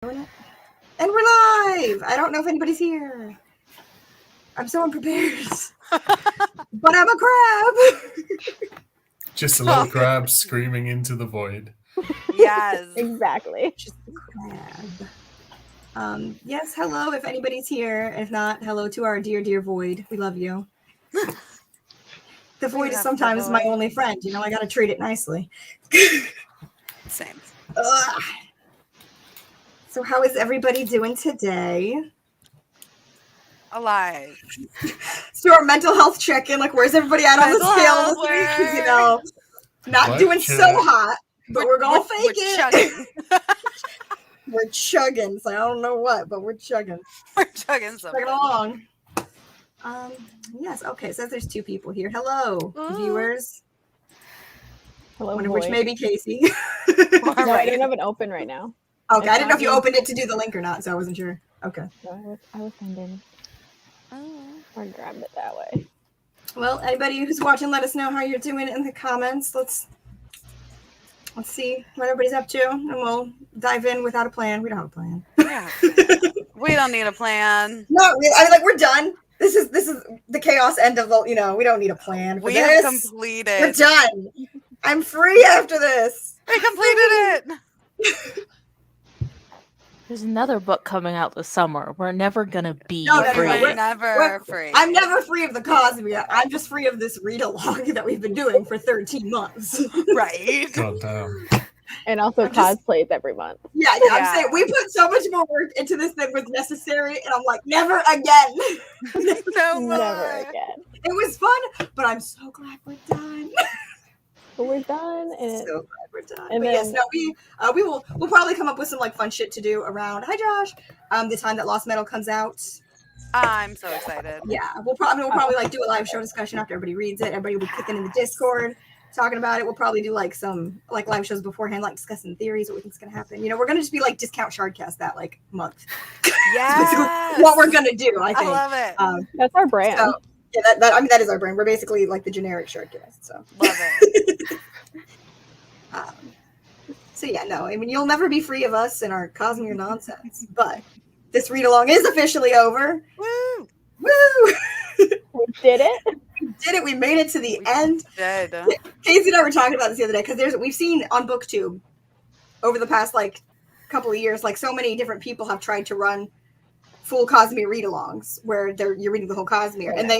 And we're live! I don't know if anybody's here. I'm so unprepared. But I'm a crab! Just a little crab screaming into the void. Yes. Exactly. Just a crab. Yes, hello if anybody's here. If not, hello to our dear, dear void. We love you. The void is sometimes my only friend. You know, I gotta treat it nicely. Same. Ugh. So how is everybody doing today? Alive. So our mental health check-in, like where's everybody at on the scale this week? You know, not doing so hot, but we're gonna fake it. Chugging. We're chugging. So I don't know what, but we're chugging. We're chugging something. Chugging along. Yes. Okay. So there's two people here. Hello, viewers. Hello, One of which may be Casey. No, I don't have it open right now. Okay, I didn't know if you opened it to do the link or not, so I wasn't sure. Okay. No, I was sending. Or grabbed it that way. Well, anybody who's watching, let us know how you're doing in the comments. Let's see what everybody's up to, and we'll dive in without a plan. We don't have a plan. Yeah. We don't need a plan. No, I mean, like, we're done. This is the chaos end of the. You know, we don't need a plan. We have completed. We're done. I'm free after this. We completed it. There's another book coming out this summer. We're never gonna be free. We're never free. I'm never free of the Cosmere. I'm just free of this read-along that we've been doing for 13 months. Right. God damn. And also cosplays every month. Yeah, I'm saying we put so much more work into this than was necessary, and I'm like, never again. No more. Never again. It was fun, but I'm so glad we're done. But we're done. And So glad we're done. And But then, yes, no, we'll probably come up with some like fun shit to do around. Hi, Josh. The time that Lost Metal comes out. I'm so excited. Yeah, we'll probably like do a live show discussion after everybody reads it. Everybody will be kicking in the Discord, talking about it. We'll probably do like some like live shows beforehand, like discussing theories, what we think's gonna happen. You know, we're gonna just be like discount Shardcast that like month. Yes. What we're gonna do, I think. I love it. that's our brand. So, yeah, that is our brand. We're basically like the generic Shardcast. So Love it. So yeah, no, I mean you'll never be free of us and our Cosmere nonsense. But this read along is officially over. Woo. Woo! We did it. We did it. We made it to the end. Did. Casey and I were talking about this the other day because we've seen on BookTube over the past like couple of years, like so many different people have tried to run full Cosmere read-alongs where you're reading the whole Cosmere, and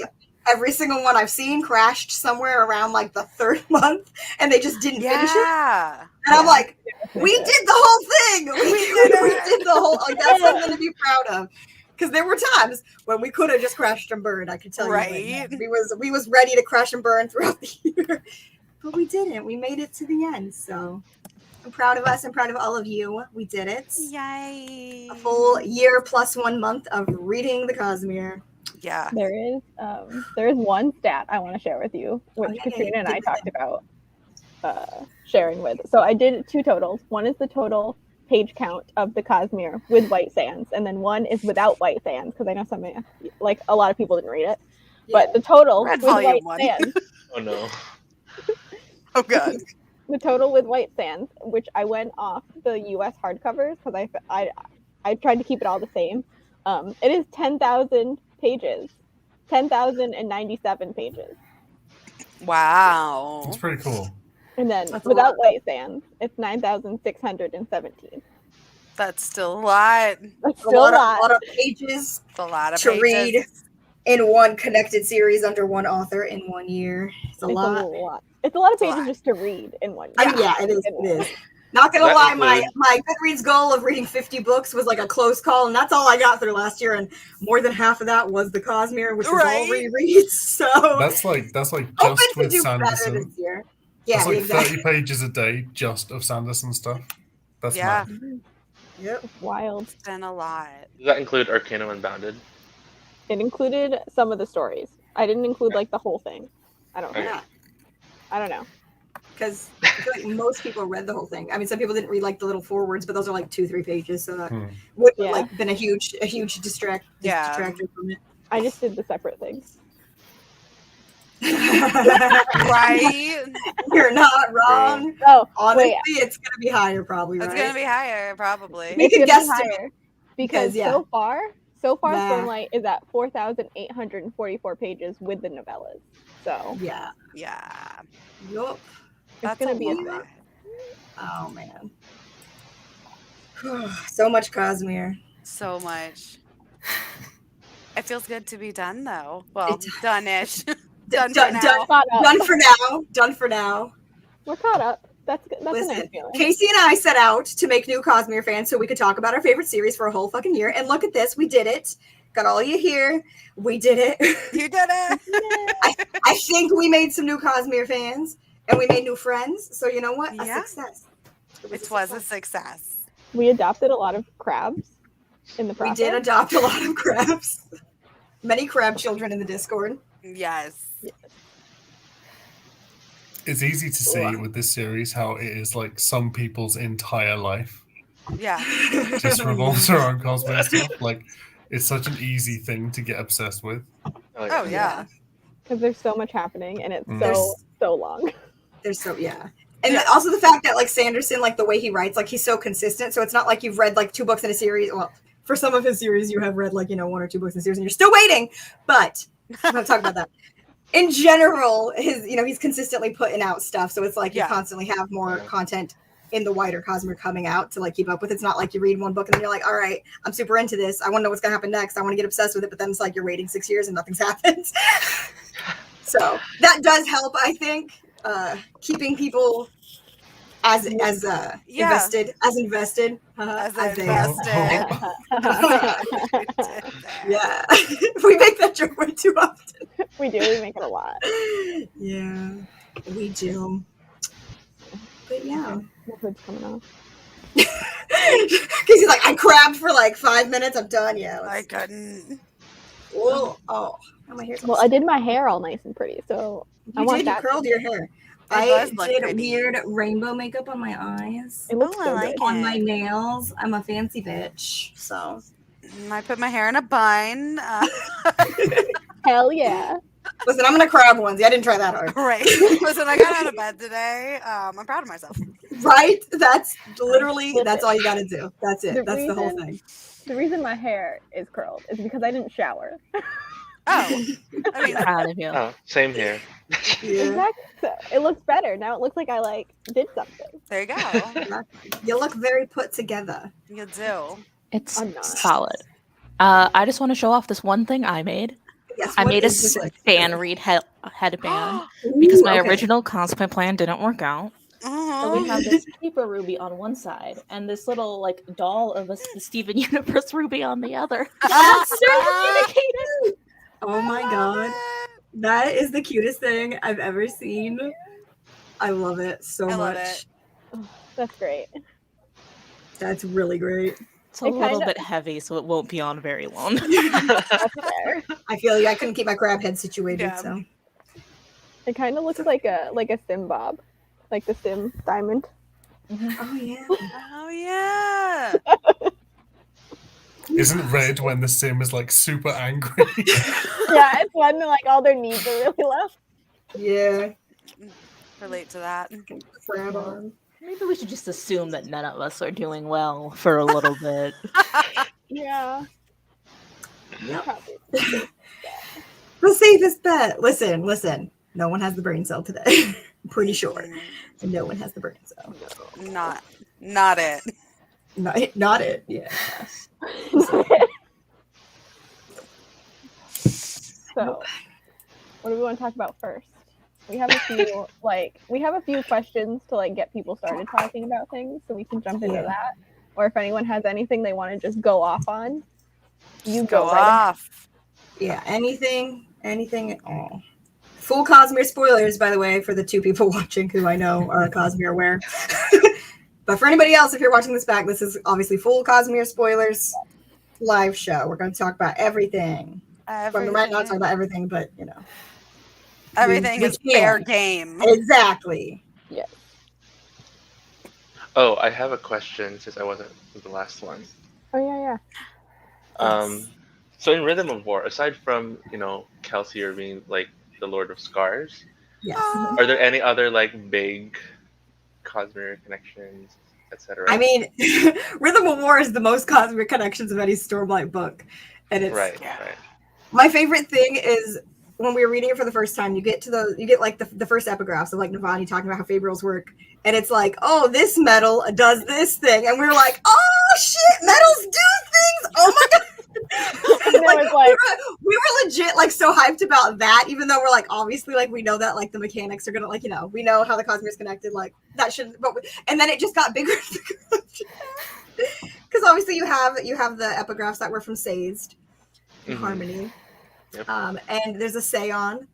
every single one I've seen crashed somewhere around like the third month, and they just didn't finish it. And I'm like, we did the whole thing. We did the whole. Like that's something to be proud of. Because there were times when we could have just crashed and burned. I can tell you, right? We was ready to crash and burn throughout the year, but we didn't. We made it to the end. So I'm proud of us. I'm proud of all of you. We did it. Yay! A full year plus 1 month of reading the Cosmere. Yeah. There is one stat I want to share with you, which Katrina and I talked about sharing with. So I did two totals. One is the total page count of the Cosmere with White Sands, and then one is without White Sands because I know a lot of people didn't read it. Yeah. But the total Read with White one. Sands. Oh no. Oh god. The total with White Sands, which I went off the U.S. hardcovers because I tried to keep it all the same. It is 10,000 pages, 10,097 pages. Wow. That's pretty cool. And then That's a without lot. White Sands, it's 9,617. That's still a lot. That's A still lot a lot. of pages It's a lot of to pages. read in one connected series under one author in 1 year. It's a lot. It's a lot of It's a pages lot. just to read in one. I mean, yeah, it is. It is. Not gonna That lie, includes- my Goodreads goal of reading 50 books was like a close call, and that's all I got through last year. And more than half of that was the Cosmere, which was all rereads. So That's like just hoping to with do better Sanderson. this year. Yeah, That's like exactly. 30 pages a day just of Sanderson stuff. That's Yeah. mad. Yep. It's wild. It's been a lot. Does that include Arcana Unbounded? It included some of the stories. I didn't include like the whole thing. I don't know. Yeah, I don't know. because I feel like most people read the whole thing. I mean, some people didn't read like the little forewords, but those are like 2-3 pages, so that would have like been a huge distractor from it. I just did the separate things. Right? You're not wrong. Oh, Honestly, wait, it's gonna be higher, probably, It's right? gonna be higher, probably. We it's could gonna be guesstimate, higher because yeah. so far, Nah. Stormlight is at 4,844 pages with the novellas. So Yeah. Yeah. Yup. it's That's gonna a be a lot. thing. Oh man. So much Cosmere. So much. It feels good to be done, though. Well, It- done-ish. D- Done done- for now. done- Caught up. Done for now. Done for now. We're caught up. That's good. That's a nice Listen, feeling. Casey and I set out to make new Cosmere fans so we could talk about our favorite series for a whole fucking year. And look at this, we did it. Got all you here. We did it. You did it. I think we made some new Cosmere fans and we made new friends. So you know what? A Yeah. success. It was a success. We adopted a lot of crabs in the We process. did adopt a lot of crabs. Many crab children in the Discord. Yes. It's easy to see with this series how it is like some people's entire life Yeah. just revolves around Cosmere stuff. Like, it's such an easy thing to get obsessed with. Oh, yeah. Because there's so much happening and it's There's- so long. They're so and also the fact that like Sanderson, like the way he writes, like he's so consistent. So it's not like you've read like 2 books in a series. Well, for some of his series, you have read like 1 or 2 books in a series, and you're still waiting. But I'm not talking about that. In general, he's consistently putting out stuff. So it's like you constantly have more content in the wider Cosmere coming out to like keep up with. It's not like you read 1 book and then you're like, all right, I'm super into this. I want to know what's gonna happen next. I want to get obsessed with it. But then it's like you're waiting 6 years and nothing's happened. So that does help, I think. Keeping people as invested As as they invested. yeah. We make that joke way too often. We do. We make it a lot. Yeah, we do. But yeah. The hood's coming off. Because he's like, I crabbed for like 5 minutes. I'm done. Yeah. I couldn't. Oh, my hair's Well, I did my hair all nice and pretty, so I You want did. You that. curled your hair. It I does look did pretty. weird rainbow makeup on my eyes. It looks I so like good. On my nails. I'm a fancy bitch. So I put my hair in a bun. Hell yeah. listen, I'm gonna crab onesie. I didn't try that hard. Right. Listen, I got out of bed today. I'm proud of myself. Right? That's literally that's all you gotta do. That's it. The That's the whole reason- thing. The reason my hair is curled is because I didn't shower. Oh. I mean, Proud of you. Oh, same here. Yeah. Exactly. So it looks better. Now it looks like I did something. there you go. Exactly. You look very put together. You do. It's I'm not. solid. I just want to show off this one thing I made. Yes. I what made a is this? fan read headband because my Ooh, okay. original cosplay plan didn't work out. So we Mhm. have this Keeper Ruby on one side and this little like doll of the Steven Universe Ruby on the other. That's They're communicating. Oh my god. That is the cutest thing I've ever seen. I love it so I love much. it. That's great. That's really great. It's a It little kinda- bit heavy, so it won't be on very long. That's fair. I feel like I couldn't keep my crab head situated, Yeah. so It kind of looks like a Sim Bob, like the Sim Diamond. oh yeah. Oh yeah. Isn't red when the sim is like super angry? Yeah, it's when like all their needs are really low. Yeah. Relate to that. Crab arm. Maybe we should just assume that none of us are doing well for a little bit. Yeah. Yep. Probably. The safest bet. Listen. No one has the brain cell today. I'm pretty sure. No one has the brain cell. Not it. Not it. Yeah. So, what do we want to talk about first? We have a few questions to get people started talking about things, so we can jump into Yeah. that. Or if anyone has anything they want to just go off on, you Go go right ahead. off. Yeah. Anything at all. Full Cosmere spoilers, by the way, for the 2 people watching who I know are Cosmere aware. But for anybody else, if you're watching this back, this is obviously full Cosmere spoilers live show. We're going to talk about everything. Well, we might not talk about everything, but Everything we is fair can. game. Exactly. Oh, I have a question since I wasn't the last one. Oh yeah. So in Rhythm of War, aside from Kelsey or being the Lord of Scars. Yes. Are there any other like big Cosmere connections, etc.? I mean, Rhythm of War is the most Cosmic connections of any Stormlight book, and it's right. my favorite thing is when we were reading it for the first time. You get like the first epigraphs of like Navani talking about how Fabrials work, and it's like, oh, this metal does this thing, and we're like, oh shit, metals do things. Oh my god. We were legit like so hyped about that, even though we're like obviously like we know that like the mechanics are gonna like we know how the Cosmere is connected, like that shouldn't. But and then it just got bigger because obviously you have the epigraphs that were from Sazed, Harmony, and there's a Seon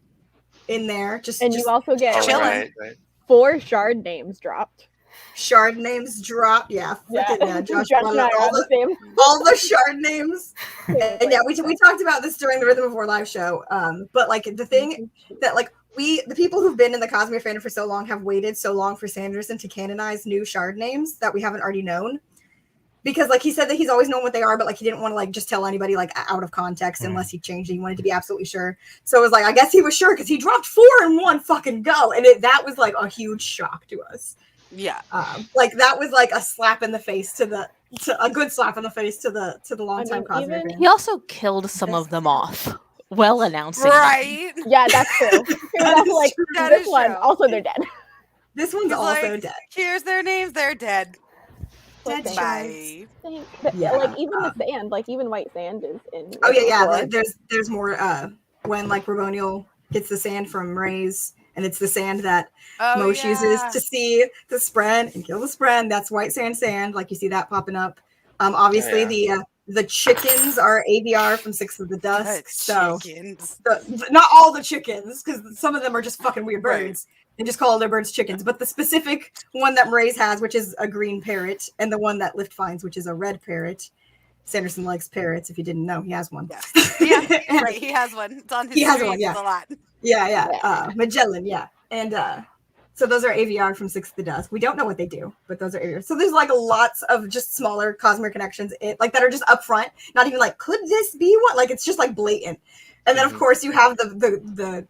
in there. You also get right. 4 shard names dropped. Shard names drop, yeah. Josh and I are all the shard names. And yeah, we talked about this during the Rhythm of War live show. But like the thing that like the people who've been in the Cosmere fandom for so long have waited so long for Sanderson to canonize new shard names that we haven't already known. Because like he said that he's always known what they are, but like he didn't want to like just tell anybody like out of context unless he changed it. He wanted to be absolutely sure. So it was like I guess he was sure because he dropped 4 in one fucking go, and that was like a huge shock to us. Yeah, like that was like a slap in the face to a good slap in the face to the longtime Cosmere fan. He also killed some of them off while announcing. Right? Yeah, that's true. He was also like, this one, also they're dead. This one's also dead. Here's their names. They're dead. Dead. Bye. Yeah, like even the sand, like even white sand is in. Oh yeah. There's more. When like Raboniel gets the sand from Ray's. And it's the sand that Mosh uses to see the Spren and kill the Spren. That's white sand. Like you see that popping up. Obviously the chickens are AVR from Six of the Dusk. So not all the chickens, because some of them are just fucking weird birds. They just call their birds chickens. But the specific one that Mraize has, which is a green parrot, and the one that Lift finds, which is a red parrot. Sanderson likes parrots. If you didn't know, he has one. Yeah, right. He has one. It's on his streams a lot. Yeah. Magellan, yeah. And so those are AVR from Six of the Dusk. We don't know what they do, but those are AVR. So there's like lots of just smaller Cosmere connections, like that are just up front. Not even like, could this be one? Like it's just like blatant. And then of course you have the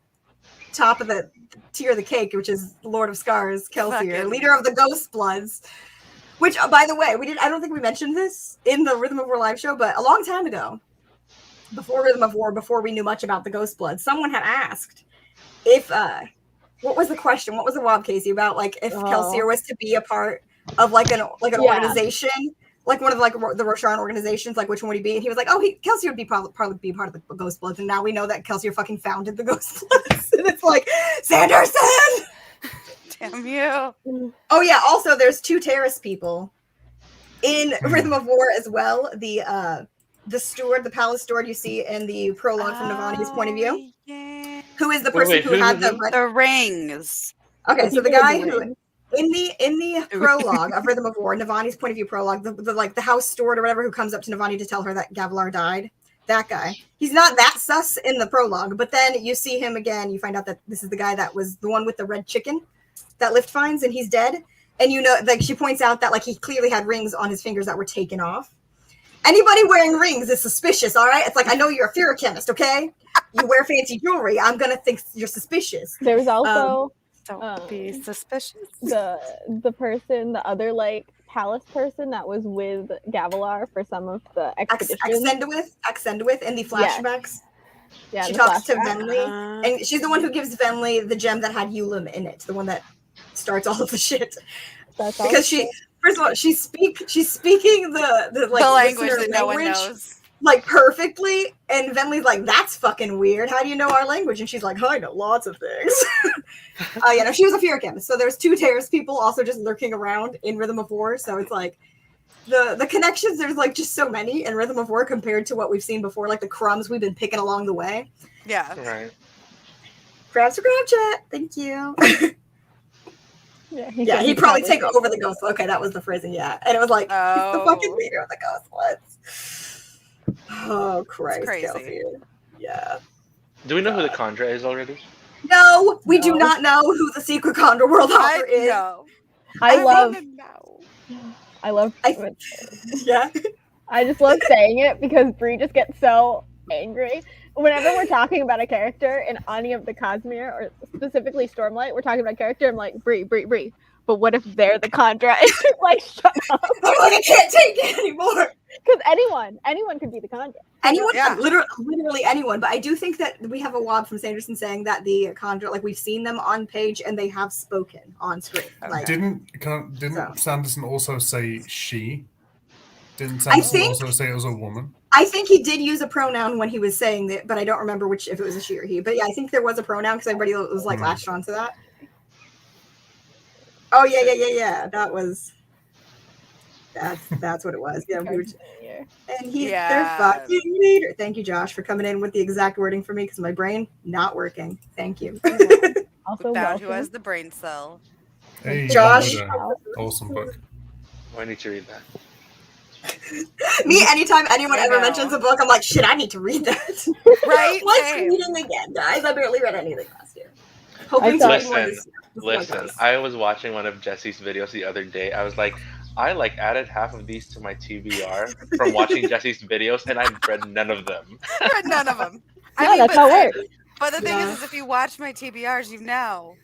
top of the tier of the cake, which is Lord of Scars, Kelsier, leader of the Ghost Bloods. Which, by the way, I don't think we mentioned this in the Rhythm of War live show, but a long time ago, before Rhythm of War, before we knew much about the Ghost Blood, someone had asked if, what was the question? What was the Wob, Casey, about like if Kelsier was to be a part of like an organization, like one of like the Rosharan organizations, like which one would he be? And he was like, Kelsier would be probably be part of the Ghost Bloods, and now we know that Kelsier fucking founded the Ghost Bloods, and it's like Sanderson. Damn you. Oh yeah, also there's 2 Terrace people in Rhythm of War as well. The steward, the palace steward you see in the prologue from Navani's point of view. Yeah. Who is the person who had the rings? Okay, so the guy who in the prologue of Rhythm of War, Navani's point of view prologue, the house steward or whatever who comes up to Navani to tell her that Gavilar died. That guy. He's not that sus in the prologue, but then you see him again, you find out that this is the guy that was the one with the red chicken that Lift finds, and he's dead. And you know, like she points out that like he clearly had rings on his fingers that were taken off. Anybody wearing rings is suspicious, all right? It's like, I know you're a fearochemist, okay? You wear fancy jewelry. I'm gonna think you're suspicious. There's also don't be suspicious. The person, the other like palace person that was with Gavilar for some of the expeditions. Accendowith in the flashbacks. Yeah, she talks to Venli, and she's the one who gives Venli the gem that had Ulam in it, the one that starts all of the shit. That's because she, first of all, she's speaking the language that no one knows, like perfectly, and Venli's like, that's fucking weird. How do you know our language? And she's like, I know lots of things. She was a fearochemist. So there's 2 Terrace people also just lurking around in Rhythm of War. So it's like the connections, there's like just so many in Rhythm of War compared to what we've seen before, like the crumbs we've been picking along the way. Yeah. Right. Grabs for grab chat. Thank you. He'd probably take over the Ghost. Okay, that was the phrasing, yeah. And it was like, he's the fucking leader of the Ghost Bloods. Oh, Christ. Kelsey. Yeah. Do we know who the Khandra is already? No, we do not know who the secret Khandra World Hopper is. I love yeah. I just love saying it because Bree just gets so angry. Whenever we're talking about a character in any of the Cosmere, or specifically Stormlight, we're talking about a character, I'm like, Bree. But what if they're the Condra? It's just like, shut up. I'm like, I can't take it anymore. Because anyone could be the Condra. Anyone, Yeah. literally anyone. But I do think that we have a wob from Sanderson saying that the Condra, like we've seen them on page and they have spoken on screen. Like, Didn't So. Sanderson also say she? Didn't Sanderson also say it was a woman? I think he did use a pronoun when he was saying that, but I don't remember if it was a she or he. But yeah, I think there was a pronoun because everybody was like latched onto that. Oh yeah. That's what it was. Yeah, we were, and he's their fucking leader. Thank you, Josh, for coming in with the exact wording for me because my brain not working. Thank you. Also, Found who welcome. has the brain cell. Hey, Josh. Awesome book. Oh, I need to read that. Me, anytime anyone I ever know. mentions a book, I'm like, shit, I need to read that. Right? Let's Same. read them again, guys. I barely read anything last year. Hoping I to thought- read more this year. Listen, I was watching one of Jesse's videos the other day. I was like, I like added half of these to my TBR from watching Jesse's videos, and I've read none of them. I read none of them. Yeah, that's how it works. But the thing Yeah. is, if you watch my TBRs, you know,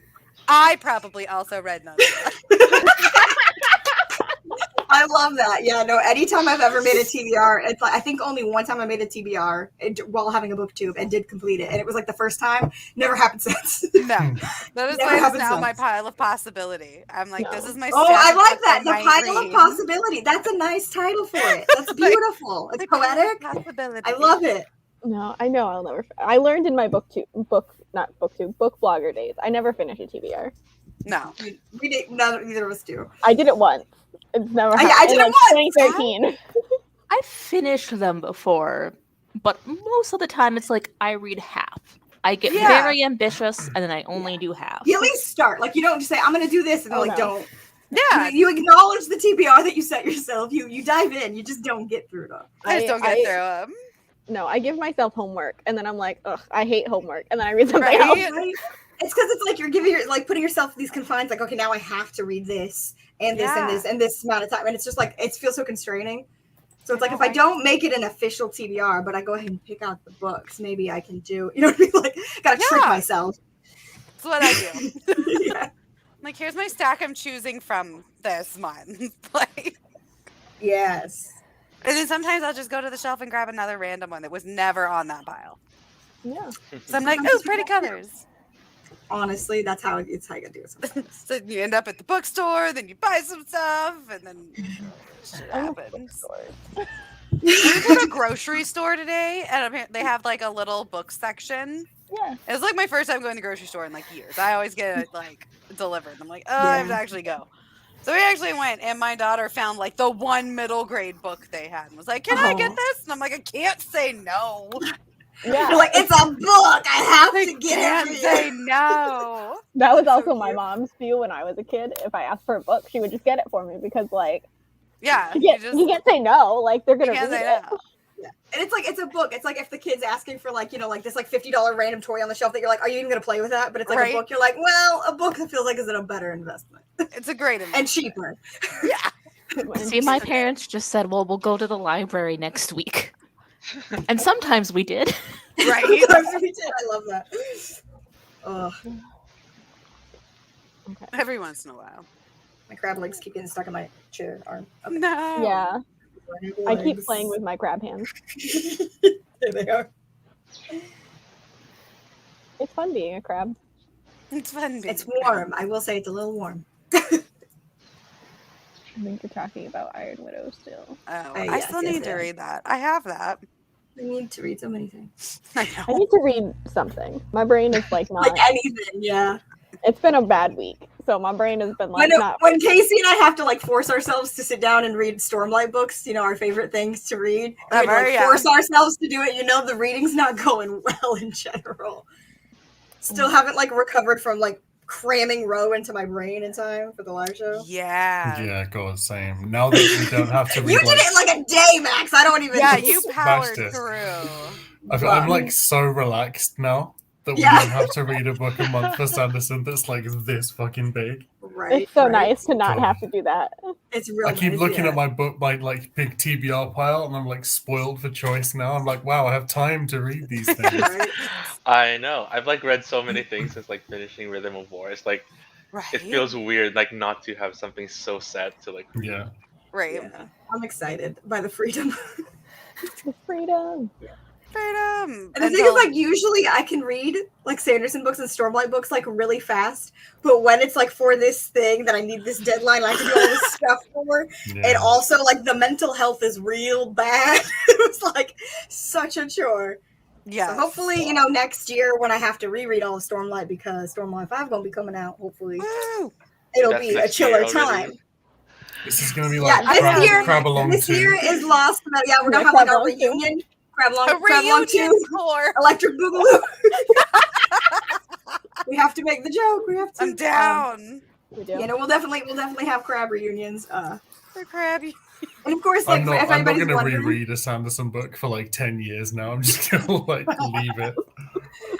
I probably also read none of them. I love that. Yeah, no, anytime I've ever made a TBR, it's like, I think only one time I made a TBR while having a booktube and did complete it. And it was like the first time. Never happened since. No. That is Never why it's happened now my since. pile of possibility. I'm like, this is my Oh, stash I of like books that. I The might pile of read. possibility. That's a nice title for it. That's beautiful. It's The pile of poetic. possibility. I love it. No, I know I'll never. I learned in my book blogger days. I never finish a TBR. No. We did, neither of us do. I did it once. It's never I happened. did in, it like, once. 2013. I've finished them before, but most of the time it's like I read half. I get Yeah. very ambitious and then I only do half. You at least start. Like, you don't just say, I'm going to do this, and then, Oh, like, no. don't. Yeah. You acknowledge the TBR that you set yourself. You dive in. You just don't get through them. I just don't get through them. No, I give myself homework, and then I'm like, ugh, I hate homework, and then I read something Right? else. Right? It's because it's like you're putting yourself these confines, like, okay, now I have to read this and this and Yeah. this and this amount of time. And it's just like, it feels so constraining. So it's like, if I don't make it an official TBR, but I go ahead and pick out the books, maybe I can do, you know what I mean? Like, gotta trick Yeah. myself. That's what I do. Yeah. Like, here's my stack I'm choosing from this month. Like, Yes. and then sometimes I'll just go to the shelf and grab another random one that was never on that pile. Yeah. So I'm like, oh, pretty colors. Honestly, that's how it's how you gotta do it sometimes. So you end up at the bookstore, then you buy some stuff, and then shit I love happens. bookstores. We went to a grocery store today, and they have like a little book section. Yeah. It was like my first time going to the grocery store in like years. I always get it like delivered. I'm like, oh, I have to Yeah. actually go. So we actually went, and my daughter found like the one middle grade book they had, and was like, "Can I get Oh. this?" And I'm like, "I can't say no. Yeah. You're like, it's a book. I have I to get can't it. say no." That was So also my cute. mom's view when I was a kid. If I asked for a book, she would just get it for me because, like, Yeah, you can't say no. Like, they're gonna can't read say it. no. And it's like, it's a book. It's like if the kid's asking for like, you know, like this like $50 random toy on the shelf that you're like, are you even gonna play with that? But it's like Right. a book. You're like, well, a book feels like is a better investment It's a great and cheaper. Yeah. See, my parents just said, well, we'll go to the library next week. And sometimes we did. Right. I love that. Ugh, Every once in a while. my crab legs keep getting stuck in my chair arm. Okay. No. Yeah. I keep Legs. playing with my crab hands. There they are. It's fun being a crab. It's fun. being It's a crab. warm. I will say it's a little warm. I think you're talking about Iron Widow still. Oh, I yes, still yes, need to yes. read that. I have that. I need to read so many things. I I know. need to read something. My brain is like not. Like anything, yeah. It's been a bad week, so my brain has been like When, not. when Casey and I have to like force ourselves to sit down and read Stormlight books, you know, our favorite things to read, and we Ever, like yeah. force ourselves to do it, you know, the reading's not going well in general. Still haven't like recovered from like cramming Row into my brain in time for the live show. Yeah. Yeah, God, same. Now that we don't have to You read did like, it in like a day, Max. I don't even. Yeah, you powered it. through. I'm like so relaxed now. that we Yeah. don't have to read a book a month for Sanderson that's like this fucking big. Right. It's so right. nice to not God. have to do that. It's real. I keep nice, looking yeah. at my book, my like big TBR pile, and I'm like spoiled for choice now. I'm like, wow, I have time to read these things. Right. I know. I've like read so many things since like finishing Rhythm of War. It's like Right. it feels weird like not to have something so sad to like read. Yeah. Right. Yeah. I'm excited by the freedom. The freedom. Freedom. And the thing is, like, usually I can read like Sanderson books and Stormlight books like really fast, but when it's like for this thing that I need this deadline, I have to do all this stuff for, Yeah. and also like the mental health is real bad. It was like such a chore. yeah. So hopefully, next year when I have to reread all of Stormlight because Stormlight 5 won't be coming out, hopefully Woo! it'll That's be a next year chiller already? time. This is gonna be Yeah, like Crabalong this 2. year is lost. Yeah, we're gonna Yeah, have like our Crabalong 2. reunion. A Crabalong 2. reunion tour. Electric Boogaloo. We have to make the joke. We have to. I'm down. We do. We'll definitely have crab reunions. For crabby. And of course, like I'm not if anybody's gonna wondering, reread a Sanderson book for like 10 years now. I'm just gonna like leave it.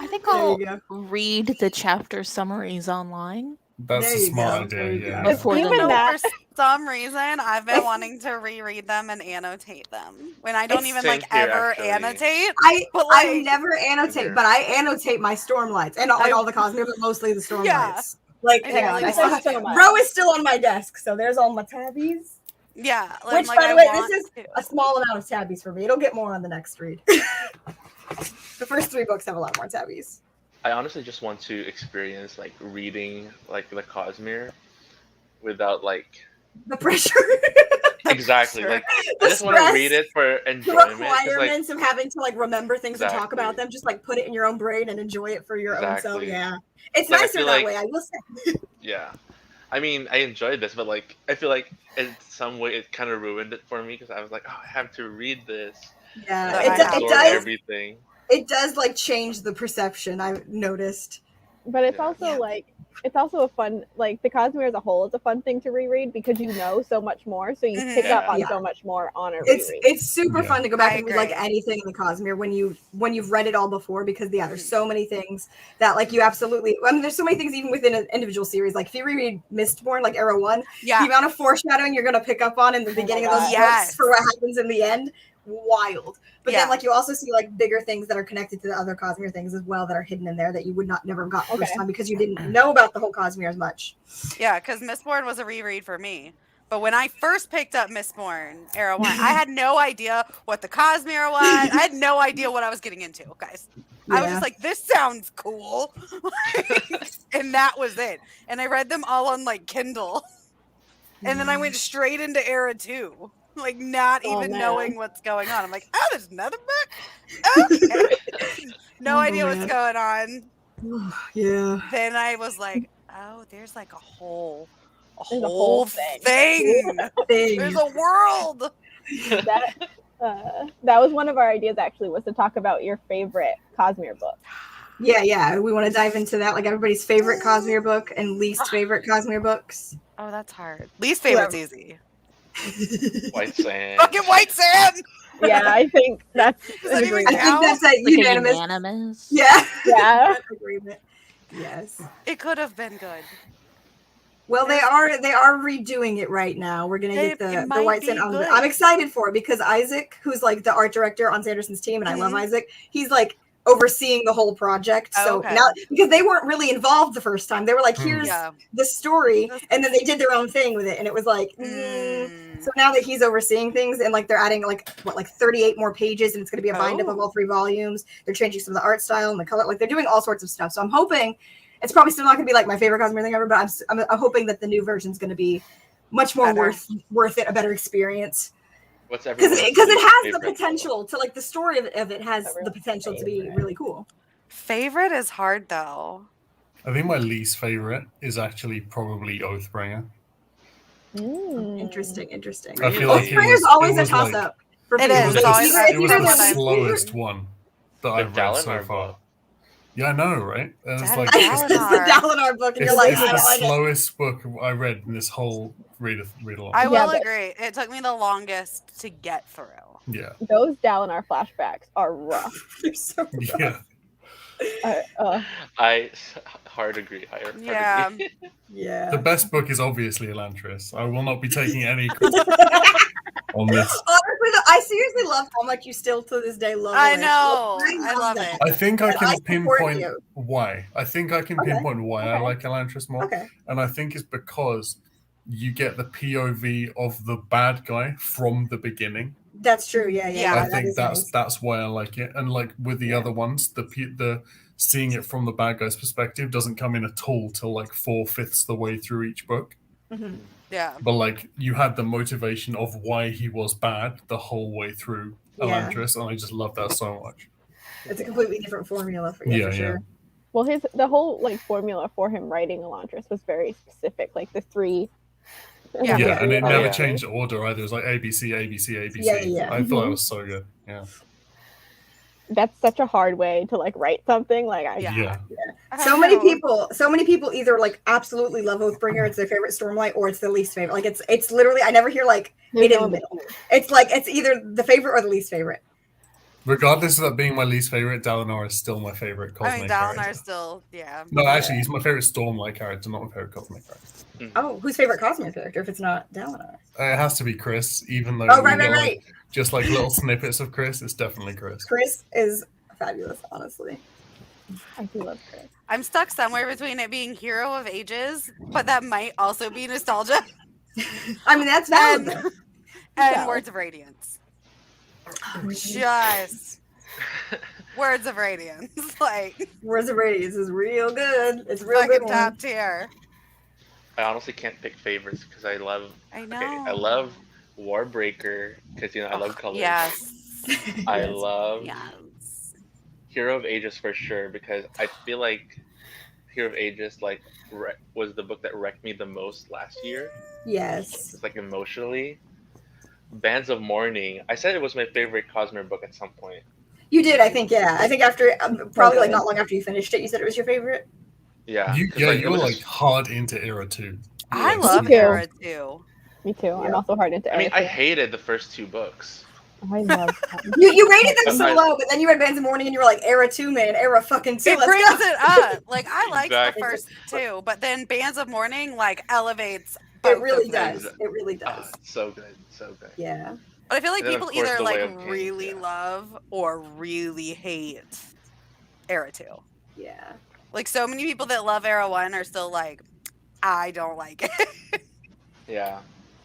I think there I'll you go. read the chapter summaries online. That's There a you smart go. There idea, you yeah. go. Before the Even note. that- For some reason, I've been wanting to reread them and annotate them when I don't It's even same like here, ever actually. I annotate. But I like, never annotate, Here. but I annotate my Stormlights and like all the Cosmere, but mostly the Stormlights. Yeah. Like, I hang on, really I still want have to. Row is still on my desk, so there's all my tabbies. yeah. Which, like, by I the way, want this is to. a small amount of tabbies for me. It'll get more on the next read. The first 3 books have a lot more tabbies. I honestly just want to experience like reading like the Cosmere without like The pressure, exactly Sure. like the I just want to stress, read it for the enjoyment. 'Cause, like, requirements of having to like remember things and talk about Exactly. them. Just like put it in your own brain and enjoy it for your own self. Exactly. Yeah, it's Like, I nicer feel that like- way. I will say. yeah, I mean I enjoyed this, but like I feel like in some way it kind of ruined it for me because I was like, oh, I have to read this. Yeah, But it, I do- have it absorb does. everything. It does like change the perception. I've noticed. But it's Yeah. also Yeah. like it's also a fun the Cosmere as a whole is a fun thing to reread because you know so much more, so you Mhm. pick up on Yeah. so much more on a It's reread. it's super Yeah. fun to go back I and read like agree. anything in the Cosmere when you've read it all before because there's so many things that like you absolutely. I mean, there's so many things even within an individual series. Like if you reread Mistborn, like Era 1, the Yeah. amount of foreshadowing you're gonna pick up on in the beginning of those God. books Yes. for what happens in the end, wild. But Yeah. then like you also see like bigger things that are connected to the other Cosmere things as well that are hidden in there that you would not never have got first Okay. time because you didn't know about the whole Cosmere as much. Yeah, because Mistborn was a reread for me. But when I first picked up Mistborn Era 1, I had no idea what the Cosmere was. I had no idea what I was getting into, guys. I was Yeah. just like, this sounds cool. And that was it. And I read them all on like Kindle. And then I went straight into Era 2. Like not Oh, even man. knowing what's going on. I'm like, oh, there's another book? Okay. No Oh, idea what's man. going on. Yeah. Then I was like, oh, there's like a whole There's a whole thing. Thing. There's a world. that that was one of our ideas actually, was to talk about your favorite Cosmere book. Yeah. We want to dive into that, like everybody's favorite Cosmere book and least favorite Cosmere books. Oh, that's hard. Least favorite's easy. White sand. Fucking White Sand. Yeah, I think that's Does that an even I agreement. think that's a Like a unanimous. unanimous. Yeah. Yeah. Agreement. Yes. It could have been good. Well, they are redoing it right now. We're gonna get It the might White be Sand. good. I'm excited for it because Isaac, who's like the art director on Sanderson's team, and I love Mhm. Isaac. He's like overseeing the whole project. Oh, So okay. now, because they weren't really involved the first time, they were like, Hmm. "Here's Yeah. the story," That's- and then they did their own thing with it, and it was like. So now that he's overseeing things and like they're adding like 38 more pages and it's going to be a bind up of Oh. all 3 volumes. They're changing some of the art style and the color. Like they're doing all sorts of stuff. So I'm hoping it's probably still not going to be like my favorite Cosmere thing ever, but I'm hoping that the new version is going to be much more Better. worth it, a better experience. What's Because everyone's it has favorite the potential to like the story of it has the Everyone's potential to be favorite. really cool. Favorite is hard though. I think my least favorite is actually probably Oathbringer. Interesting. I feel like it Oathbringer's was- always it a was toss like- up. For It people. is, It was, it's the, always- it was either the one I- slowest one that I've read so Dalinar far. book. Yeah, I know, right? And it's Dalinar. like It's the Dalinar book, and it's, you're like, it's I the don't like it. slowest book I read in this whole read along. I Yeah, will but- agree. It took me the longest to get through. Yeah, Those Dalinar flashbacks are rough. They're so rough. yeah. I hard agree. Hard Yeah. agree. Yeah. The best book is obviously Elantris. I will not be taking any credit on this. Honestly, though, I seriously love how much you still to this day love I Elantris. know. I love love that. it. I think I And I can support pinpoint you. why. I think I can Okay. pinpoint why I Okay. like Elantris more. Okay. And I think it's because you get the POV of the bad guy from the beginning. That's true. Yeah. Yeah. I that think is nice. that's why I like it. And like with the other ones, the seeing it from the bad guy's perspective doesn't come in at all till like 4/5 the way through each book. Mhm. Yeah. But like you had the motivation of why he was bad the whole way through Yeah. Elantris, and I just love that so much. It's a completely different formula for you, Yeah, for sure. Well, the whole like formula for him writing Elantris was very specific, like the three. Yeah. Yeah, and it Oh, never yeah. changed order either. It was like ABC, ABC, ABC. Yeah. I thought that was so good. Yeah. That's such a hard way to like write something. Like I Yeah. Yeah. So many people either like absolutely love Oathbringer, it's their favorite Stormlight, or it's their least favorite. Like it's literally I never hear like There's it in no the middle. It's like it's either the favorite or the least favorite. Regardless of that being my least favorite, Dalinar is still my favorite I cosmic mean, character. Dalinar's still, yeah. No, actually, he's my favorite Stormlight character, not my favorite cosmic character. Oh, who's favorite Cosmere character if it's not Dalinar? It has to be Chris, even though Oh, we right. get, like, just like little snippets of Chris. It's definitely Chris. Chris is fabulous, honestly. I do love Chris. I'm stuck somewhere between it being Hero of Ages, but that might also be nostalgia, I mean, that's valid. and, though. and Words of Radiance. Just Words of Radiance. Like, Words of Radiance is real good. It's real fucking good. top tier. I honestly can't pick favorites because I love. I know. Okay, I love Warbreaker because I love colors. Yes. I love Yes. Hero of Ages for sure because I feel like Hero of Ages was the book that wrecked me the most last year. Yes. It's like emotionally. Bands of Mourning. I said it was my favorite Cosmere book at some point. You did, I think, yeah. I think after, probably like not long after you finished it, you said it was your favorite. Yeah. You 'cause, were it was like just- hard into Era 2. I Like, love too. Hera too. Me too. I'm Yeah. also hard into I mean, I everything. hated the first two books. I love them. You rated them so Sometimes- low, but then you read Bands of Mourning and you were like, Era 2, man. Era fucking 2. It Let's brings go. it up. Like, I liked Exactly. the first two, but then Bands of Mourning like elevates. It both really of them. does. It really does. It's so good. So good. Yeah. But I feel like And then, people of course, either The like Way of Kings, really yeah. love or really hate Era 2. Yeah. Like, so many people that love Era 1 are still like, I don't like it. Yeah.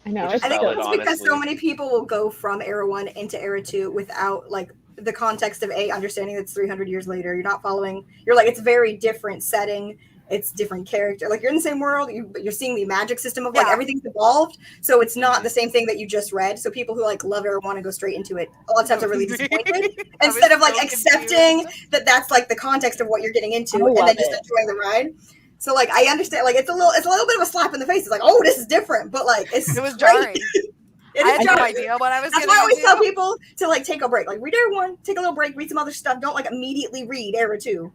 I know. Which It's I think Valid, it's because so honestly. many people will go from Era 1 into Era 2 without like the context of understanding that's 300 years later. You're not following. You're like, it's very different setting. It's different character. Like you're in the same world, but you're seeing the magic system of like Yeah. everything's evolved. So it's not the same thing that you just read. So people who like love Era 1 and go straight into it, a lot of times are really disappointed. I was Instead of like so accepting confused. that that's like the context of what you're getting into, I and then love just it. enjoying the ride. So like I understand, like it's a little bit of a slap in the face. It's like, oh, this is different, but like it's It was great. jarring. It I is had no jarring. idea what I was That's getting why I always into. tell people to like take a break. Like read Era 1, take a little break, read some other stuff. Don't like immediately read Era 2.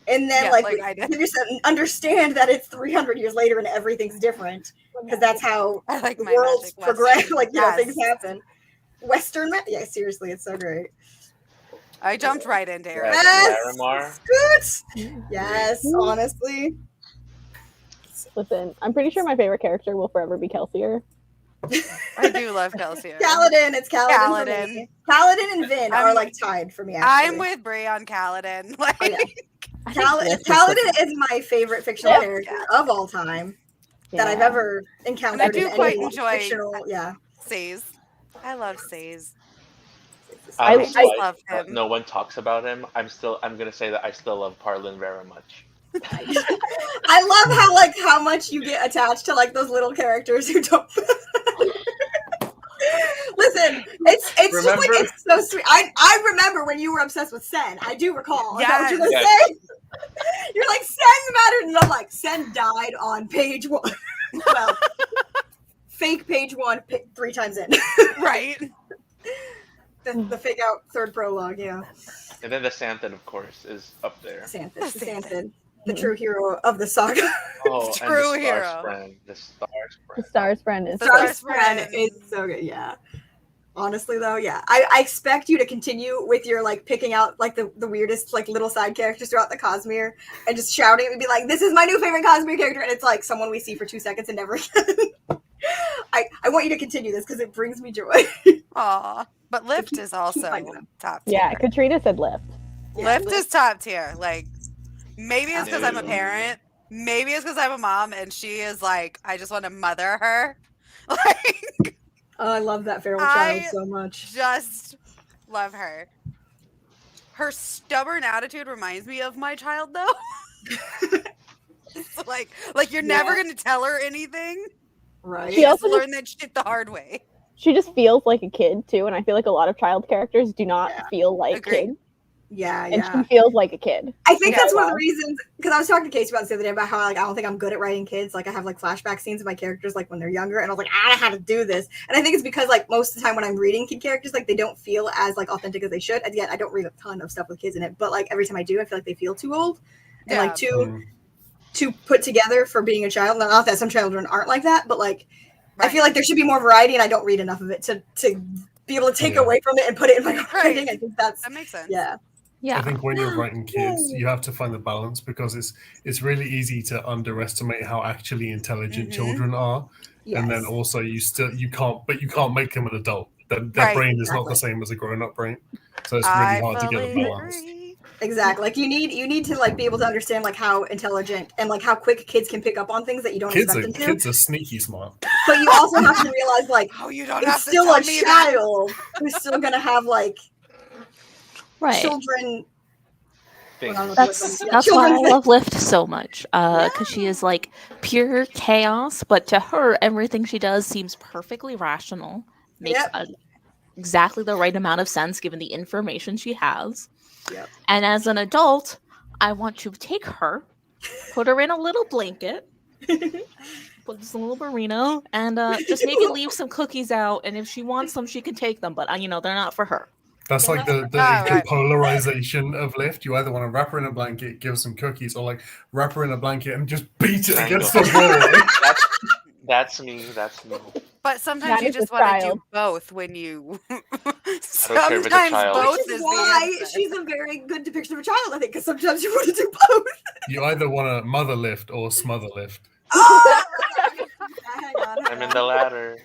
And then Yeah, like like I did. give yourself understand that it's 300 years later and everything's different because that's how I like the my worlds magic progress. Western. Like Yes. things happen. Yeah, seriously, it's so great. I jumped right into Era. Yeah. Yes, Larimar. good. Yes, honestly. Listen, I'm pretty sure my favorite character will forever be Kelsier. I do love Kelsier. Kaladin, it's Kaladin. For Kaladin. me. Kaladin and Vin are I'm- like tied for me. Actually. I'm with Brie on Kaladin. Like, Oh, yeah. I think Bliss Kaladin is is my favorite fictional Yeah. character of all time that I've Yeah. ever encountered. And I do in quite any enjoy- fictional. Yeah. Says. I love Says. I Honestly, just love him. No one talks about him. I'm gonna say that I still love Parlin very much. I love how much you get attached to like those little characters who don't. Listen, it's just like Remember- it's so sweet. I remember when you were obsessed with Sen. I do recall. Is that what you're gonna Yes. say? You're like Sen mattered, and I'm like Sen died on page 1. Well, fake page 1, 3 times in. Right? the fake out third prologue. Yeah, And then the Xanthan, of course, is up there. Xanthan, the true hero of the saga. Oh, and True the hero. Stars friend. The Stars The friend. Stars friend is The Star's Star's friend friend. is so good. Yeah. Honestly, though, yeah, I expect you to continue with your like picking out like the weirdest like little side characters throughout the Cosmere and just shouting and be like, "This is my new favorite Cosmere character," and it's like someone we see for 2 seconds and never again. I want you to continue this because it brings me joy. Aw. But Lift is also finding them. top tier. Yeah, Katrina said Lift. Lift is top tier. Like, maybe it's because I'm a No. parent. Maybe it's because I'm a mom, and she is like, I just want to mother her. Like, Oh, I love that feral I- child so much. just love her. Her stubborn attitude reminds me of my child, though. It's like you're never gonna tell her anything. Right. You She just also learn that shit the hard way. She just feels like a kid too, and I feel like a lot of child characters do not feel like Agreed. kids, Yeah, and yeah. she feels like a kid. I think Yeah, that's one of the well. reasons, because I was talking to Casey about this the other day about how like I don't think I'm good at writing kids. Like I have like flashback scenes of my characters like when they're younger, and I was like, I don't know how to do this. And I think it's because like most of the time when I'm reading kid characters, like they don't feel as like authentic as they should. And yet I don't read a ton of stuff with kids in it, but like every time I do, I feel like they feel too old and like too put together for being a child. Not that some children aren't like that, but like I feel like there should be more variety, and I don't read enough of it to be able to take away from it and put it in my writing. I think That makes sense. yeah. Yeah. I think when you're writing kids, you have to find the balance because it's really easy to underestimate how actually intelligent children are, and then also you can't make them an adult. Their brain is not the same as a grown-up brain, so it's really hard to get the balance. Exactly. Like you need to like be able to understand like how intelligent and like how quick kids can pick up on things that you don't expect them to. Kids are sneaky smart. But you also have to realize like you don't it's have to still tell a me that. child who's still gonna have like children. That's why I love Lift so much. Because she is like pure chaos, but to her, everything she does seems perfectly rational. Makes exactly the right amount of sense given the information she has. Yep. And as an adult, I want to take her, put her in a little blanket, put this little burrito, and just maybe leave some cookies out. And if she wants them, she can take them. But they're not for her. That's like the polarization of Lift. You either want to wrap her in a blanket, give her some cookies, or like wrap her in a blanket and just beat it against the wall. That's me. But sometimes you just want to do both when you. Sometimes both Which is is why the answer. she's a very good depiction of a child, I think, because sometimes you want to do both. You either want to mother Lift or smother Lift. I'm in the latter.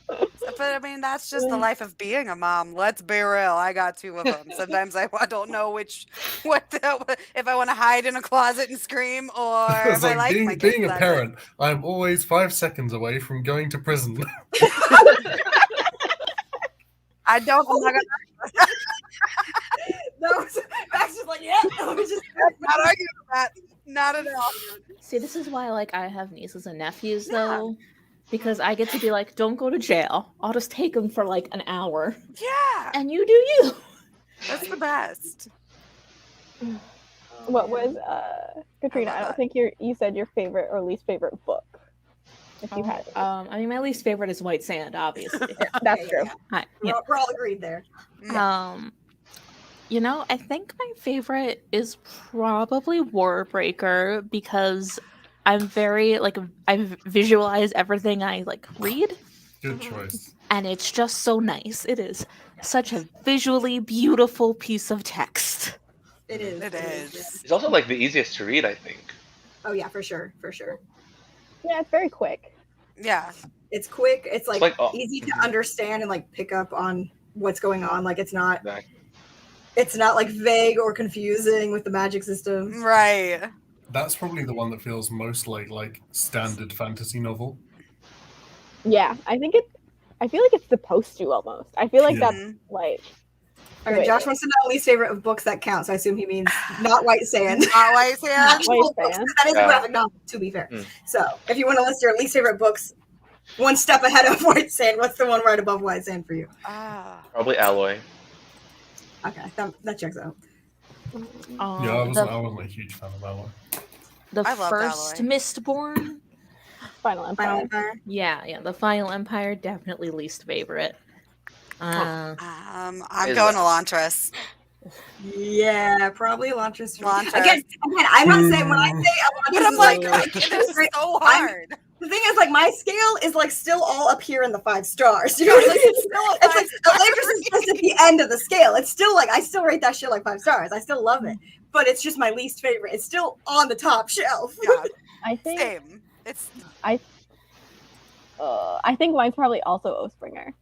But I mean, that's just the life of being a mom. Let's be real. I got 2 of them. Sometimes I don't know if I want to hide in a closet and scream, or It's if I like my kids. being a parent. I'm always 5 seconds away from going to prison. I'm not gonna. Max is like, yeah. Not arguing with that. Not at all. See, this is why I have nieces and nephews though. Because I get to be like, don't go to jail. I'll just take them for like an hour. Yeah. And you do you. That's the best. What was Katrina? I don't think you said your favorite or least favorite book. If you had it. My least favorite is White Sand, obviously. That's true. We're all agreed there. I think my favorite is probably Warbreaker because I'm very I visualize everything I read. Good choice. And it's just so nice. It is such a visually beautiful piece of text. It is. It is. It's also the easiest to read, I think. Oh yeah, for sure. Yeah, it's very quick. Yeah. It's quick. It's It's easy to understand and pick up on what's going on. It's not. Exactly. It's not vague or confusing with the magic system. Right. That's probably the one that feels most like standard fantasy novel. Yeah, I feel like it's supposed to almost. I feel like that's Okay, Josh wants to know least favorite of books that count. So I assume he means not White Sand. Not White Sand. That is a graphic novel, to be fair. So if you want to list your least favorite books, one step ahead of White Sand, what's the one right above White Sand for you? Probably Alloy. Okay, that checks out. I wasn't a huge fan of Alloy. The I loved first Alloy. Mistborn. Final Empire. Yeah, the Final Empire, definitely least favorite. I'm going Elantris. Yeah, probably Elantris. Elantris. Again, I'm not saying when I say Elantris, But I'm like, it's so hard. the thing is, like, my scale is like still all up here in the 5 stars. You know what I mean? It's like Elagris is just at the end of the scale. It's still like I still rate that shit like 5 stars. I still love it, but it's just my least favorite. It's still on the top shelf. Yeah, I think same. It's I think mine's probably also Oathbringer,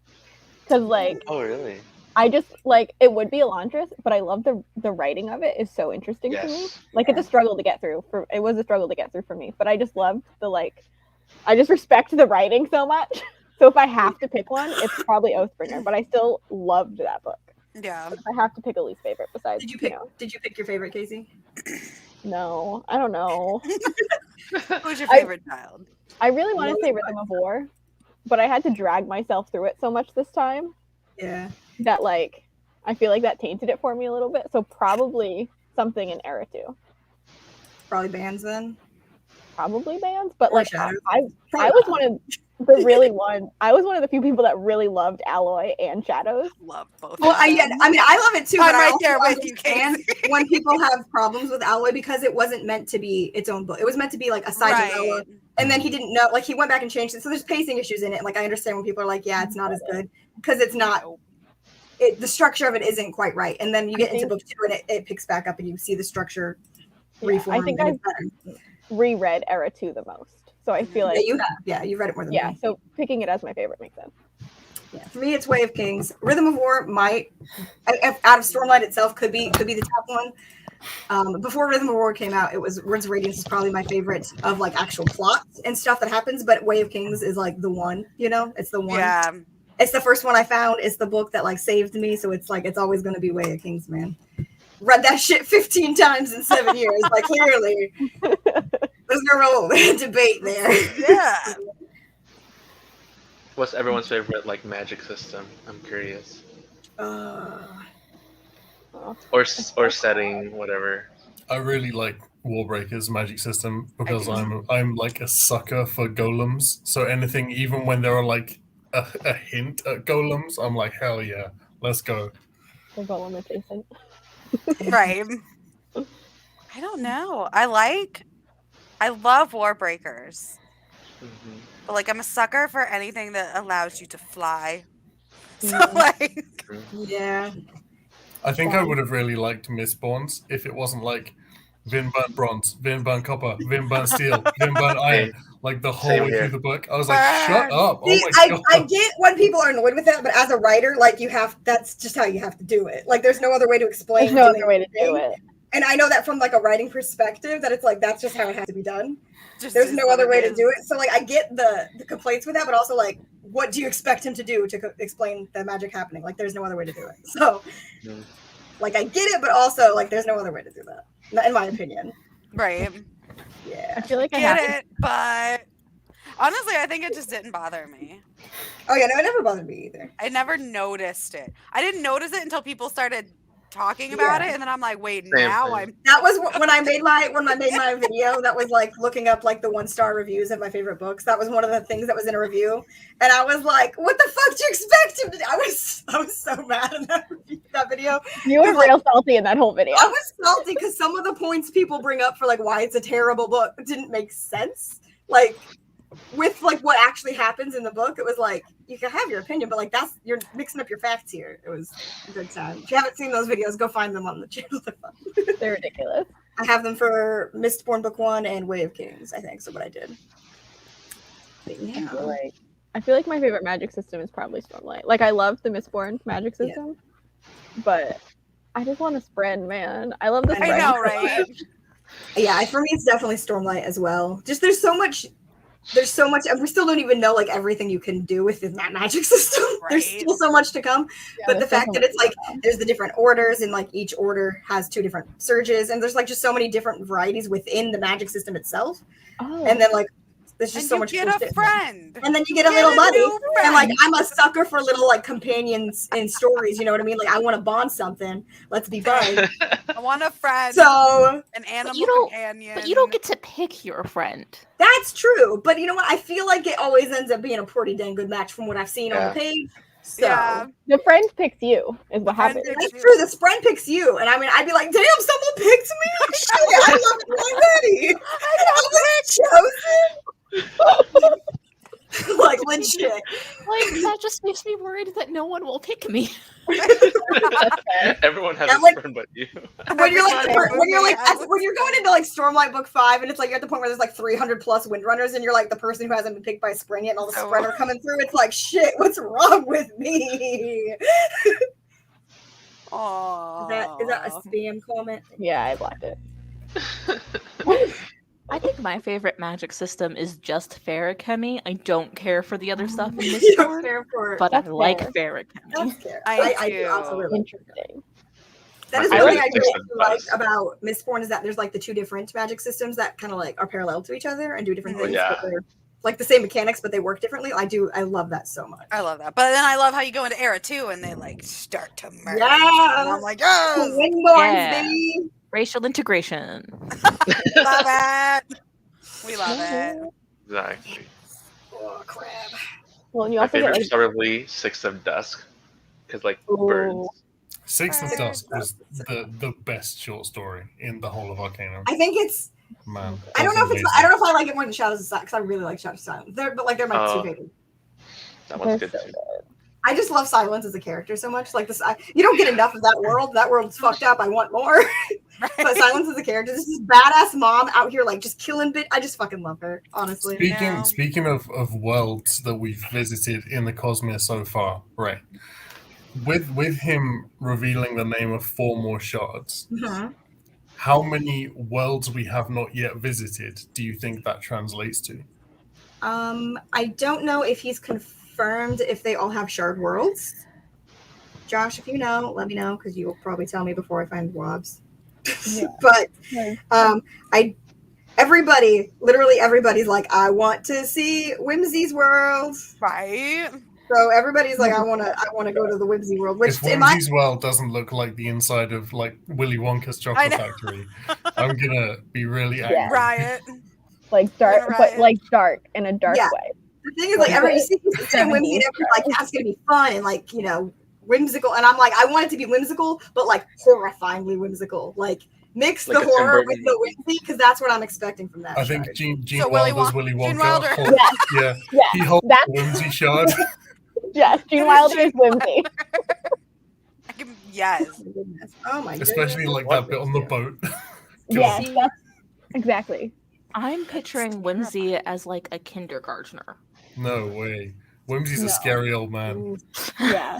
because like Oh, really? I just like it would be Elantris, but I love the writing of it is so interesting to me. Yes. Like it's a struggle to get through. It was a struggle to get through for me, but I just loved I just respect the writing so much. So if I have to pick one, it's probably Oathbringer. But I still loved that book. yeah. If I have to pick a least favorite, besides Did you pick your favorite, Casey? No, I don't know. Who's your favorite child? I really want to say Rhythm of War, but I had to drag myself through it so much this time. Yeah. That like I feel like that tainted it for me a little bit. So probably something in Era 2. Probably bands then. Probably bands, but Or like I Shadows. was one of I was one of the few people that really loved Alloy and Shadows. Love both. Well, of I them. love it too. I'm but I right also there with you, understand Casey. when people have problems with Alloy because it wasn't meant to be its own book. It was meant to be like a side of Alloy. And then he didn't know, like he went back and changed it. So there's pacing issues in it. Like I understand when people are like, yeah, it's not as good because it's not. The structure of it isn't quite right. And then you get into book 2 and it picks back up and you see the structure reform. I think I've reread Era 2 the most. So I feel like you have. Yeah, you've read it more than me. So picking it as my favorite makes sense. Yeah, for me, it's Way of Kings. Rhythm of War might, out of Stormlight itself, could be the top one. Before Rhythm of War came out, it was Words of Radiance is probably my favorite of like actual plots and stuff that happens. But Way of Kings is like the one, you know, it's the one. Yeah. It's the first one I found. It's the book that like saved me. So it's like it's always going to be Way of Kings, man. Read that shit 15 times in 7 years. Like clearly, there's no real debate there. Yeah. What's everyone's favorite like magic system? I'm curious. Or setting, whatever. I really like Warbreaker's magic system because I'm like a sucker for golems. So anything, even when there are like a hint at golems, I'm like, hell yeah, let's go. The golem adjacent. Right. I don't know. I love Warbreakers. Mm-hmm. But like I'm a sucker for anything that allows you to fly. So like Yeah. I think I would have really liked Mistborns if it wasn't like Vin burnt bronze, Vin burnt copper, Vin burnt steel, Vin burnt iron, like the whole way through the book. I was like, shut up. See, Oh my God. I get when people are annoyed with that, but as a writer, like that's just how you have to do it. Like there's no other way to explain. There's no other way to do it. And I know that from like a writing perspective that it's like that's just how it has to be done. just There's is no what other way to is. do it. So like I get the complaints with that, but also like what do you expect him to do to explain the magic happening? Like there's no other way to do it. So like I get it, but also like there's no other way to do that, in my opinion. Right. Yeah. I feel like I Get have it, but honestly, I think it just didn't bother me. Oh yeah, no, it never bothered me either. I never noticed it. I didn't notice it until people started talking about it, and then I'm like, wait, now I'm. That was when I made my video. That was like looking up like the 1-star reviews of my favorite books. That was one of the things that was in a review, and I was like, "What the fuck do you expect him to do?" I was so mad in that video. You were real salty in that whole video. I was salty because some of the points people bring up for like why it's a terrible book didn't make sense. Like with like what actually happens in the book, it was like you can have your opinion, but like you're mixing up your facts here. It was a good time. If you haven't seen those videos, go find them on the channel. They're ridiculous. I have them for Mistborn Book 1 and Way of Kings, I think. So what I did. But yeah. I feel like my favorite magic system is probably Stormlight. Like I love the Mistborn magic system, but I just want to spread, man. I love the spread. I know, right? Yeah, for me it's definitely Stormlight as well. Just there's so much, and we still don't even know like everything you can do within that magic system. Right. There's still so much to come. Yeah, but the fact that it's like there's the different orders and like each order has 2 different surges, and there's like just so many different varieties within the magic system itself. Oh. And then like there's just And so you much get cool a shit. friend. And then you get a little buddy. new And like friend. I'm a sucker for little like companions in stories, you know what I mean? Like I want to bond something. Let's be buds. I want a friend. So an animal companion. But you don't get to pick your friend. that's true. But you know what? I feel like it always ends up being a pretty dang good match from what I've seen on the page. So Yeah. The friend picks you is what happens. that's true. The friend picks you. And I mean I'd be like, damn, someone picked me. Shit, I love it already. I got chosen. Like legit. Like that just makes me worried that no one will pick me. Everyone has Yeah, a like- friend but you. When you're like Everybody when you're like has when you're going into like Stormlight Book 5 and it's like you're at the point where there's like 300 plus Windrunners and you're like the person who hasn't been picked by spring yet and all the Oh. spread are coming through. It's like shit. What's wrong with me? Aww. Is that a spam comment? Yeah, I blocked it. I think my favorite magic system is just Ferrochemy. I don't care for the other stuff in this You don't board, care for but I That's like fair. Ferrochemy. that's fair. I do also do. really Interesting. That is My one thing I favorite really system like is- about Mistborn is that there's like the two different magic systems that kind of like are parallel to each other and do different things. Yeah. But they're like the same mechanics, but they work differently. I love that so much. I love that. But then I love how you go into Era 2 and they like start to merge. Yeah. And I'm like, yes! Windborns, Yeah. baby. Racial integration. Love it. We love it. Exactly. Oh crap. Well, and you My also get favorite like is probably Six of Dusk, because like Ooh. birds. Six of Dusk was the best short story in the whole of Arcanum. I think it's. Man, I don't know if that's it's. I don't know if I like it more than Shadows of Silence because I really like Shadows of Silence. They're my two favorite. That one's They're good so too. I just love Silence as a character so much. Like this, you don't get enough of that world. That world's fucked up. I want more. But Silence as a character, this is badass mom out here like just killing bit. I just fucking love her, honestly. Speaking of worlds that we've visited in the Cosmere so far, right? With him revealing the name of 4 more shards, how many worlds we have not yet visited do you think that translates to? I don't know if he's confirmed if they all have shard worlds. Josh, if you know, let me know because you'll probably tell me before I find Wobs. Yeah. But Yeah. literally everybody's like, I want to see Whimsy's world. Right? So everybody's like, I want to go to the Whimsy world. Which If in my Whimsy's world doesn't look like the inside of like Willy Wonka's chocolate know. factory, I'm gonna be really angry. Yeah. Riot. like dark, Right. but like dark in a dark Yeah. way. the thing is like every season Whimsy and 70s, everybody's like that's gonna be fun and like whimsical, and I'm like I want it to be whimsical, but like horrifyingly whimsical. Like mix Like the a Tim horror Burton with the whimsy because that's what I'm expecting from that. I think shard. Gene So Willy Wilder's Won- Willy Gene Wonka. Wilder. Yeah, Yeah, he holds that's the Whimsy shard. yes. Gene Wilder is whimsy. Yes. Oh my goodness. Oh my Especially goodness. like that bit on the boat. Yes, See, that's exactly. I'm picturing Whimsy as like a kindergartner. No way. Whimsy's No. a scary old man. Yeah.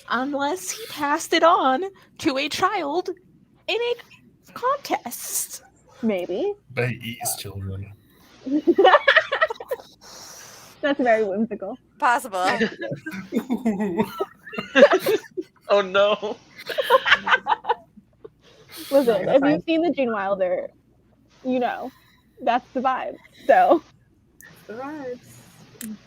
Unless he passed it on to a child in a contest. Maybe. But he eats children. That's very whimsical. Possible. Oh no! Listen, if you've seen the Gene Wilder, you know that's the vibe. So The vibes.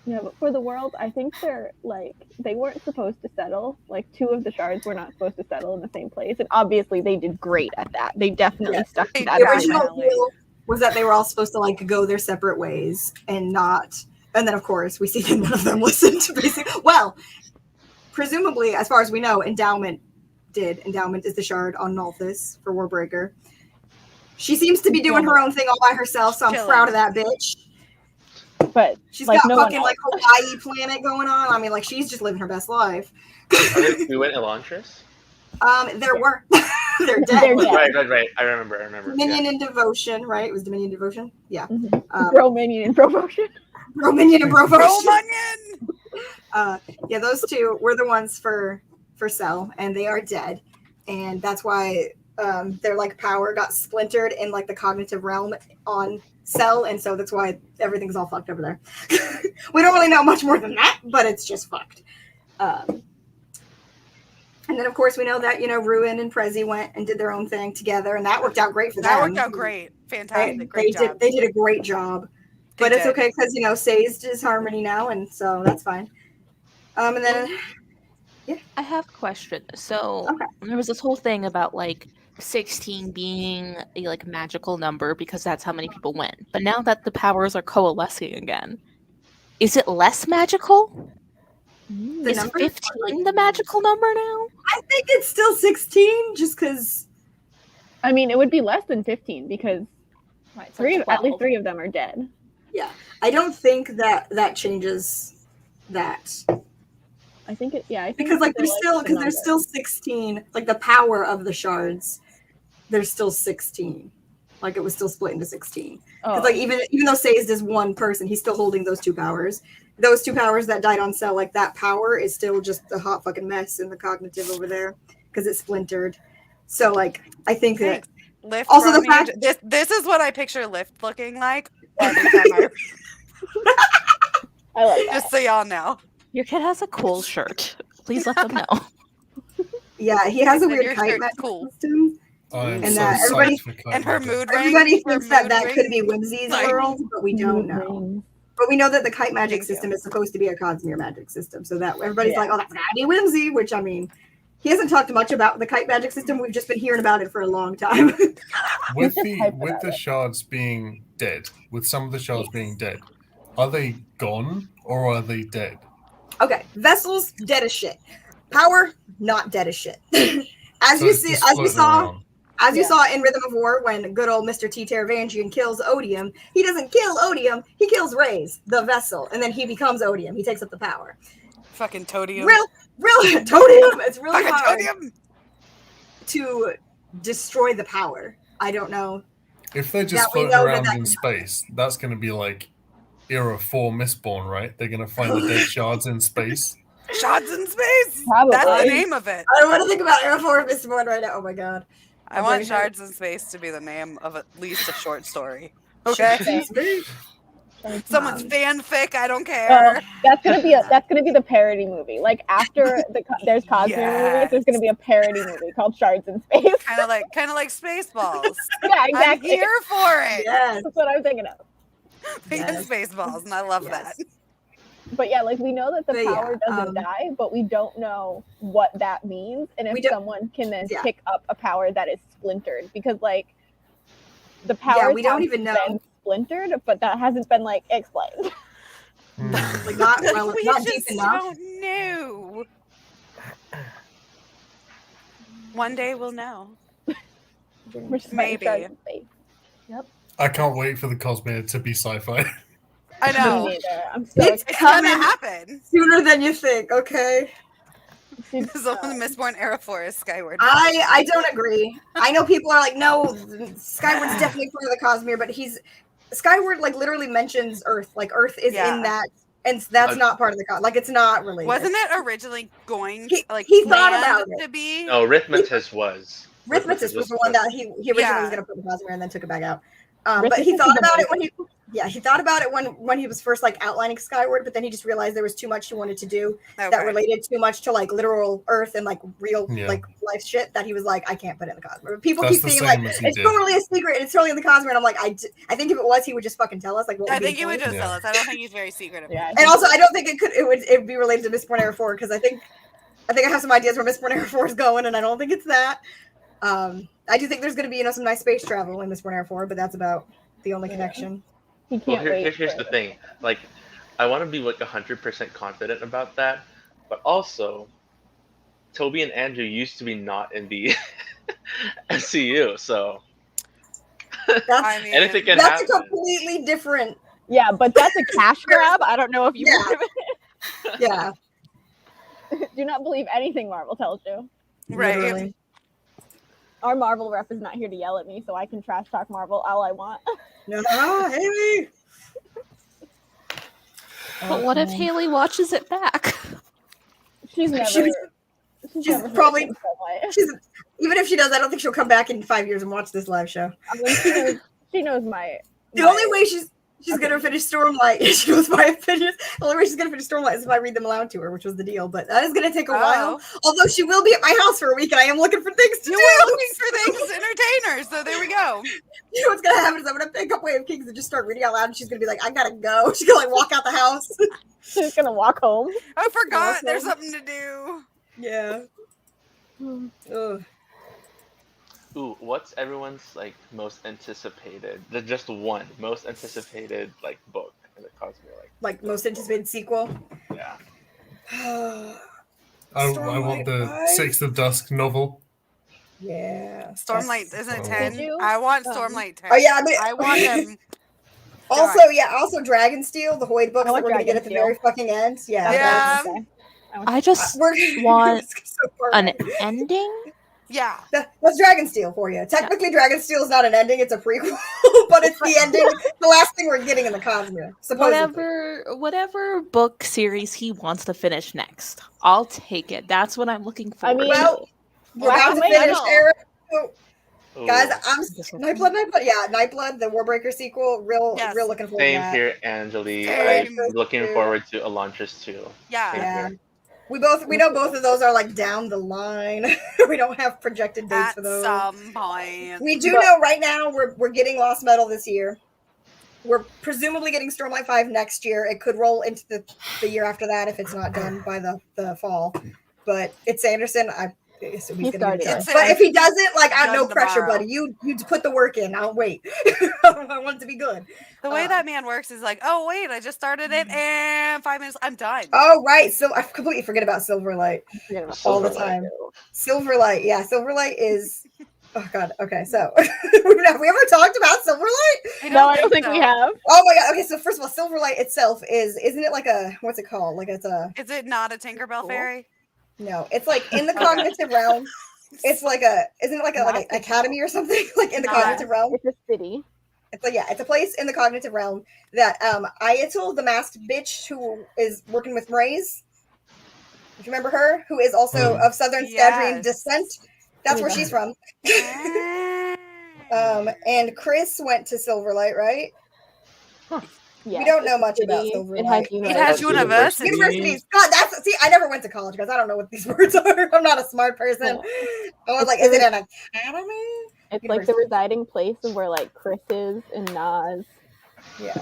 yeah, but for the world, I think they weren't supposed to settle. Like 2 of the shards were not supposed to settle in the same place, and obviously they did great at that. They definitely stuck to that. The Yeah, original definitely. deal was that they were all supposed to like go their separate ways and not. And then of course we see that none of them listened to basically. Well, presumably, as far as we know, Endowment did. Endowment is the shard on Nalthus for Warbreaker. She seems to be doing her own thing all by herself, so I'm Chilling. proud of that bitch. But She's like got no one fucking else. like Hawaii planet going on. I mean, like she's just living her best life. We went Elantris? There were they're dead. They're dead. Right. I remember. Dominion and Devotion, right? It was Dominion and Devotion? Yeah. Bro Minion and Promotion. Dominion and Bro Devotion. Onion! Yeah, those 2 were the ones for Cell, and they are dead. And that's why their like power got splintered in like the cognitive realm on Cell, and so that's why everything's all fucked over there. We don't really know much more than that, but it's just fucked. And then of course we know that Ruin and Prezi went and did their own thing together, and that worked out great for them. That worked out great. Fantastic. Great job. They did a great job. But it's okay because Sazed is Harmony now, and so that's fine. And then I have a question. So Okay. there was this whole thing about like 16 being a like magical number because that's how many people win. But now that the powers are coalescing again, is it less magical? the Is number? 15 the magical number now? I think it's still 16, just because. I mean, it would be less than 15 because Right, it's like At least 12. 3 of them are dead. Yeah, I don't think that changes that. I think it. Yeah, I think Because like they're there's still 16. Like the power of the shards, there's still 16. Like it was still split into 16. Because like even though Sazed is one person, he's still holding those 2 powers. Those 2 powers that died on Cell, like that power is still just a hot fucking mess in the cognitive over there because it's splintered. So like I think that Lift also the brought fact me- this is what I picture Lift looking like every time I I like that. just so y'all know. Your kid has a cool shirt. Please let them know. yeah, he has a Said weird your kite shirt's magic cool. system. I'm And so that everybody- psyched for Kite And her Magic. mood ring. Everybody her thinks that mood that could ring. be Whimsy's Like- world, but we don't know. But we know that the kite magic Thank you. system is supposed to be a Cosmere magic system, so that everybody's Yeah. like, "Oh, that's gotta be Whimsy," which I mean, he hasn't talked much about the kite magic system. We've just been hearing about it for a long time. With just hyped with about the it. shards being dead, with some of the shards being dead, are they gone or are they dead? Okay, vessels dead as shit. Power not dead as shit. as So you it's see, just as you floating saw, around. as you Yeah. saw in Rhythm of War, when good old Mr. T. Teravangian kills Odium, he doesn't kill Odium, he kills Ray's, the vessel, and then he becomes Odium. He takes up the power. Fucking Toadium. Real Todium. It's really Fucking hard Toadium. to destroy the power. I don't know. If they're just That we floating know around that in space, that's going to be like Era 4 Mistborn, right? They're going to find the dead shards in space. Shots in space. Probably. That's the name of it. I don't want to think about Era 4 of Mr. Bourne right now. Oh my god. I want Shards in Space to be the name of at least a short story. Okay? Someone's fanfic, I don't care. That's gonna be the parody movie. Like after there's Cosmere movies, there's gonna be a parody movie called Shards in Space. kind of like Spaceballs. Yeah, exactly. I'm here for it. Yes. That's what I'm thinking of. Thinking Yes. Spaceballs, and I love Yes. that. But yeah, like we know that the But yeah, power doesn't die, but we don't know what that means, and We if don't- someone can then Yeah. pick up a power that is splintered, because like the power we don't even know. been splintered, but that hasn't been like explained. Like not well, We not just deep enough. don't know. One day we'll know. We're just Maybe. Shards in Space. I can't wait for the Cosmere to be sci-fi. I Me know. neither. I'm so It's It's gonna coming happen. sooner than you think. Okay. excited. So the Mistborn Era 4 is Skyward. I don't agree. I know people are like, no, Skyward's definitely part of the Cosmere, but Skyward like literally mentions Earth. Like Earth is Yeah. in that, and that's not part of the Like it's not related. Wasn't it originally going He- like he thought planned about it. to be? No, Arithmetus was. Rhythmatus was the one that he originally Yeah. was going to put in the Cosmere and then took it back out. But he Rhythmatus thought is about it amazing. he thought about it when he was first like outlining Skyward, but then he just realized there was too much he wanted to do that Okay. related too much to like literal Earth and like real Yeah. like life shit that he was like, I can't put it in the Cosmere. But people That's keep the being same like, as he it's did. totally a secret and it's totally in the Cosmere, and I'm like, I think if it was, he would just fucking tell us. Like, what I would be think he would the point? just tell us. I don't think he's very secretive. Yeah, And also, I don't think it would be related to Mistborn Era 4 because I think I have some ideas where Mistborn Era 4 is going, and I don't think it's that. I do think there's going to be some nice space travel in Mistborn Era 4, but that's about the only connection. he Well, can't wait. here's for the it. thing. Like, I want to be like 100% confident about that, but also, Toby and Andrew used to be not in the SCU, so That's I mean, anything can that's a happen. completely different. Yeah, but that's a cash grab. I don't know if you Yeah. Yeah, do not believe anything Marvel tells you. right. literally. Our Marvel rep is not here to yell at me, so I can trash talk Marvel all I want. No, Haley. But what if Haley watches it back? She's never. She's never probably- heard it that way. She's even if she does, I don't think she'll come back in 5 years and watch this live show. I mean, she knows my. The only way she's gonna finish Stormlight, she was my opinion. The only way she's gonna finish Stormlight is if I read them aloud to her, which was the deal. But that is gonna take a while. Although she will be at my house for a week, and I am looking for things to You do. were looking for things to entertain her, so there we go. You know what's gonna happen is I'm gonna pick up Way of Kings and just start reading out loud, and she's gonna be like, "I gotta go." She's gonna like walk out the house. She's gonna walk home. I forgot Awesome. there's something to do. Yeah. Ugh. Ooh, what's everyone's like most anticipated? Just one most anticipated like book in the Cosmere, Like most anticipated sequel. yeah. I want the Starlight Sixth of Dusk novel. Yeah. Stormlight that's- isn't Oh. 10. Did you? I want Stormlight 10. Oh yeah, I mean, I want them. Also, also Dragonsteel, the Hoyd books I that want we're gonna get at the Dragonsteel. very fucking end. Yeah. That's what I was Yeah. gonna say. I just We're want so far an away. ending. Yeah. That's Dragonsteel for you. Technically, Dragonsteel is not an ending; it's a prequel, but it's the ending, the last thing we're getting in the Cosmere. Supposedly. Whatever book series he wants to finish next, I'll take it. That's what I'm looking for. I mean, Well, we're Black about and to White finish, Metal. Eric. Ooh. Guys, Nightblood. Yeah, Nightblood, the Warbreaker sequel. Real Yes. looking forward to Same that. here, Angeli. Same. I'm looking Too. forward to Elantris too. Yeah. Same Yeah. here. We know both of those are like down the line. We don't have projected dates At for those. some point. We do know right now we're getting Lost Metal this year. We're presumably getting Stormlight 5 next year. It could roll into the year after that if it's not done by the fall. But it's Sanderson. I assume he's He gonna get it started done. it. But if he doesn't, like, I Done no pressure, tomorrow. buddy. You put the work in. I'll wait. I want it to be good. The way that man works is like, oh wait, I just started it, and 5 minutes, I'm done. Oh right, so I completely forget about Silverlight all the Silverlight. time. Silverlight, yeah, Silverlight is. Oh god. Okay, so have we ever talked about Silverlight? No, I don't think we so. have. Oh my god. Okay, so first of all, Silverlight itself isn't it like a what's it called? Like it's a Is it not a Tinkerbell Cool. fairy? no. It's like in the Okay. cognitive realm. It's like isn't it like an academy or something like in the Not. cognitive realm? It's a city. It's like it's a place in the cognitive realm that Ayatul, the masked bitch who is working with Mraze. If you remember her, who is also of Southern Scadrian Yes. descent. That's where she's from. And Chris went to Silverlight, right? Yeah, We don't know it's a much about city. Silverlight. It has It has University. Universities. God, I never went to college, guys. I don't know what these words are. I'm not a smart person. I was like, is it an academy? It's like the residing place of where like Chris is and Nas. Yeah.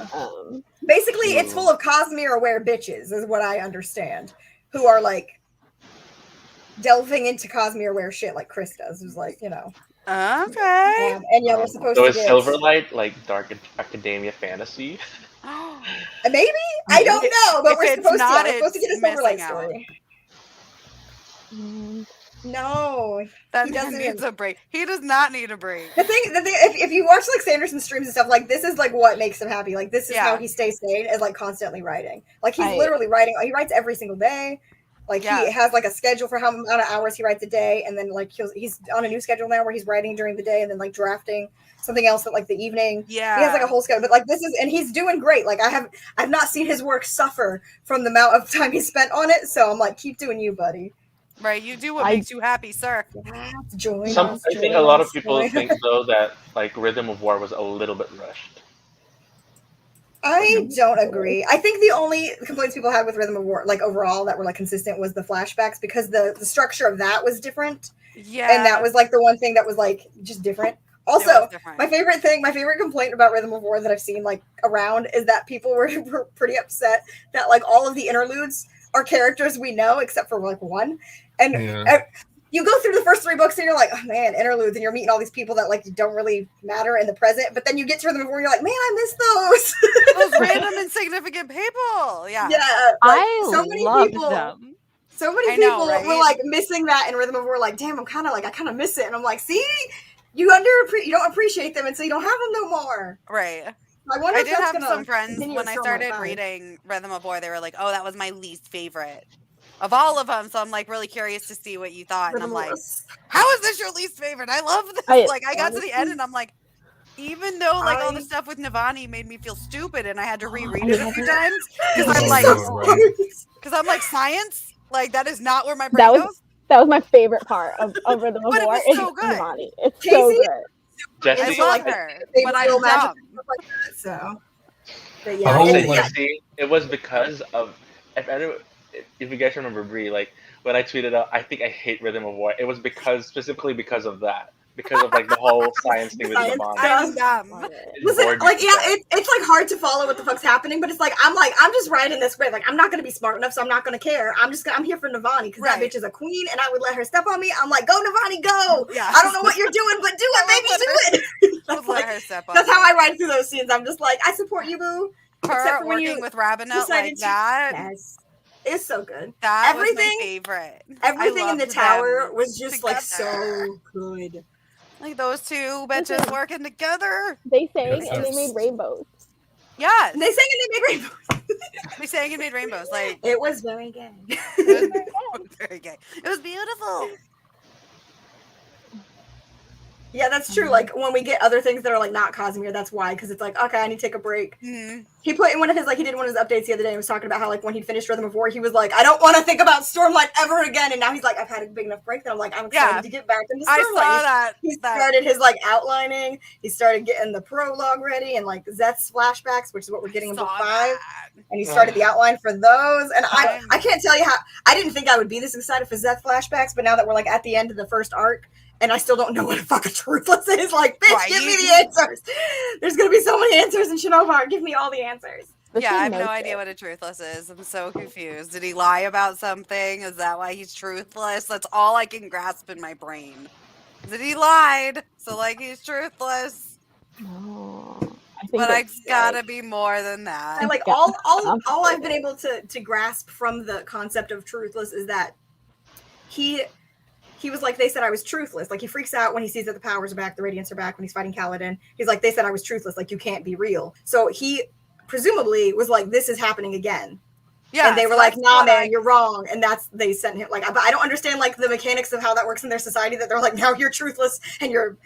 Basically, It's full of Cosmere aware bitches, is what I understand, who are like delving into Cosmere aware shit like Chris does. Who's like, Okay. and yeah, we're supposed So to is get Silverlight like dark academia fantasy? maybe I don't know, but if we're it's supposed not, to. We're supposed to get a it's missing Silverlight out. story. No, That he man doesn't. needs a break. He does not need a break. The thing, if you watch like Sanderson streams and stuff, like this is like what makes him happy. Like this is how he stays sane, is like constantly writing. Like he's literally writing. He writes every single day. Like he has like a schedule for how amount of hours he writes a day, and then like he's on a new schedule now where he's writing during the day and then like drafting something else at like the evening. Yeah, he has like a whole schedule. But like this is, and he's doing great. Like I've not seen his work suffer from the amount of time he spent on it. So I'm like, keep doing you, buddy. Right, you do what makes you happy, sir. I think a lot of people think though that like Rhythm of War was a little bit rushed. I don't agree. I think the only complaints people had with Rhythm of War, like overall, that were like consistent, was the flashbacks, because the structure of that was different. Yeah, and that was like the one thing that was like just different. Also, my favorite complaint about Rhythm of War that I've seen like around is that people were pretty upset that like all of the interludes are characters we know except for like one, and you go through the first 3 books and you're like, oh man, interludes, and you're meeting all these people that like don't really matter in the present, but then you get to Rhythm of War and you're like, man, I miss those random insignificant people. Yeah, I love them. So many people were like missing that in Rhythm of War. Like, damn, I kind of miss it, and I'm like, see, you don't appreciate them, and so you don't have them no more. Right. I did have some friends when I started reading Rhythm of War. They were like, "Oh, that was my least favorite of all of them." So I'm like really curious to see what you thought, and I'm like, "How is this your least favorite? I love this." I got to the end, and I'm like, even though like all the stuff with Navani made me feel stupid, and I had to reread it a few times because I'm like science, like that is not where my brain goes. That was my favorite part of Rhythm of But War. It was so good. Navani. It's so good. I love her, but I'm dumb. So, but yeah, it was because of if you guys remember Bree, like when I tweeted out, I think I hate Rhythm of War. It was specifically because of that. Because of like the whole science thing with the bomb. Listen, like it's like hard to follow what the fuck's happening, but it's like I'm just writing this way. Like I'm not gonna be smart enough, so I'm not gonna care. I'm here for Navani because that bitch is a queen, and I would let her step on me. I'm like, go Navani, go! Yeah. I don't know what you're doing, but do it, baby, do it. That's how I ride through those scenes. I'm just like, I support you, boo. Her working with Rabina like that. Yes. It's so good. That was my favorite. Everything in the tower was just like so good. Like those two bitches working together. They sang and they made rainbows. Yes. They sang and they made rainbows. They sang and made rainbows. Like it was very gay. It was very gay. It was beautiful. Yeah, that's true. Like when we get other things that are like not Cosmere, that's why. Because it's like, okay, I need to take a break. Mm-hmm. He put in one of his he did one of his updates the other day. He was talking about how like when he finished Rhythm of War, he was like, I don't want to think about Stormlight ever again. And now he's like, I've had a big enough break that I'm like, I'm excited to get back into Stormlight. I saw that. He started his outlining. He started getting the prologue ready and like Zeth's flashbacks, which is what we're getting in book 5. And he started the outline for those. And I can't tell you how I didn't think I would be this excited for Zeth flashbacks, but now that we're like at the end of the first arc. And I still don't know what a fucking truthless is. Like, bitch, give me the answers. There's going to be so many answers in Shinovar. Give me all the answers. Yeah, I have no idea what a truthless is. I'm so confused. Did he lie about something? Is that why he's truthless? That's all I can grasp in my brain. That he lied, so like he's truthless. Oh, but it's gotta be more than that. And like all I've been able to grasp from the concept of truthless is that he was like, they said I was truthless. Like, he freaks out when he sees that the powers are back, the Radiants are back when he's fighting Kaladin. He's like, they said I was truthless. Like, you can't be real. So he presumably was like, this is happening again. Yeah. And they were like, nah, man, you're wrong. And they sent him, like, I don't understand, like, the mechanics of how that works in their society, that they're like, now you're truthless and you're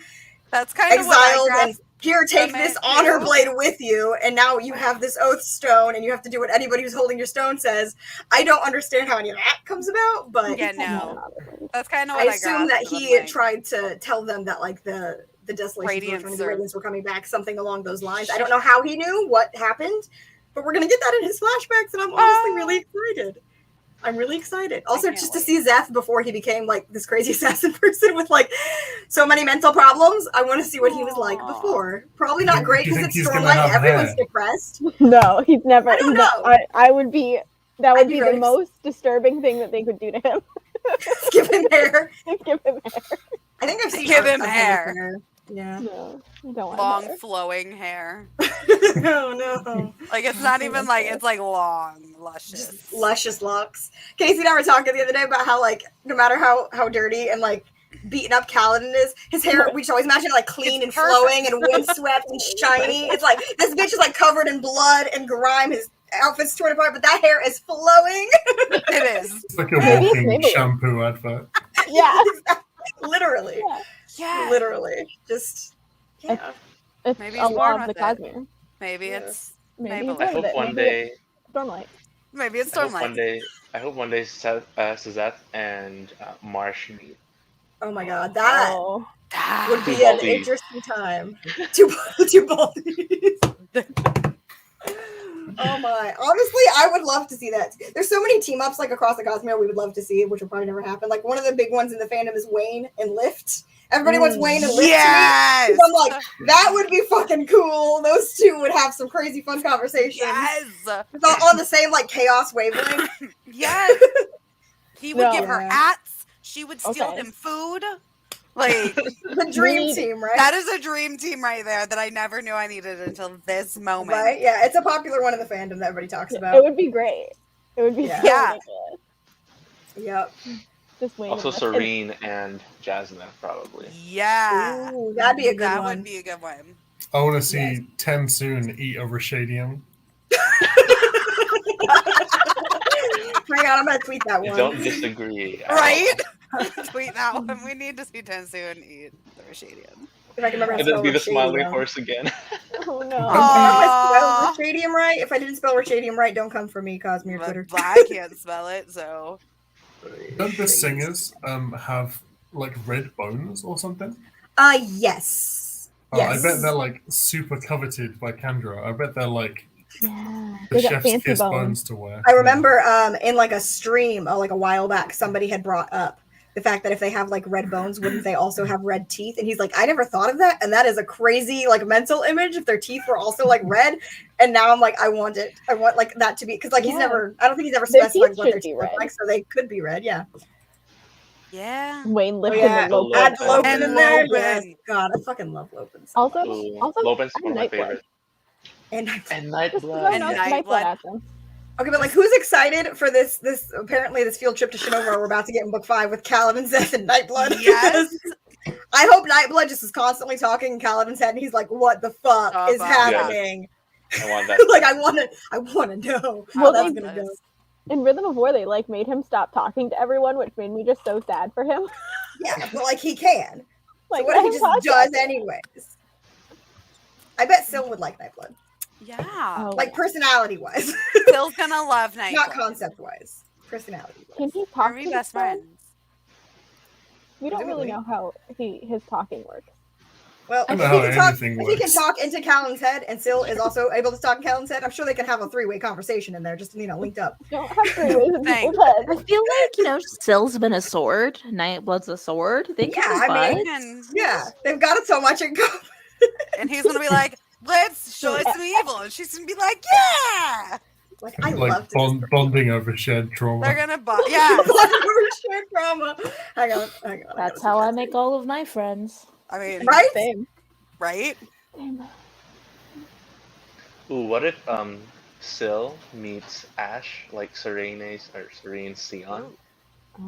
exiled and here, take this honor blade with you, and now you have this oath stone, and you have to do what anybody who's holding your stone says. I don't understand how any of that comes about, but yeah, no, that's kind of what I assume that he tried to tell them that like the Desolation and the Radiants were coming back, something along those lines. I don't know how he knew what happened, but we're gonna get that in his flashbacks, and I'm honestly really excited. I'm really excited. Also, just to see Zeth before he became like this crazy assassin person with like so many mental problems. I want to see what he was like before. Probably not great because it's Stormlight. Everyone's depressed. No, he's never. I don't know. I would be. That would be the most disturbing thing that they could do to him. Give him hair. Give him hair. I think I've seen give him hair. Yeah. No, I don't want long hair. flowing hair. No. Like it's not even like it's like long, luscious. Just luscious locks. Casey and I were talking the other day about how like no matter how dirty and like beaten up Kaladin is, his hair we just always imagine it like clean and flowing and windswept and shiny. It's like this bitch is like covered in blood and grime. His outfit's torn apart, but that hair is flowing. It is. It's like a walking shampoo advert. Yeah. Literally. Yeah. Literally. Just it's maybe a he's law born of with the Cosmere. Maybe it's maybe I hope one day Stormlight. Maybe it's Stormlight. I hope one day Sazeth and Marsh meet. oh my god, that would be Two an baldies. interesting time. Two baldies. Oh my! Honestly, I would love to see that. There's so many team ups like across the Cosmere we would love to see, which will probably never happen. Like one of the big ones in the fandom is Wayne and Lift. Everybody wants Wayne and Lift. Yes! To meet. I'm like, that would be fucking cool. Those two would have some crazy fun conversations. Yes. On the same like chaos wavelength. Yes. He would give her ats. She would steal him food. Like the dream team, right? That is a dream team right there that I never knew I needed until this moment. Right? Yeah, it's a popular one in the fandom that everybody talks about. It would be great. It would be so ridiculous. Yep. Just wait. Also Serene and Jasmine, probably. Yeah. Ooh, that'd be a good one. That would be a good one. I want to see Tensoon eat a Rashadium. Hang on, I'm gonna tweet that one. I don't disagree. Right? Tweet that one. We need to see Tensoon eat the Rashadium. If I can remember how to It'll spell be the Rashadium. smiling horse again. Oh no. I spelled Rashadium right. If I didn't spell Rashadium right, don't come for me, Cosmere Twitter. I can't spell it, so. Don't the singers have like red bones or something? Yes. I bet they're like super coveted by Kendra. I bet they're like the they got chef's fancy kiss bones. bones to wear. I remember in like a stream like a while back, somebody had brought up the fact that if they have like red bones, wouldn't they also have red teeth? And he's like, I never thought of that. And that is a crazy like mental image if their teeth were also like red. And now I'm like, I want it. I want like that to be, because like I don't think he's ever specified what their teeth look like, so they could be red. Yeah. Yeah. Wayne lifted the Lopen. Add Lopen in there. Lopen. Yes. God, I fucking love Lopen. So Also, much. Lopen's one of my favorites. And And Nightblood. And Nightblood. Okay, but like, who's excited for this apparently this field trip to Shinobu we're about to get in book 5 with Caleb and Zeth and Nightblood? Yes. I hope Nightblood just is constantly talking in Caleb's head, and he's like, "What the fuck is happening?" I want that. Like, I want to know how that's gonna go. In Rhythm of War, they like made him stop talking to everyone, which made me just so sad for him. Yeah, but like he can. Like, so what if he just does anyways? I bet Syl would like Nightblood. Yeah. Like personality-wise. Syl's gonna love Nightblood. Not concept-wise. Personality-wise. Can he talk Are to we best friends? We don't really know how his talking works. Well, if he can talk into Callan's head, and Syl is also able to talk in Callan's head, I'm sure they can have a 3-way conversation in there, just linked up. Don't have 3 ways in people's heads. I feel like Syl's been a sword. Nightblood's a sword. They can they've got so much in common. And he's gonna be like, "Let's show us some evil," and she's gonna be like, "Yeah." Like I love bonding over shared trauma. They're gonna bond. Yeah. Bonding over shared trauma. Hang on. That's how I make all of my friends. I mean, right? Same. Right? Ooh, what if Syl meets Ash, like Serene Sion?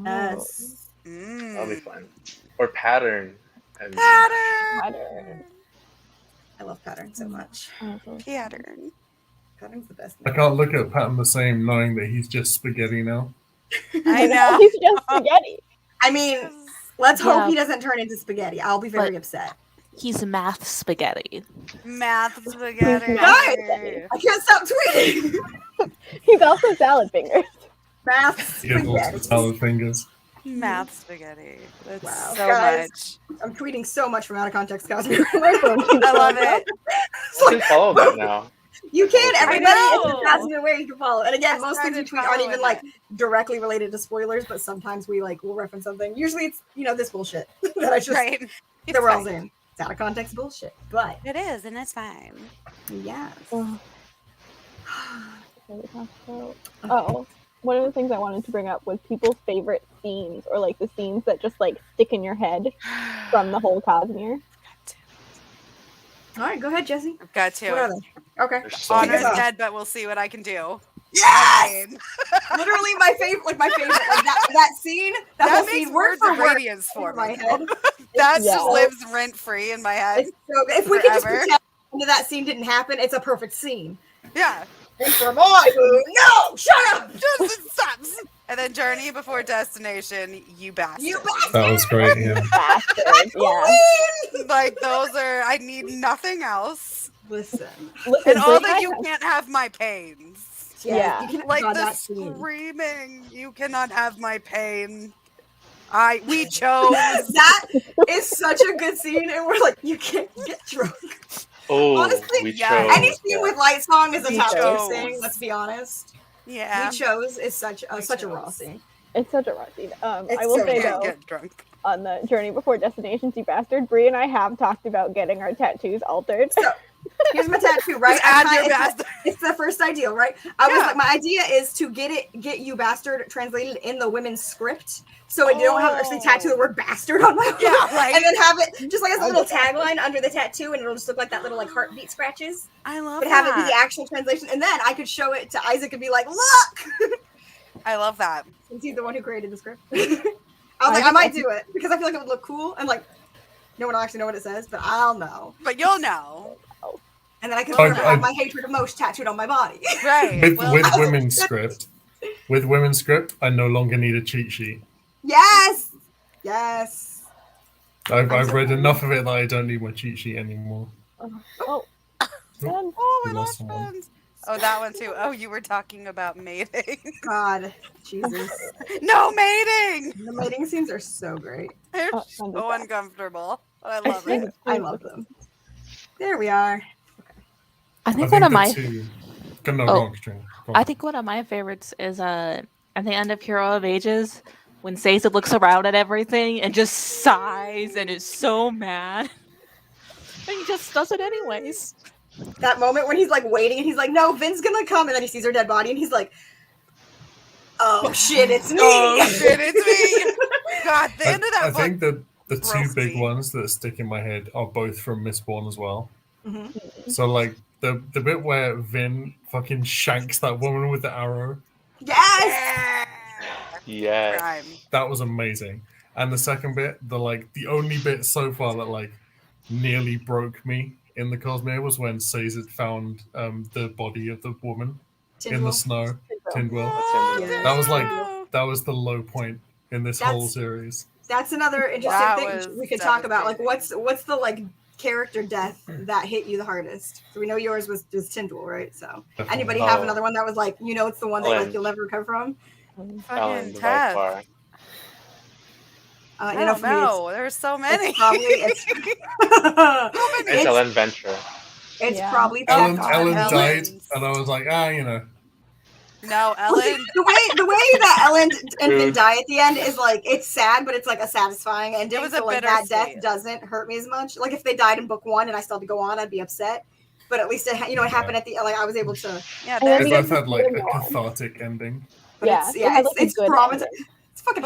Yes. That'll be fun. Or Pattern. Pattern. I love Pattern so much. Pattern. Pattern's the best. I can't look at Pattern the same knowing that he's just spaghetti now. I know. He's just spaghetti. I mean, let's hope he doesn't turn into spaghetti. I'll be very upset. He's math spaghetti. Math spaghetti. Guys, I can't stop tweeting. He's also salad fingers. Math He has also spaghetti. salad fingers. Math spaghetti. That's Wow, so guys, much. I'm tweeting so much from out of context, Cosmere. I love it. You can follow that now. You can, everybody. know. It's just Cosmere where you can follow. And again, I most things we started tweet aren't even following like directly related to spoilers, but sometimes we'll reference something. Usually it's this bullshit that I just Right. that we're all saying. It's out of context bullshit. But It is, and it's fine. yes. One of the things I wanted to bring up was people's favorite scenes, or like the scenes that just like stick in your head from the whole Cosmere. All right, go ahead, Jesse. I've got to. What are they? Okay. Honor's dead, but we'll see what I can do. Yes! Literally my favorite, like that scene. That scene, makes words of radiance for my me. head. That just lives rent free in my head. It's so good. If we could just pretend that scene didn't happen, it's a perfect scene. Yeah. And from all no, shut up! Just stops. And then Journey Before Destination, you bastard. You bastard! That was great, yeah. Like those are, I need nothing else. Listen. And all that you can't have my pains. Yeah. You like the screaming, you cannot have my pain. We chose. That is such a good scene, and we're like, you can't get drunk. Oh, honestly, we chose. any scene with light song is a top tier chose. scene. Let's be honest. Yeah, We Chose is such a raw scene. It's such a raw scene. I It's will so say good. though, get drunk. on the Journey Before Destination, you bastard, Brie and I have talked about getting our tattoos altered. So, here's my tattoo, right? It's the first ideal, right? I was like, my idea is to get you bastard translated in the women's script, so I don't have to actually tattoo the word bastard on my arm, and then have it just like as a little tagline under the tattoo, and it'll just look like that little like heartbeat scratches. I love but that. have it be the actual translation, and then I could show it to Isaac and be like, look. I love that. Since he's the one who created the script. I was like, I might do it because I feel like it would look cool, and like no one will actually know what it says, but I'll know. But you'll know. And then I can have my hatred of Mosh tattooed on my body. Right. With women's script. With women's script, I no longer need a cheat sheet. Yes. Yes. I've read enough of it that I don't need my cheat sheet anymore. Oh, we lost friends. Oh, that one too. Oh, you were talking about mating. God, Jesus. No mating! The mating scenes are so great. They're so uncomfortable. But I love it. I love them. There we are. I think one of my I think one of my favorites is at the end of Hero of Ages when Seiza looks around at everything and just sighs and is so mad. And he just does it anyways. That moment when he's like waiting and he's like, no, Vin's gonna come, and then he sees her dead body and he's like, oh shit, it's me. Oh shit, it's me. God, the end of that I book. think that the two big ones that stick in my head are both from Mistborn as well. Mm-hmm. So like the bit where Vin fucking shanks that woman with the arrow. Yes. Yeah. That was amazing. And the second bit, the only bit so far that like nearly broke me in the Cosmere was when Caesar found the body of the woman in the snow. Tindwell. That was the low point in this whole series. That's another interesting thing we could talk about. Like, what's the like character death that hit you the hardest? So we know yours was Tindwell, right? So anybody have another one that was like, it's the one that like you'll never recover from? Fucking Tef. I don't know. There's so many. It's Ellen Venture. It's probably Ellen died, and I was like, No, Ellen. the way that Ellen and Finn die at the end is like, it's sad, but it's like a satisfying ending. It was so like that death doesn't hurt me as much. Like if they died in book 1 and I still had to go on, I'd be upset. But at least it happened at the I was able to. Yeah, they both had like a cathartic ending. But it's promising. It's fucking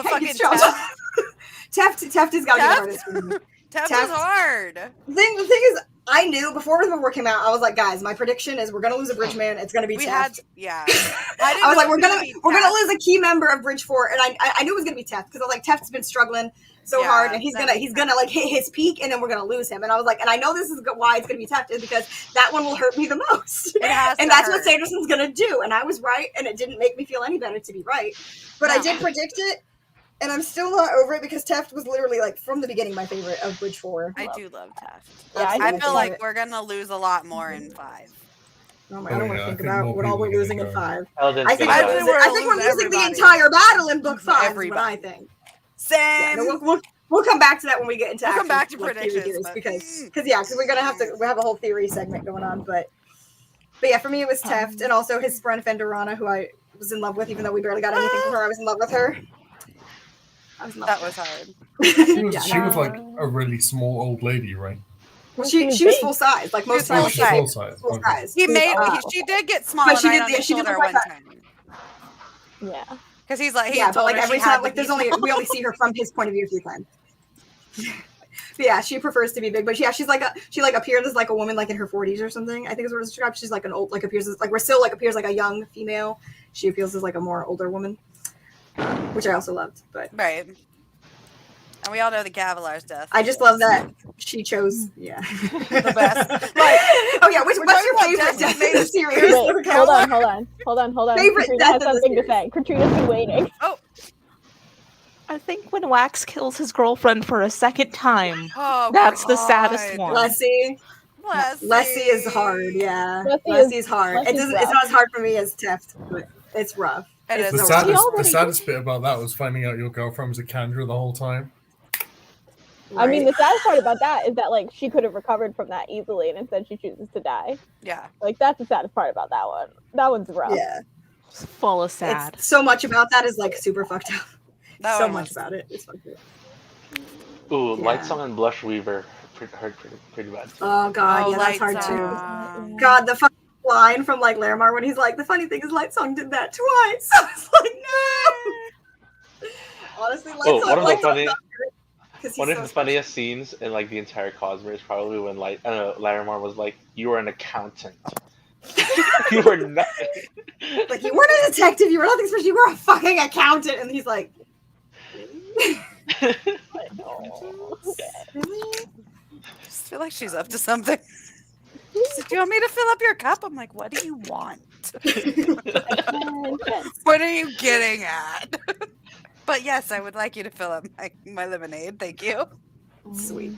Teft has got to be the hardest for me. Teft is hard. The thing is, I knew before Rhythm of War came out, I was like, guys, my prediction is we're gonna lose a Bridgeman. It's gonna be Teft. I was like, we're gonna lose a key member of Bridge 4, and I knew it was gonna be Teft because I was like, Teft's been struggling so hard, and he's gonna like hit his peak, and then we're gonna lose him. And I was like, and I know this is why it's gonna be Teft is because that one will hurt me the most, and that's what Sanderson's gonna do. And I was right, and it didn't make me feel any better to be right, but I did predict it. And I'm still not over it because Teft was literally like from the beginning my favorite of Bridge 4. I do love Teft. Yeah, I feel like we're gonna lose a lot more in 5. I don't want to think about what all we're losing in 5. I think we're losing the entire battle in book 5. Is what I think. Same. Yeah, we'll come back to that when we get into. We'll come back to predictions because we're gonna have a whole theory segment going on. But yeah, for me it was Teft and also his friend Fenderana, who I was in love with, even though we barely got anything from her. I was in love with her. That was hard. She was like a really small old lady, right? Well, she was full size, like most full size. Full size. She did get small. But she did the one time. Yeah, because he's like but like every time, like we only see her from his point of view a few times. But yeah, she prefers to be big, but she appears as like a woman like in her 40s or something. I think is what it's described. She's like an old, like appears as like appears like a young female. She appears as like a more older woman. Which I also loved, but right. And we all know the Gavilar's death. I just love that she chose, the best. What's your favorite death in the series? Wait, hold on. Favorite Katrina death has something to say. Katrina's been waiting. Oh, I think when Wax kills his girlfriend for a second time, that's that's the saddest one. Lessie is hard. Yeah, Lessie's hard. It's not as hard for me as Teft, but it's rough. The saddest bit about that was finding out your girlfriend was a Candra the whole time. Right. I mean, the saddest part about that is that like she could have recovered from that easily, and instead she chooses to die. Yeah, like that's the saddest part about that one. That one's rough. Yeah, it's full of sad. So much about that is like super fucked up. So much about it is fucked up. Ooh, Light Song and Blush Weaver hurt pretty bad too. Oh god, that's hard too. God, the fucking line from like Larimar when he's like, the funny thing is Light Song did that twice. I was like, no. Honestly, one of the funniest scenes in like the entire Cosmere is probably when Larimar was like, "You were an accountant. You were nothing. Like you weren't a detective. You were nothing special. You were a fucking accountant." And he's like, "I just feel like she's up to something." She said, "Do you want me to fill up your cup?" I'm like, "What do you want? What are you getting at?" But yes, I would like you to fill up my lemonade. Thank you. Sweet.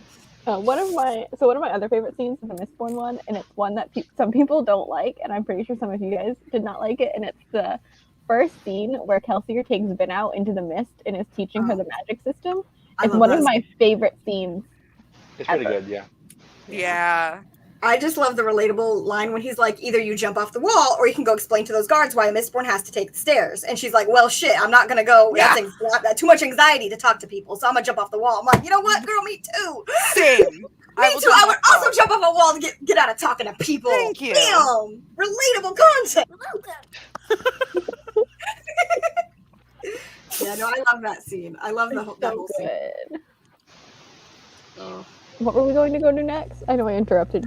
One of my other favorite scenes is the Mistborn one, and it's one that some people don't like, and I'm pretty sure some of you guys did not like it. And it's the first scene where Kelsier takes Vin out into the mist and is teaching her the magic system. It's one of my favorite scenes. It's pretty good, yeah. Yeah. I just love the relatable line when he's like, either you jump off the wall or you can go explain to those guards why a Mistborn has to take the stairs. And she's like, well, shit, I'm not going to go. Yeah. That's too much anxiety to talk to people. So I'm going to jump off the wall. I'm like, you know what, girl, me too. Same. Me too. I would also jump off a wall to get out of talking to people. Thank you. Damn. Relatable content. Yeah, no, I love that scene. I love that whole scene. Oh. What were we going to go to next? I know I interrupted.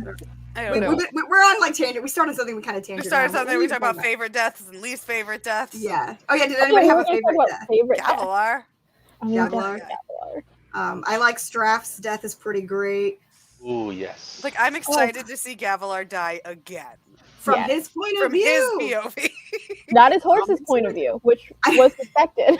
I don't know. We're on like tangent. We started something we kind of tangent. We started something. We talk about favorite deaths and least favorite deaths. Yeah. Oh yeah. Did anybody have a favorite death? Gavilar. Gavilar. I like Straff's death is pretty great. Ooh, yes. Like I'm excited to see Gavilar die again. From his point of view. From his POV. Not his horse's point of view, which was suspected.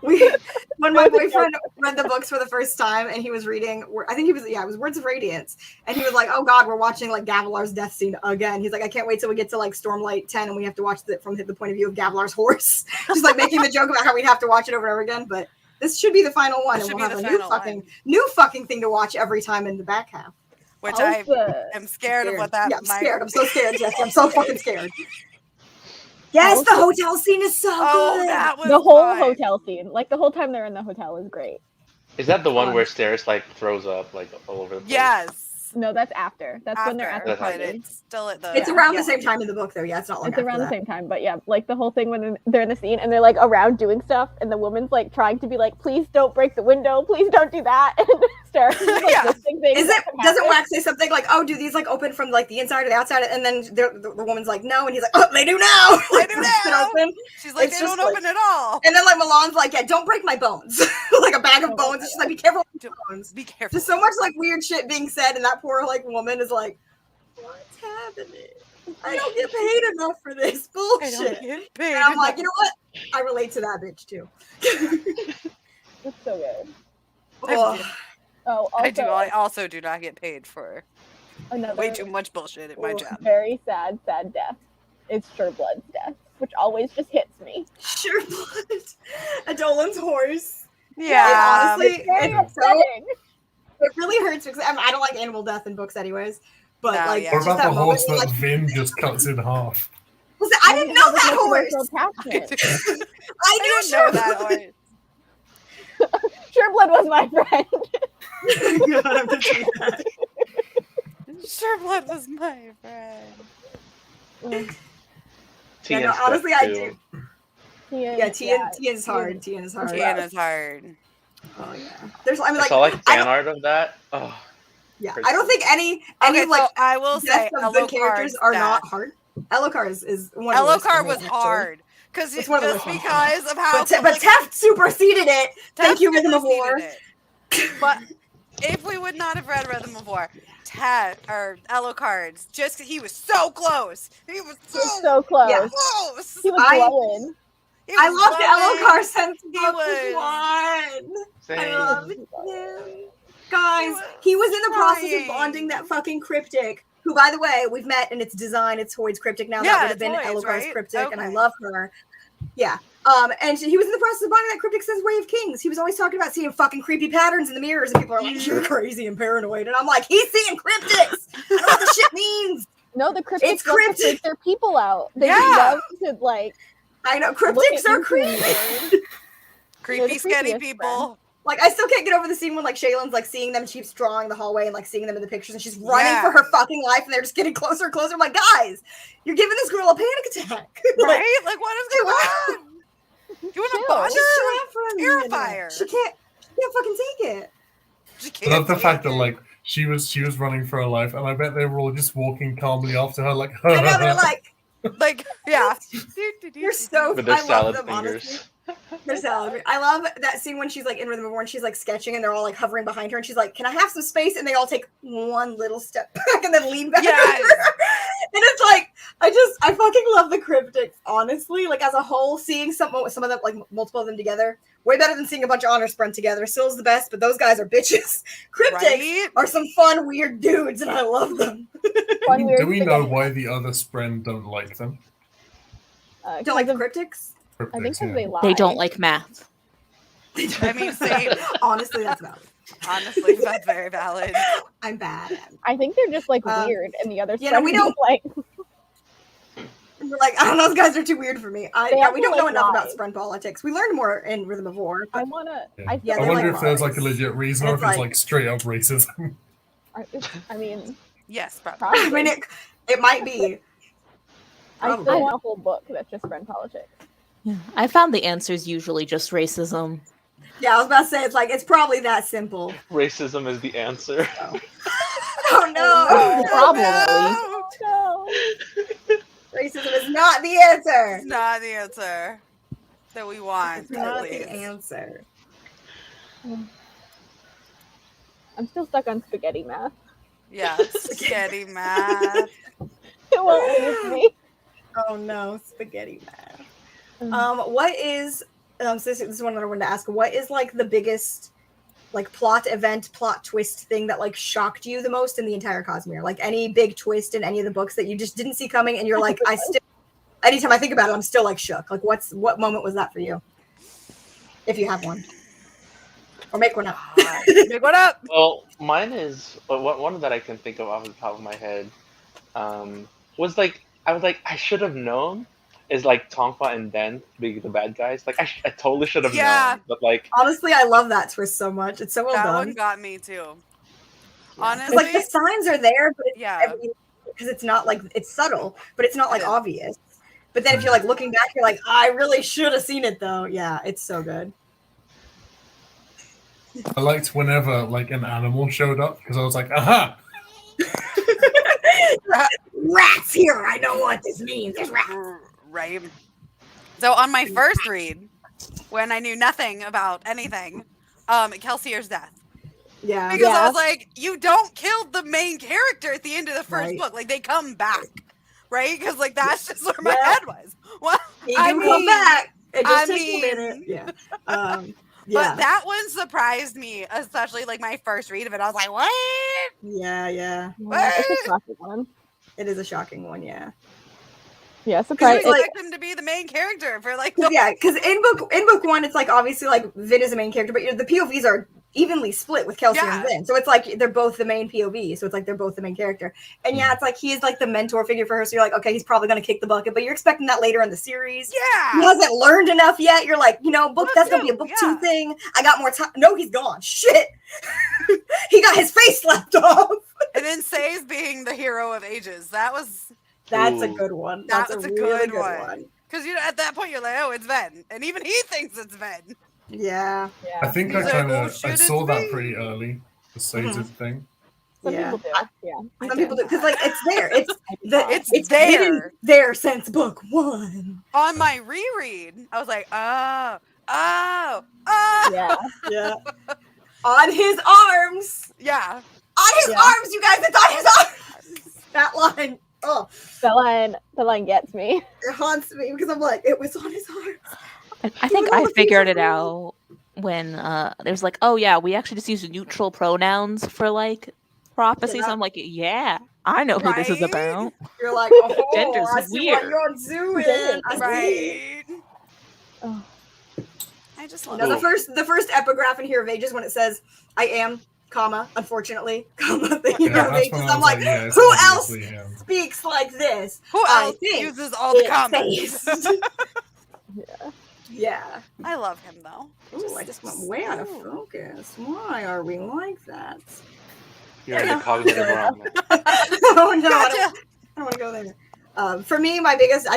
When my boyfriend read the books for the first time and he was reading, I think it was Words of Radiance, and he was like, oh god, we're watching like Gavilar's death scene again. He's like, I can't wait till we get to like Stormlight 10 and we have to watch it from the point of view of Gavilar's horse. Just like making the joke about how we'd have to watch it over and over again, but this should be the final one, and we'll have a new fucking thing to watch every time in the back half. Which I am scared of what that I'm scared. I'm so scared, Jesse. I'm so fucking scared. Yes, the hotel scene is so good. That was the whole hotel scene. Like the whole time they're in the hotel is great. Is that the one where Steris like throws up like all over the place? Yes. No, that's after. That's when they're at the party. It's still at the. It's around the same time in the book, though. Yeah, it's not long. It's around the same time, but yeah, like the whole thing when they're in the scene and they're like around doing stuff, and the woman's like trying to be like, "Please don't break the window. Please don't do that." And Steris is like listing things. Doesn't Wax say something like, "Oh, do these like open from like the inside or the outside?" And then the woman's like, "No," and he's like, "Oh, they do now. They do now." She's like, "They don't open at all." And then like Milan's like, "Yeah, don't break my bones." Like a bag of bones. And she's like, "Be careful with your bones. Be careful." There's so much like weird shit being said, and that poor like woman is like, "What's happening? I don't get paid enough for this bullshit." I don't get paid and I'm like, you know what? I relate to that bitch too. It's so good. Oh, I also do not get paid for another way too much bullshit at my job. Very sad death. It's Sureblood's death, which always just hits me. Sureblood, Adolan's horse. Yeah, honestly, it's upsetting. It really hurts because I don't like animal death in books, anyways. But like, what about the horse that like, Vin just cuts in half? I didn't know that horse. I didn't know that horse. Sureblood was my friend. Sureblood was my friend. Yeah, no, honestly, I do. Tian's hard. Tian's hard. Tiana's hard. Oh yeah. There's, I mean, I saw like fan art of that. Oh. Yeah, I don't think any like I will say the characters are not hard. Elokar is one. Elokar was hard because just because of how. But Teft superseded it. Thank you, Rhythm of War. But if we would not have read Rhythm of War, Elokar's just he was so close. He was so close. Yeah. Close. He was glowing. I loved Elokar since book one. I loved him. Guys, he was in the process of bonding that fucking cryptic, who, by the way, we've met and it's design, it's Hoyd's cryptic now. That would have been Elokar's cryptic, and I love her. Yeah. And he was in the process of bonding that cryptic since Way of Kings. He was always talking about seeing fucking creepy patterns in the mirrors, and people are like, "You're crazy and paranoid." And I'm like, he's seeing cryptics. I don't know what the shit means. No, the cryptics love to take their people out. They love to, like... I know, cryptics are creepy. Creepy, sketty people. Like, I still can't get over the scene when, like, Shaylin's, like, seeing them, she's drawing the hallway and, like, seeing them in the pictures, and she's running for her fucking life, and they're just getting closer and closer. I'm like, guys, you're giving this girl a panic attack. Right? Like, what is going on? You want to bother her? Terrify her. She can't fucking take it. I love the fact that, like, she was running for her life, and I bet they were all just walking calmly after her, like, I know, they're like, yeah. You're so with their salad them, fingers. Honestly. Their salad. I love that scene when she's like in Rhythm of War and she's like sketching and they're all like hovering behind her and she's like, "Can I have some space?" And they all take one little step back and then lean back. Yes. And it's like, I fucking love the cryptics, honestly. Like as a whole, seeing some of them, like multiple of them together, way better than seeing a bunch of honor sprint together. Sill's the best, but those guys are bitches. Cryptics are some fun, weird dudes, and I love them. Do we know why the other Spren don't like them? Don't like the cryptics? I think because they lie. They don't like math. I mean, same. Honestly, that's valid. Honestly, that's very valid. I'm bad. I think they're just like weird, and the other stuff we don't like. We're like, I don't know, those guys are too weird for me. We don't know enough about Spren politics. We learned more in Rhythm of War. I wanna. I wonder if there's like a legit reason, or if it's like straight up racism. I mean, yes, probably. I mean, it might be. I still want a whole book that's just Spren politics. Yeah, I found the answer is usually just racism. Yeah, I was about to say it's probably that simple. Racism is the answer. Oh no. Problem, no. Racism is not the answer. It's not the answer that we want. It's not the answer. I'm still stuck on spaghetti math. Yeah, spaghetti math. It won't leave me. Oh no, spaghetti math. What is so this is one that I wanted to ask. What is like the biggest like plot twist thing that like shocked you the most in the entire Cosmere? Like any big twist in any of the books that you just didn't see coming and you're like, anytime I think about it, I'm still like shook. Like what moment was that for you? If you have one. Or make one up. Make one up. Well, mine is one that I can think of off the top of my head. Was like I should have known is like Tongfa and Den being the bad guys. Like I totally should have known. But like honestly, I love that twist so much. It's so well done. That one got me too. Yeah. Honestly, like the signs are there, but because it's not like it's subtle, but it's not like obvious. But then if you're like looking back, you're like, I really should have seen it though. Yeah, it's so good. I liked whenever like an animal showed up because I was like, aha! Rats here! I know what this means. There's rats. Right. So on my first read, when I knew nothing about anything, Kelsier's death. Yeah. Because I was like, you don't kill the main character at the end of the first book. Like they come back. Right? Because like that's just where my head was. Well, he can come back. It just takes a minute. Yeah. But that one surprised me, especially like my first read of it. I was like, "What?" Yeah. What? It's a shocking one. It is a shocking one. Yeah. Yeah, surprised. I expect him to be the main character for like. Yeah, because in book one, it's like obviously like Vin is the main character, but the POVs are evenly split with Kelsey and Vin, so it's like they're both the main POV. So it's like they're both the main character, and it's like he is like the mentor figure for her. So you're like, okay, he's probably gonna kick the bucket, but you're expecting that later in the series. Yeah, he hasn't learned enough yet. You're like, that's gonna be a book 2 thing. I got more time. No, he's gone. Shit, he got his face slapped off. And then Say's being the hero of ages. That's a good one. That's a really good one. Because at that point you're like, oh, it's Ven, and even he thinks it's Ven. Yeah. I think I saw that pretty early. The Satan thing. Some people do. Some people do because like it's there. It's there. Been there since book 1. On my reread, I was like, oh. Yeah. On his arms. Yeah. On his arms, you guys. It's on his arms. That line. Oh, the line gets me. It haunts me because I'm like, it was on his arms. I think I figured it out when there's like, oh yeah, we actually just use neutral pronouns for like prophecies. I'm like, yeah, I know who this is about. You're like, oh, gender's I see weird. what you're doing. Right. Oh. I just love the first epigraph in Hero of Ages when it says, I am, unfortunately, the Hero of Ages. I'm like, who else speaks like this? Who else uses all the comments? Yeah. I love him though. Ooh, I just went way out of focus. Why are we like that? You're in the cognitive realm. Oh no, I don't want to go there. For me, my biggest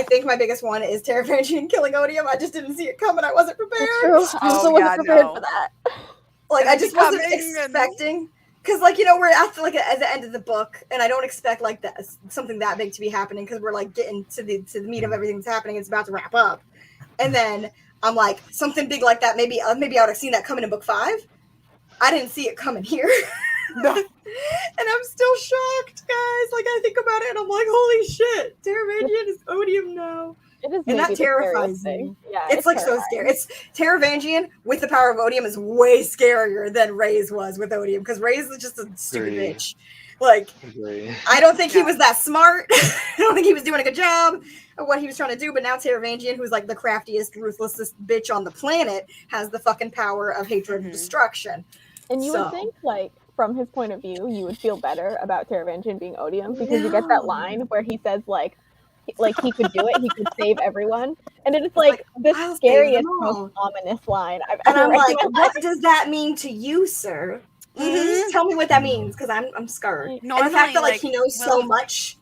one is Terravangian killing Odium. I just didn't see it coming. I wasn't prepared. That's true. I also wasn't prepared for that. Like I just wasn't expecting. Because, like, we're at the end of the book, and I don't expect, like, that something that big to be happening, because we're, like, getting to the meat of everything that's happening. It's about to wrap up. And then I'm like, something big like that, maybe I would have seen that coming in book 5. I didn't see it coming here. No. And I'm still shocked, guys. Like, I think about it, and I'm like, holy shit. Terravangian is Odium now. It is, and that terrifies me. Yeah, it's like terrifying. So scary. It's Terravangian with the power of Odium is way scarier than Ray's was with Odium, because Ray's is just a stupid bitch. Like, I don't think he was that smart. I don't think he was doing a good job of what he was trying to do. But now Terravangian, who's like the craftiest, ruthlessest bitch on the planet, has the fucking power of hatred and destruction. And you would think, like, from his point of view, you would feel better about Terravangian being Odium, because you get that line where he says, like he could do it, he could save everyone, and it is like the scariest, most ominous line I've ever. And I'm like, what does that mean to you, sir? Mm-hmm. Tell me what that means, because I'm scared. No, and the fact that he knows so much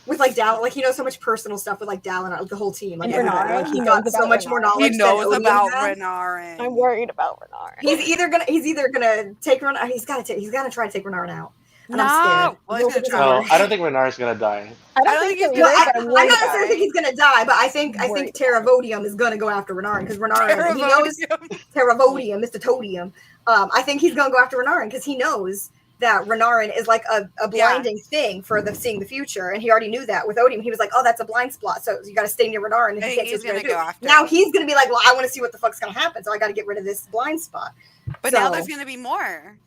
with Dallin, he knows so much personal stuff with Dallin, the whole team. Like he got so much more knowledge. He knows about Renarin. I'm worried about Renarin. He's either gonna take Renarin. He's gotta try to take Renarin out. And I'm scared. Well, he's gonna try. No, I don't think Renar's gonna die. I don't think so either, Well, but I'm I worried not about necessarily it. think he's gonna die, but I think Worried Terravodium is gonna go after Renarin because Renarin, he knows Terravodium, Mr. Todium. I think he's gonna go after Renarin because he knows that Renarin is like a blinding thing for seeing the future, and he already knew that with Odium. He was like, "Oh, that's a blind spot, so you got to stay near Renarin." And he's gonna go after. Now he's gonna be like, "Well, I want to see what the fuck's gonna happen, so I got to get rid of this blind spot." But now there's gonna be more.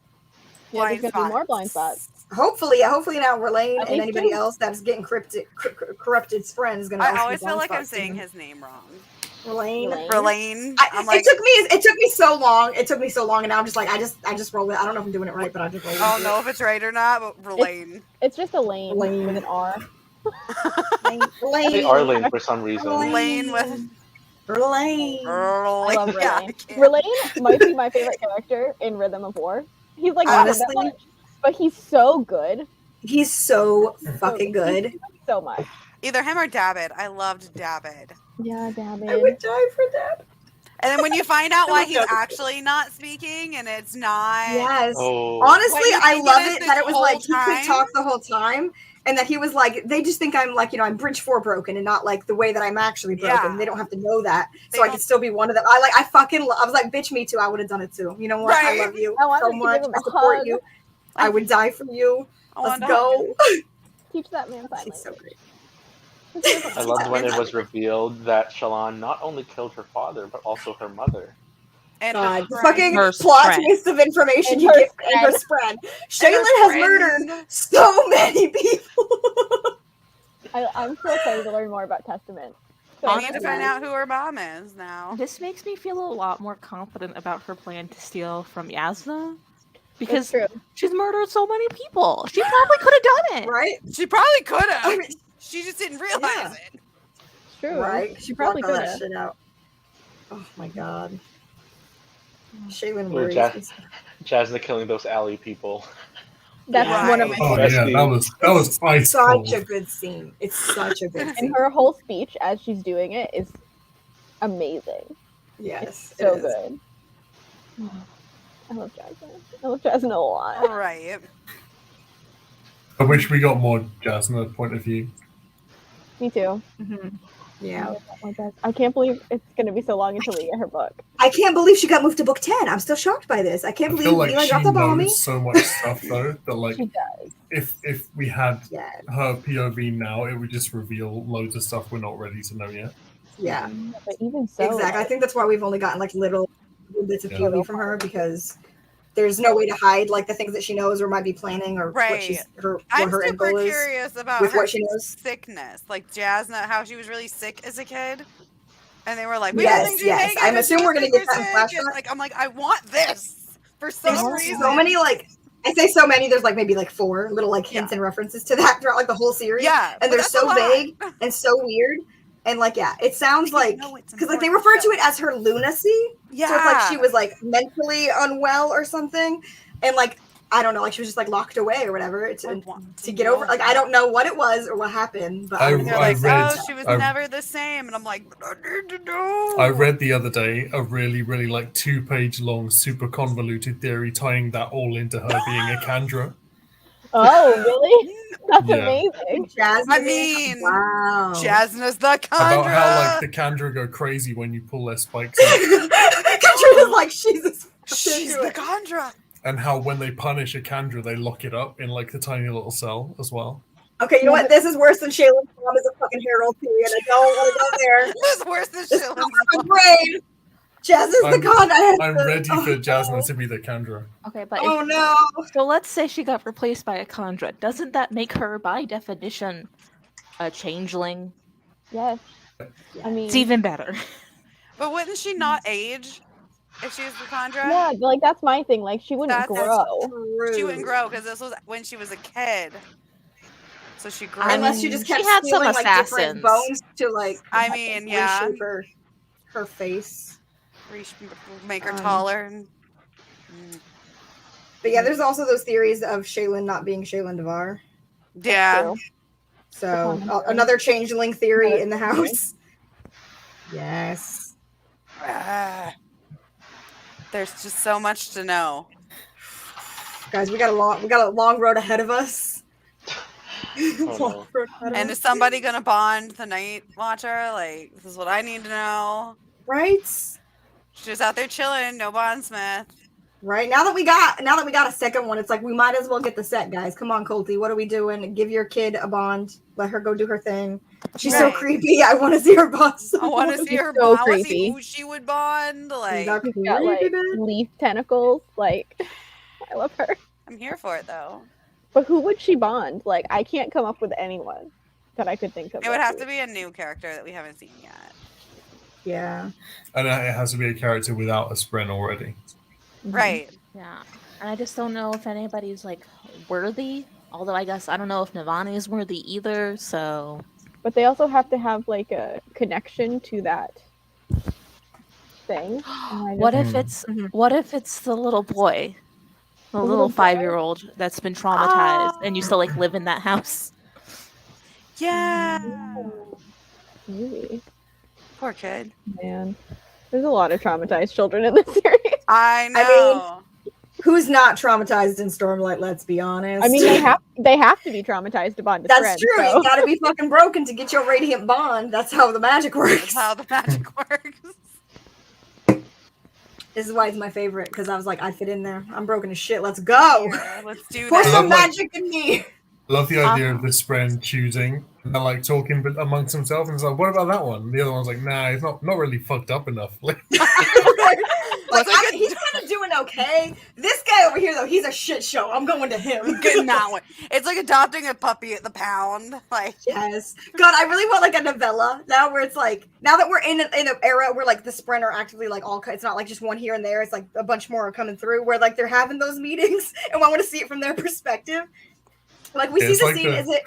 Yeah, there's gonna be more blind spots. Hopefully now Relaine and anybody else that's getting corrupted's friend is gonna. I always feel like I'm saying his name wrong. Relaine. It took me so long. It took me so long, and now I'm just like, I just roll it. I don't know if I'm doing it right, but I just roll it. I don't know if it's right or not, but Relaine. It's just a lane with an R. Relaine. They are lane for some reason. Relaine with Relaine. I love Relaine. Relaine might be my favorite character in Rhythm of War. He's like honestly, not that much, but he's so good. He's so fucking good. So much. Either him or David. I loved David. Yeah, David. I would die for David. And then when you find out why he's actually not speaking and it's not. Yes. Oh. Honestly, I love it that it was like time? he could talk the whole time. And that he was like, they just think I'm like, I'm Bridge 4 broken and not like the way that I'm actually broken. Yeah. They don't have to know that. So I can still be one of them. I was like, bitch, me too. I would have done it too. You know what? Right. I love you so much. I support you. I would die for you. Let's go. Teach that man silence. He's so great. I loved when it was revealed that Shallan not only killed her father, but also her mother. And the fucking plot twist of information you get in her spread. Shaylin has murdered so many people. I'm so excited to learn more about Testament. So I need to find out who her mom is now. This makes me feel a lot more confident about her plan to steal from Yasna. Because she's murdered so many people. She probably could have done it. Right? She probably could have. She just didn't realize it. It's true. Right? She probably could that have. shit out. Oh my god. Shaylin Or Jasna killing those alley people. That's one of my favorites. Yeah, that was such a good scene. It's such a good scene. And her whole speech as she's doing it is amazing. Yes. It's so good. I love Jasna. I love Jasna a lot. Right. I wish we got more Jasna point of view. Me too. Mm-hmm. Yeah. I can't believe it's going to be so long until we get her book. I can't believe she got moved to book 10. I'm still shocked by this. I can't believe Eli dropped the ball on me. So much stuff though that like she does. If we had her POV now, it would just reveal loads of stuff we're not ready to know yet. Yeah. But even so, exactly. I think that's why we've only gotten like little bits of POV from her because there's no way to hide like the things that she knows or might be planning or what she's I'm her super goal is curious about with her what she knows. Sickness, like Jasna, how she was really sick as a kid, and they were like, yes. I'm assuming we're gonna get that in flashback. Like, I'm like, I want this for some reason. So many like. I say so many. There's like maybe like 4 little like hints and references to that throughout like the whole series. Yeah, and they're so vague and so weird. And like, it sounds like because like they refer to it as her lunacy. Yeah, so it's like she was like mentally unwell or something, and like I don't know, like she was just like locked away or whatever to get over. Like I don't know what it was or what happened, but she was never the same, and I'm like, I need to know. I read the other day a really like 2-page long, super convoluted theory tying that all into her being a Kandra. Oh, really? That's amazing. Jasna, I mean, wow. Jasna's the Kandra. About how like the Kandra go crazy when you pull their spikes out. Kandra's like she's the Kandra. And how when they punish a Kandra, they lock it up in like the tiny little cell as well. Okay, you know what? This is worse than Shaylin's mom is a fucking Herald theory, and I don't want to go there. This is worse than Shaylin's mom. Brain. Jasna's the Kandra. I'm ready for Jasna to be the Kandra. Okay, but no. So let's say she got replaced by a Kandra. Doesn't that make her, by definition, a changeling? Yes. I mean, it's even better. But wouldn't she not age if she was the Kandra? Yeah, like that's my thing. Like she wouldn't grow. She wouldn't grow because this was when she was a kid. So she grew. Unless she just kept stealing like different bones to like. I mean, yeah. Reshape her face. Make her taller. But yeah, there's also those theories of Shaylin not being Shaylin Devar. Yeah. So another changeling theory in the house. Yes. There's just so much to know. Guys, we got a long road ahead of us. Oh, no. And is somebody gonna bond the Night Watcher? Like, this is what I need to know. Right? She's just out there chilling, no bondsmith. Right. Now that we got a second one, it's like we might as well get the set, guys. Come on, Colty. What are we doing? Give your kid a bond. Let her go do her thing. She's so creepy. I want to see her bond. I want to see her so bond. I want to creepy. see who she would bond. Like, She's got like leaf tentacles. Like, I love her. I'm here for it though. But who would she bond? Like, I can't come up with anyone that I could think of. It would have to be a new character that we haven't seen yet. Yeah. And it has to be a character without a Spren already. Right. Yeah. And I just don't know if anybody's like worthy. Although I guess I don't know if Navani is worthy either, so But they also have to have like a connection to that thing. what if it's the little boy? The little 5-year-old that's been traumatized and you still like live in that house. Yeah. Maybe. Poor kid. Man. There's a lot of traumatized children in this series. I know. I mean, who's not traumatized in Stormlight, let's be honest. I mean, they have to be traumatized to bond with That's friends, true. so. You gotta be fucking broken to get your radiant bond. That's how the magic works. That's how the magic works. This is why it's my favorite, because I was like, I fit in there. I'm broken as shit. Let's go. Yeah, let's do Pour that. some magic in me. Love the idea of the Spren choosing and they're like talking amongst themselves and it's like, what about that one? And the other one's like, nah, he's not really fucked up enough. Like, he's kind of doing okay. This guy over here, though, he's a shit show. I'm going to him. Getting that one. It's like adopting a puppy at the pound. Like, yes. God, I really want like a novella now where it's like, now that we're in an era where like the Spren are actively like all, it's not like just one here and there. It's like a bunch more are coming through where like they're having those meetings and I want to see it from their perspective. Like we see the like scene, is it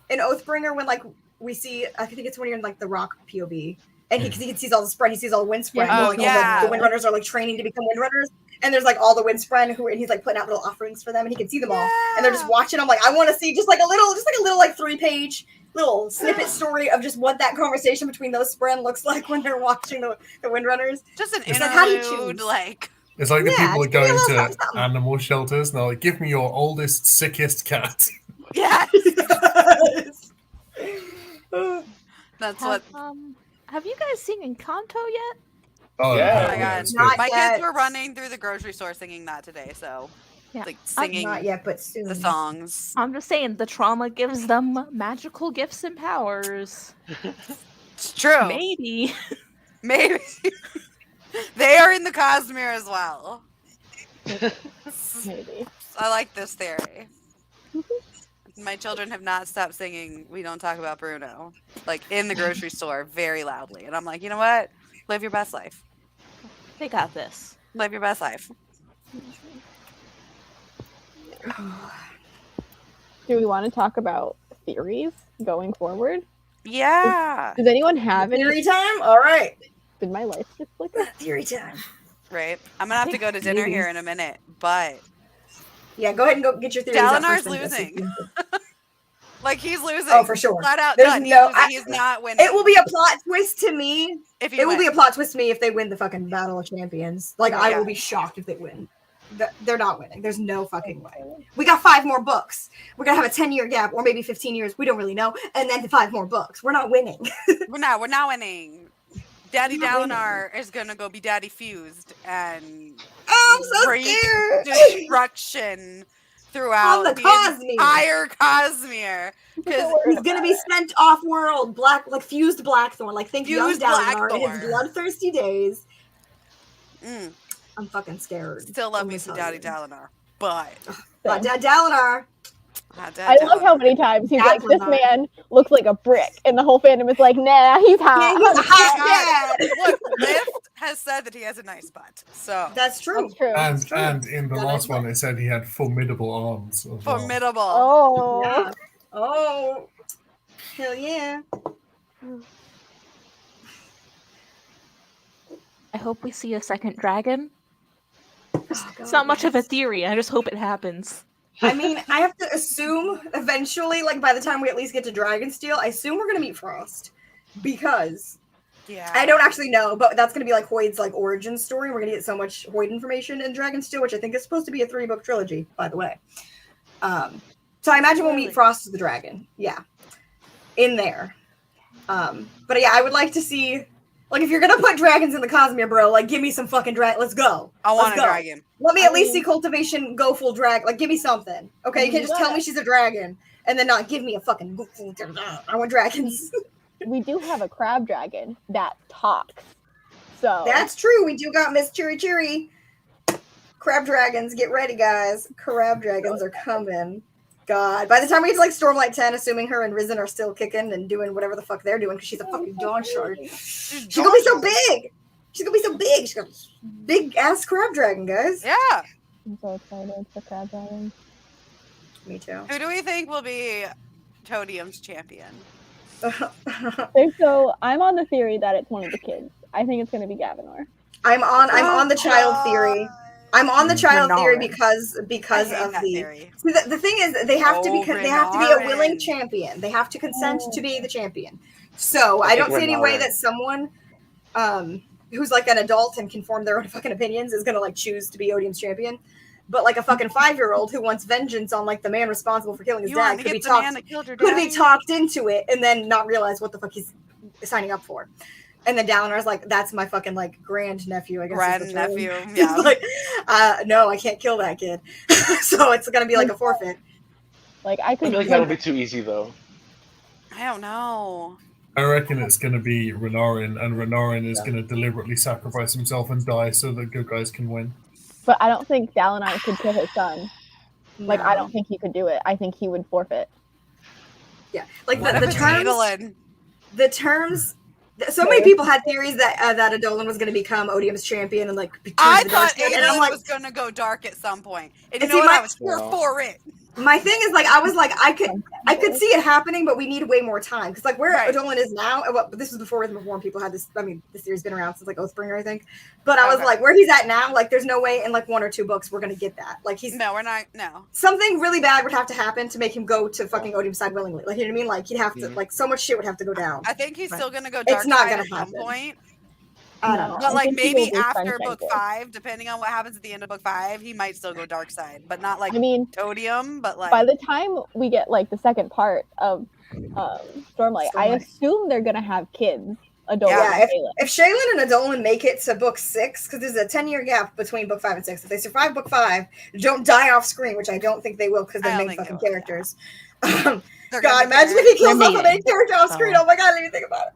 in Oathbringer when like we see, I think it's when you're in like the Rock POV and he sees all the Spren, he sees all the wind Spren, Yeah. and, like, all the Windrunners are like training to become Windrunners, and there's like all the wind Spren and he's like putting out little offerings for them and he can see them all and they're just watching. I'm like, I want to see just like a little like 3-page little snippet story of just what that conversation between those Spren looks like when they're watching the Windrunners. Just an It's interlude, like, how do you choose? like It's like the people that just give me go a little into something. animal shelters and they're like, give me your oldest, sickest cat. yes. That's what. Have you guys seen Encanto yet? Oh, Yeah. Oh my god! it's Not good. My yet. kids were running through the grocery store singing that today, so Yeah. like singing Not yet, but soon. the songs. I'm just saying the trauma gives them magical gifts and powers. It's true. Maybe. Maybe they are in the Cosmere as well. Maybe. I like this theory. My children have not stopped singing "We Don't Talk About Bruno" like in the grocery store very loudly, and I'm like, you know what? Live your best life. They got this. Live your best life. Do we want to talk about theories going forward? Yeah. Does anyone have any? Theory time? All right. Did my lights just flicker? Theory time. Right. I'm gonna have to go to dinner here in a minute, but Yeah, go ahead and go get your theories out Dalinar's first, then. losing. Like he's losing. Oh, for sure. Flat out There's done. no- He's not winning. It will be a plot twist to me. If he It will be a wins. plot twist to me if they win the fucking Battle of Champions. Like, I Yeah. will be shocked if they win. They're not winning. There's no fucking way. We got 5 more books. We're gonna have a 10-year gap, or maybe 15 years. We don't really know. And then 5 more books. We're not winning. We're not winning. Daddy We're not Dalinar is gonna go be Daddy Fused and Oh, I'm so wreak scared. destruction throughout On the Cosmere. entire Cosmere. Because He's gonna be sent off world, fused Blackthorn. Like, think young Fused Dalinar in his Blackthorn. bloodthirsty days. mm, I'm fucking scared. still love Let me me some tell Daddy you. Dalinar, but But Dalinar. I love how many times he's like, this Dalinar. man looks like a brick, and the whole fandom is like, nah, he's hot. Yeah, he's a hot dad. Look, Lift has said that he has a nice butt. So That's true. That's true. And in the last one, they said he had formidable arms. As well. formidable. Oh. Yeah. Oh, hell yeah. I hope we see a second dragon. Oh, It's not much of a theory. I just hope it happens. I mean, I have to assume eventually, like by the time we at least get to Dragonsteel, I assume we're gonna meet Frost. Because Yeah. I don't actually know, but that's going to be like Hoyd's like origin story. We're going to get so much Hoyd information in Dragonsteel, which I think is supposed to be a 3-book trilogy, by the way. So I imagine we'll meet Frost the Dragon. Yeah. In there. But yeah, I would like to see, like, if you're going to put dragons in the Cosmere, bro, like, give me some fucking dragon. Let's go. I want a dragon. Let me at least see cultivation go full drag. Like, give me something. Okay, you can't just tell me she's a dragon and then not give me a fucking. I want dragons. We do have a crab dragon that talks. So that's true. We do got Miss Chiri. Crab dragons, get ready, guys. Crab dragons are coming. God, by the time we get to like Stormlight 10, assuming her and Risen are still kicking and doing whatever the fuck they're doing, because she's a fucking Dawn Shard. She's gonna be so big. She's gonna be so big. She's got a big ass crab dragon, guys. Yeah. I'm so excited for crab dragons. Me too. Who do we think will be Todium's champion? So I'm on the theory that it's one of the kids. I think it's gonna be Gavinor. I'm on the child theory. I'm on the child theory because of the theory. See, the thing is they have to be a willing champion. They have to consent to be the champion. So I don't see any way that someone who's like an adult and can form their own fucking opinions is gonna like choose to be Odium's champion. But like a fucking 5-year-old who wants vengeance on like the man responsible for killing his dad could be talked into it and then not realize what the fuck he's signing up for. And then Dalinar's like, that's my fucking like grand nephew, I guess. Grand nephew, yeah. Like, no, I can't kill that kid. So it's gonna be like a forfeit. Like I feel like that'll be too easy though. I don't know. I reckon it's going to be Renarin, and Renarin is going to deliberately sacrifice himself and die so that good guys can win. But I don't think Dalinar could kill his son. No. Like, I don't think he could do it. I think he would forfeit. Yeah, like the terms. So many people had theories that that Adolin was going to become Odium's champion and like. I thought Adolin was going to go dark at some point. And you know what? I was here for it. My thing is, like, I was like, I could see it happening, but we need way more time because, like, where Adolin is now, this was before Rhythm of War. People had this. I mean, this series has been around since like Oathbringer, I think. But I was like, where he's at now, like, there's no way in like 1 or 2 books we're gonna get that. Like, we're not. No, something really bad would have to happen to make him go to fucking Odium's side willingly. Like, you know what I mean? Like, he'd have to like so much shit would have to go down. I think he's still gonna go dark. It's not side gonna at happen. Some point. I don't know. But like maybe after book 5, depending on what happens at the end of book 5, he might still go dark side, but not like Todium. But like by the time we get like the second part of Stormlight, I assume they're gonna have kids. Adolin. Yeah, if Shaylin and Adolin make it to book 6, because there's a 10-year gap between book 5 and 6. If they survive book 5, don't die off screen, which I don't think they will because they're main fucking characters. God, imagine if he kills off a main character off screen. Oh my god, I didn't even think about it.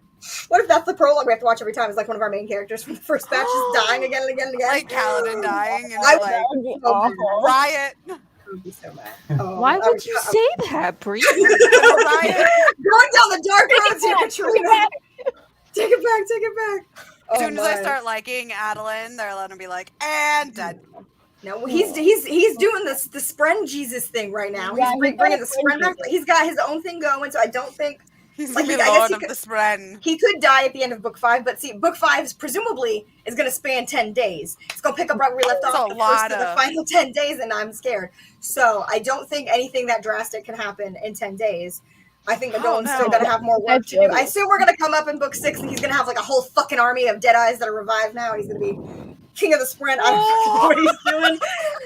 What if that's the prologue we have to watch every time? It's like one of our main characters from the first batch is dying again and again and again. Like Kaladin dying and that would be awful. Riot. I would be so mad. Why would you say that, Bree? Riot. Going down the dark roads here, Katrina. Take it back. As soon as I start liking Adolin, they're letting him be like, and dead. No, he's doing the Spren Jesus thing right now. He's bringing the Spren back. He's got his own thing going, so I don't think he's like the Lord of the Spren. He could die at the end of book 5, but see, book 5 presumably is going to span 10 days. It's going to pick up right where we left off the final 10 days, and I'm scared. So I don't think anything that drastic can happen in 10 days. I think Adolin's still going to have more work to do. I assume we're going to come up in book 6, and he's going to have like a whole fucking army of Deadeyes that are revived now, and he's going to be king of the Spren. I don't know what he's doing.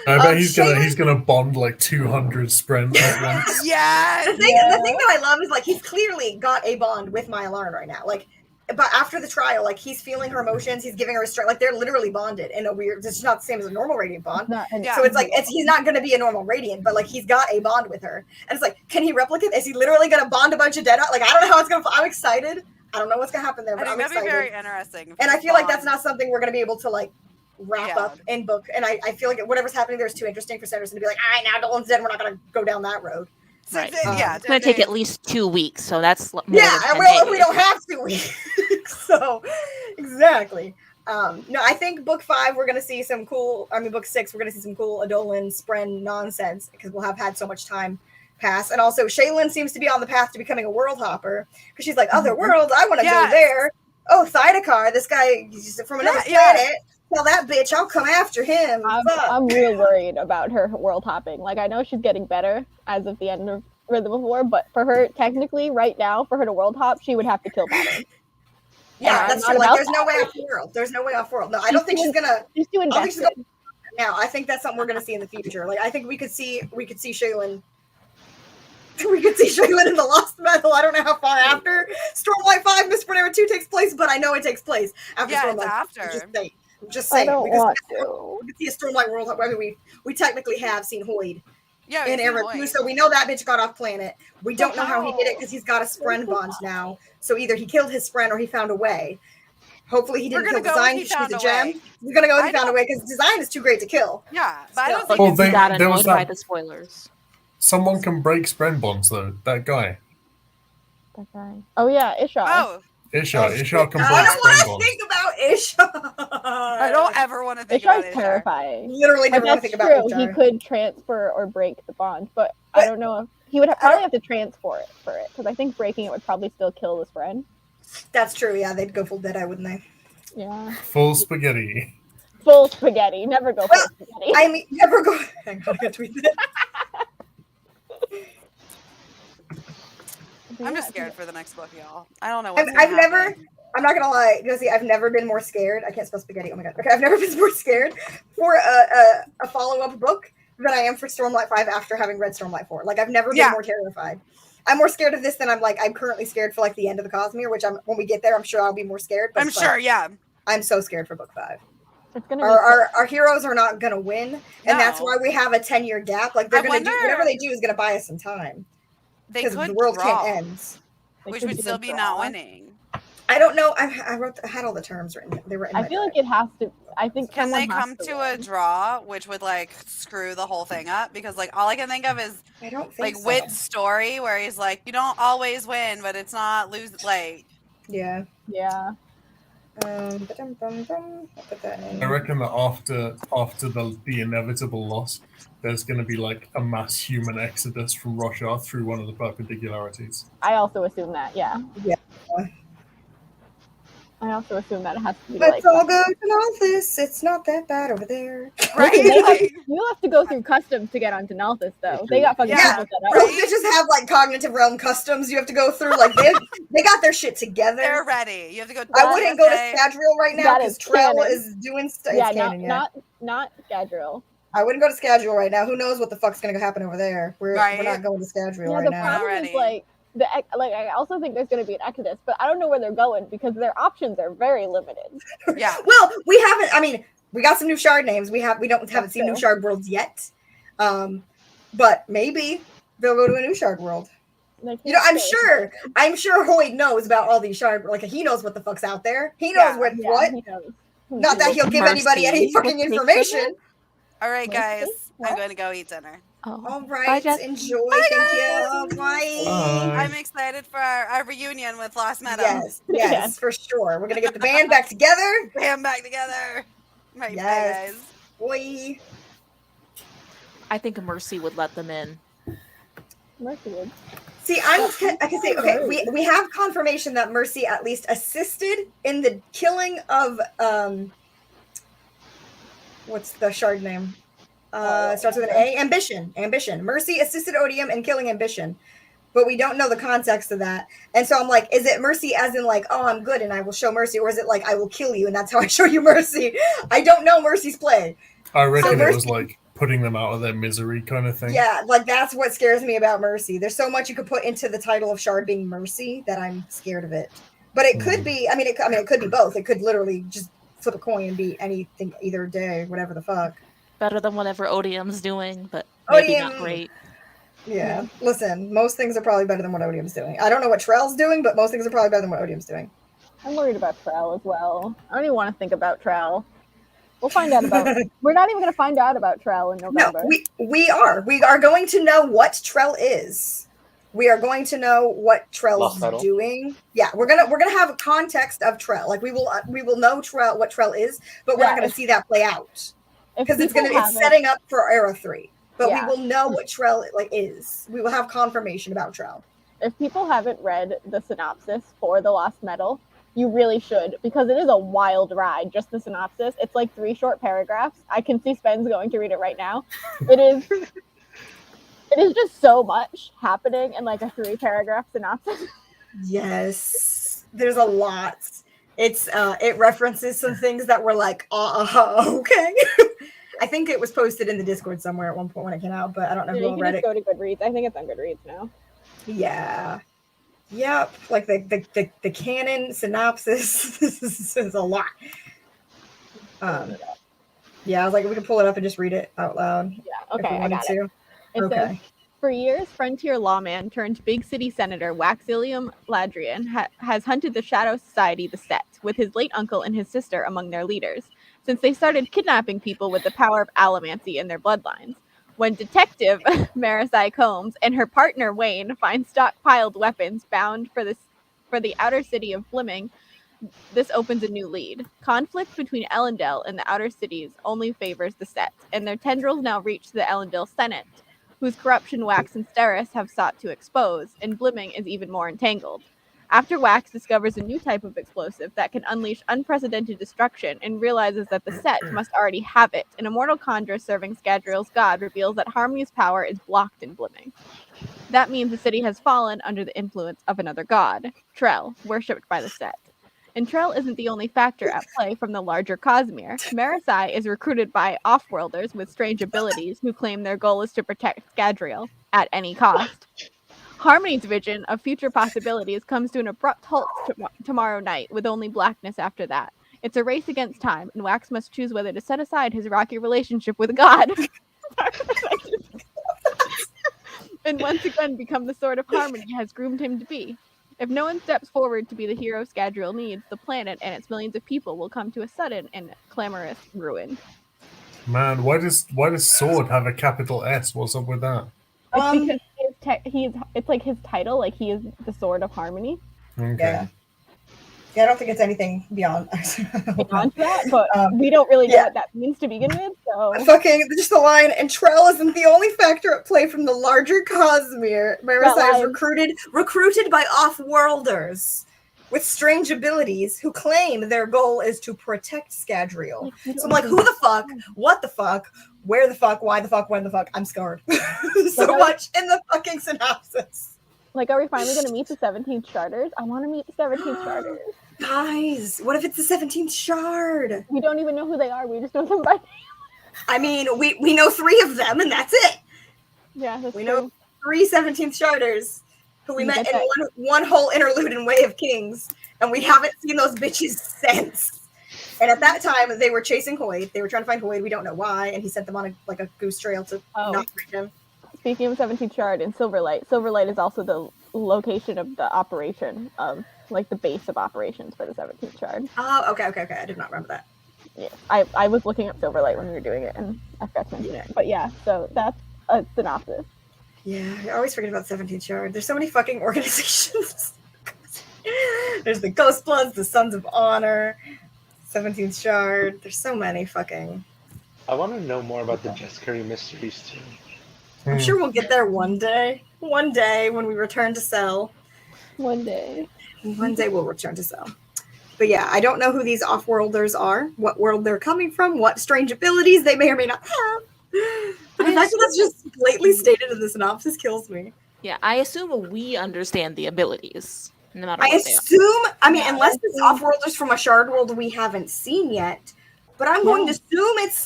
I bet he's gonna bond like 200 Spren at once. Yeah. The thing that I love is like he's clearly got a bond with Maya Lauren right now. Like, but after the trial, like he's feeling her emotions, he's giving her a strength. Like they're literally bonded in a weird. It's not the same as a normal Radiant bond. So it's like he's not going to be a normal Radiant, but like he's got a bond with her. And it's like, can he replicate? Is he literally going to bond a bunch of Dead? Like I don't know how it's going to. I'm excited. I don't know what's going to happen there, but I'm excited. That'd be very interesting. And I feel like that's not something we're going to be able to like wrap up in book. And I feel like whatever's happening there is too interesting for Sanderson to be like, all right, now Dolan's dead. We're not going to go down that road. Right. It's going to take at least 2 weeks, so that's well, if we don't have 2 weeks. So, exactly. No, I think book 5 we're going to see some cool. I mean, book 6 we're going to see some cool Adolin Spren nonsense because we'll have had so much time pass. And also, Shaylin seems to be on the path to becoming a world hopper because she's like, other worlds, I want to go there. Oh, Thydakar, this guy from another planet. Tell that bitch, I'll come after him. I'm real worried about her world hopping. Like, I know she's getting better as of the end of Rhythm of War, but for her, technically, right now, for her to world hop, she would have to kill Pattern. Yeah, that's true. Like, there's no way off world. There's no way off world. No, I don't think she's gonna. She's too invested. Now, I think that's something we're gonna see in the future. Like, I think we could see Shaylin. We could see Shaylin in the Lost Metal. I don't know how far after Stormlight 5 Miss Panera 2 takes place, but I know it takes place after Stormlight. After. Just saying. I don't want to. We could see a Stormlight world. I mean, we technically have seen Hoyd. Yeah, in Era 2, so we know that bitch got off planet. We don't know how he did it because he's got a Spren bond now. So either he killed his Spren or he found a way. Hopefully he didn't kill Design because she's a gem. We're gonna go with he found a way because Design is too great to kill. Yeah, but I don't think it's that annoyed by the spoilers. Someone can break Spren bonds though. That guy. Oh yeah, Ishar. Oh. Ishar can break Spren bonds. I don't want to think about Ishar. I don't ever want to think Ishar's about Ishar. Terrifying. Literally never want to think about Ishar. He could transfer or break the bond, but I don't know if he would probably have to transfer it for it because I think breaking it would probably still kill his friend. That's true. Yeah, they'd go full Deadeye, wouldn't they? Yeah. Full spaghetti. Full spaghetti. Never go full spaghetti. I mean, never go. Hang on, I gotta tweet it. I'm just scared for the next book, y'all. I don't know what's I'm not gonna lie, Josie, I've never been more scared. I can't spell spaghetti. Oh my god. Okay, I've never been more scared for a follow-up book than I am for Stormlight 5 after having read Stormlight 4. Like, I've never been more terrified. I'm more scared of this than I'm currently scared for like the end of the Cosmere, which when we get there, I'm sure I'll be more scared. But I'm sure, yeah. I'm so scared for book 5. It's gonna our heroes are not gonna win, and that's why we have a 10-year gap. Like, they're gonna do whatever they do is gonna buy us some time. Because the world can't end. Which would still be not winning. I don't know. I had all the terms written. They were. I feel like it has to. I think. Can they come to a draw, which would like screw the whole thing up? Because like all I can think of is I don't think like Wit's story, where he's like, you don't always win, but it's not lose. Like, yeah. I reckon that after the inevitable loss, there's going to be like a mass human exodus from Roshar through one of the perpendicularities. I also assume that, yeah. I also assume that it has to be Let's all go to Nalthis. It's not that bad over there. Right? You have to go through customs to get onto Nalthis, though. They got fucking people set up. Those bitches have like cognitive realm customs you have to go through. Like they got their shit together. They're ready. You have to go. I wouldn't go to Scadrial right now because Trell is doing stuff. Yeah, not Scadrial. I wouldn't go to Scadrial right now. Who knows what the fuck's gonna happen over there? We're not going to Scadrial right now. The problem is like I also think there's going to be an exodus, but I don't know where they're going because their options are very limited. Yeah. Well, we haven't. I mean, we got some new shard names. We haven't seen new shard worlds yet. But maybe they'll go to a new shard world. I'm sure Hoyd knows about all these shard. Like he knows what the fuck's out there. He knows what. He knows. Not that he'll give anybody any fucking information. All right, guys. I'm going to go eat dinner. Oh. All right. Enjoy. Thank you. Bye. I'm excited for our reunion with Lost Meadow. Yes, for sure. We're going to get the band back together. Right, bye, guys. Boy. I think Mercy would let them in. Mercy would. See, I can say, okay, we have confirmation that Mercy at least assisted in the killing of, what's the shard name? Starts with an A. Ambition. Mercy assisted Odium in killing Ambition, but we don't know the context of that. And so I'm like, is it Mercy as in like, oh, I'm good and I will show mercy, or is it like I will kill you and that's how I show you mercy? I don't know Mercy's play. I reckon it was like putting them out of their misery kind of thing. Yeah, like that's what scares me about Mercy. There's so much you could put into the title of Shard being Mercy that I'm scared of it. But it could be. It could be both. It could literally just flip a coin and be anything, either day, whatever the fuck. Better than whatever Odium's doing, but maybe not great. Yeah. Listen, most things are probably better than what Odium's doing. I don't know what Trell's doing, but most things are probably better than what Odium's doing. I'm worried about Trell as well. I don't even want to think about Trell. We'll find out about it. We're not even going to find out about Trell in November. No, we are. We are going to know what Trell is. We are going to know what Trell's doing. Yeah, we're gonna have a context of Trell. Like we will know Trell, what Trell is, but we're not going to see that play out. Because it's setting up for Era 3. But we will know what Trell is. We will have confirmation about Trell. If people haven't read the synopsis for The Lost Metal, you really should, because it is a wild ride, just the synopsis. It's like 3 short paragraphs. I can see Spen's going to read it right now. It is just so much happening in like a 3-paragraph synopsis. Yes. There's a lot. it references some things that were like, okay. I think it was posted in the Discord somewhere at one point when it came out, but I don't know who all read it. Go to Goodreads. I think it's on Goodreads now. Yeah. Yep. Like the canon synopsis. This is a lot. Yeah, I was like, we can pull it up and just read it out loud. Yeah, okay, I got it. Okay. For years, frontier lawman turned big city senator Waxilium Ladrian has hunted the shadow society, the Set, with his late uncle and his sister among their leaders, since they started kidnapping people with the power of allomancy in their bloodlines. When Detective Marisai Combs and her partner Wayne find stockpiled weapons bound for the outer city of Fleming, this opens a new lead. Conflict between Ellendale and the outer cities only favors the Set, and their tendrils now reach the Ellendale Senate, whose corruption Wax and Steris have sought to expose, and Blimming is even more entangled. After Wax discovers a new type of explosive that can unleash unprecedented destruction and realizes that the Set must already have it, an immortal conjurer serving Scadrial's god reveals that Harmony's power is blocked in Blimming. That means the city has fallen under the influence of another god, Trell, worshipped by the Set. And Trell isn't the only factor at play from the larger Cosmere. Marisai is recruited by off-worlders with strange abilities who claim their goal is to protect Scadrial at any cost. Harmony's vision of future possibilities comes to an abrupt halt tomorrow night, with only blackness after that. It's a race against time, and Wax must choose whether to set aside his rocky relationship with God and once again become the sort of Harmony has groomed him to be. If no one steps forward to be the hero Scadrial needs, the planet and its millions of people will come to a sudden and clamorous ruin. Man, why does Sword have a capital S? What's up with that? It's because it's like his title, like he is the Sword of Harmony. Okay. Yeah, I don't think it's anything beyond that, but we don't really know what that means to begin with. So fucking just the line, and Trell isn't the only factor at play from the larger Cosmere. Marisai is recruited by off-worlders with strange abilities who claim their goal is to protect Scadrial. So I'm like, who the fuck? What the fuck? Where the fuck? Why the fuck? When the fuck? I'm scarred. So much in the fucking synopsis. Like, are we finally going to meet the 17th Sharders? I want to meet the 17th Sharders. Guys, what if it's the 17th Shard? We don't even know who they are. We just know them by name. I mean, we know 3 of them, and that's it. Yeah, that's we true. know 3 17th Sharders who we met in one whole interlude in Way of Kings, and we haven't seen those bitches since. And at that time, they were chasing Hoyd. They were trying to find Hoyd. We don't know why, and he sent them on a goose trail to not reach him. Speaking of 17th Shard and Silverlight, Silverlight is also the location of the operation of, like, the base of operations for the 17th Shard. Oh, okay. I did not remember that. Yeah, I was looking up Silverlight when we were doing it, and I forgot to mention it. But yeah, so that's a synopsis. Yeah, I always forget about 17th Shard. There's so many fucking organizations. There's the Ghostbloods, the Sons of Honor, 17th Shard. There's so many fucking... I want to know more about the Jess Curry mysteries, too. I'm sure we'll get there one day. One day when we return to Cell. One day we'll return to Cell. But yeah, I don't know who these off-worlders are, what world they're coming from, what strange abilities they may or may not have. But the fact that that's just blatantly stated in the synopsis kills me. Yeah, I assume we understand the abilities. No matter unless it's off-worlders from a shard world we haven't seen yet. But I'm going to assume it's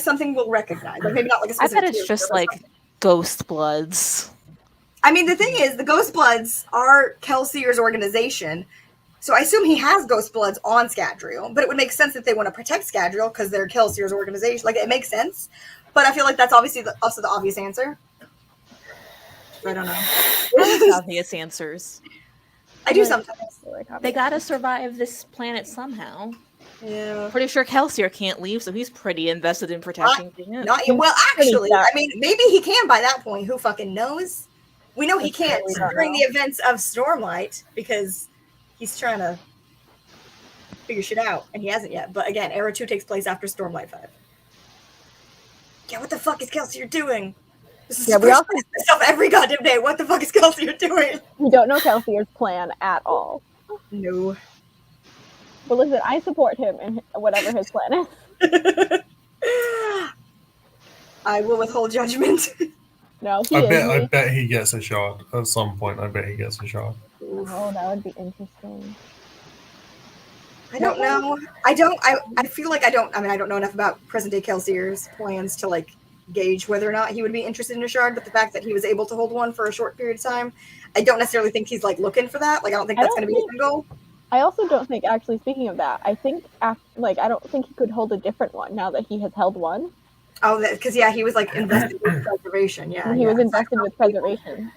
something we'll recognize. Like maybe not like a specific. I bet it's just like Ghost Bloods. I mean, the thing is, the Ghost Bloods are Kelsier's organization, so I assume he has Ghost Bloods on Scadrial. But it would make sense that they want to protect Scadrial because they're Kelsier's organization. Like, it makes sense. But I feel like that's obviously also the obvious answer. I don't know. Obvious answers. I do sometimes. They gotta survive this planet somehow. Yeah. Pretty sure Kelsier can't leave, so he's pretty invested in protecting him. Well, actually, I mean, maybe he can by that point. Who fucking knows? We know he can't during the events of Stormlight because he's trying to figure shit out, and he hasn't yet. But again, Era 2 takes place after Stormlight 5. Yeah, what the fuck is Kelsier doing? This is stuff every goddamn day. What the fuck is Kelsier doing? We don't know Kelsier's plan at all. No. But listen, I support him in whatever his plan is. I will withhold judgment. No, I bet he gets a shard at some point. I bet he gets a shard. Oh, that would be interesting. I don't know. I feel like I don't know enough about present day Kelsier's plans to like gauge whether or not he would be interested in a shard, but the fact that he was able to hold one for a short period of time, I don't necessarily think he's like looking for that. Like I don't think that's going to be his goal. I also don't think, actually, speaking of that, I think I don't think he could hold a different one now that he has held one. Oh, because he was like invested with preservation. Yeah, he was invested with preservation.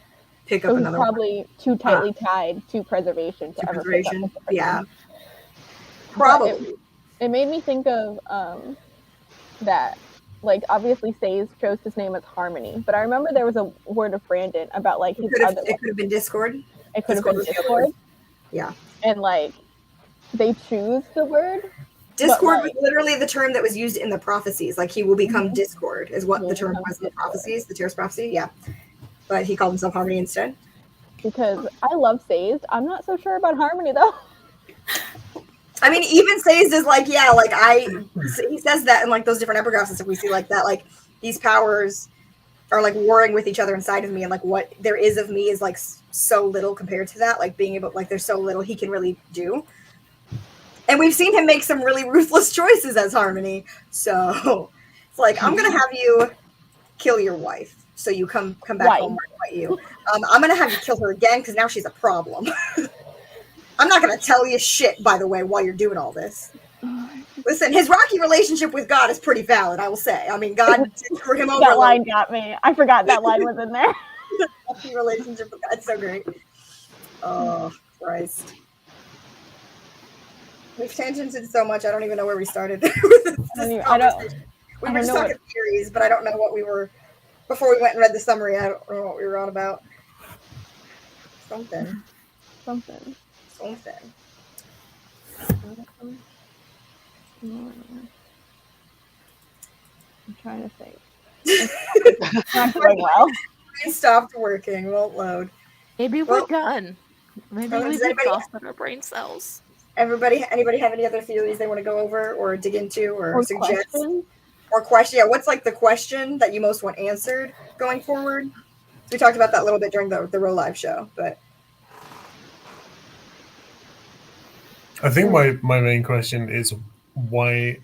Pick up so another he's probably one. Too tightly tied to preservation to ever pick up yeah. Probably. It made me think of that, like, obviously Say's chose his name as Harmony, but I remember there was a word of Brandon about like his other. It could have been Discord. It could have been Discord. Yeah. And like, they choose the word. Discord was literally the term that was used in the prophecies. Like, he will become Discord is what the term was in the prophecies, the Tears prophecy. Yeah. But he called himself Harmony instead. Because I love Say's. I'm not so sure about Harmony though. I mean, even Say's is like, yeah, like he says that in like those different epigraphs and stuff we see like that, like these powers are like warring with each other inside of me, and like what there is of me is like so little compared to that, like being able, like there's so little he can really do. And we've seen him make some really ruthless choices as Harmony. So it's like, I'm going to have you kill your wife. So you come back home and fight you. I'm going to have you kill her again because now she's a problem. I'm not going to tell you shit, by the way, while you're doing all this. Listen, his rocky relationship with God is pretty valid, I will say. I mean, God did screw him over. That line got me. I forgot that line was in there. Rocky relationship with God. It's so great. Oh, Christ. We've tangented so much, I don't even know where we started. We were just talking theories, but I don't know what we were, before we went and read the summary, I don't know what we were on about. Something. I'm trying to think. It's not going well. It stopped working, won't load. Maybe we're done. Maybe we've exhausted our brain cells. Anybody have any other theories they want to go over or dig into or suggest? Questions? Or question? Yeah, what's like the question that you most want answered going forward? We talked about that a little bit during the Row Live show, but I think my main question is why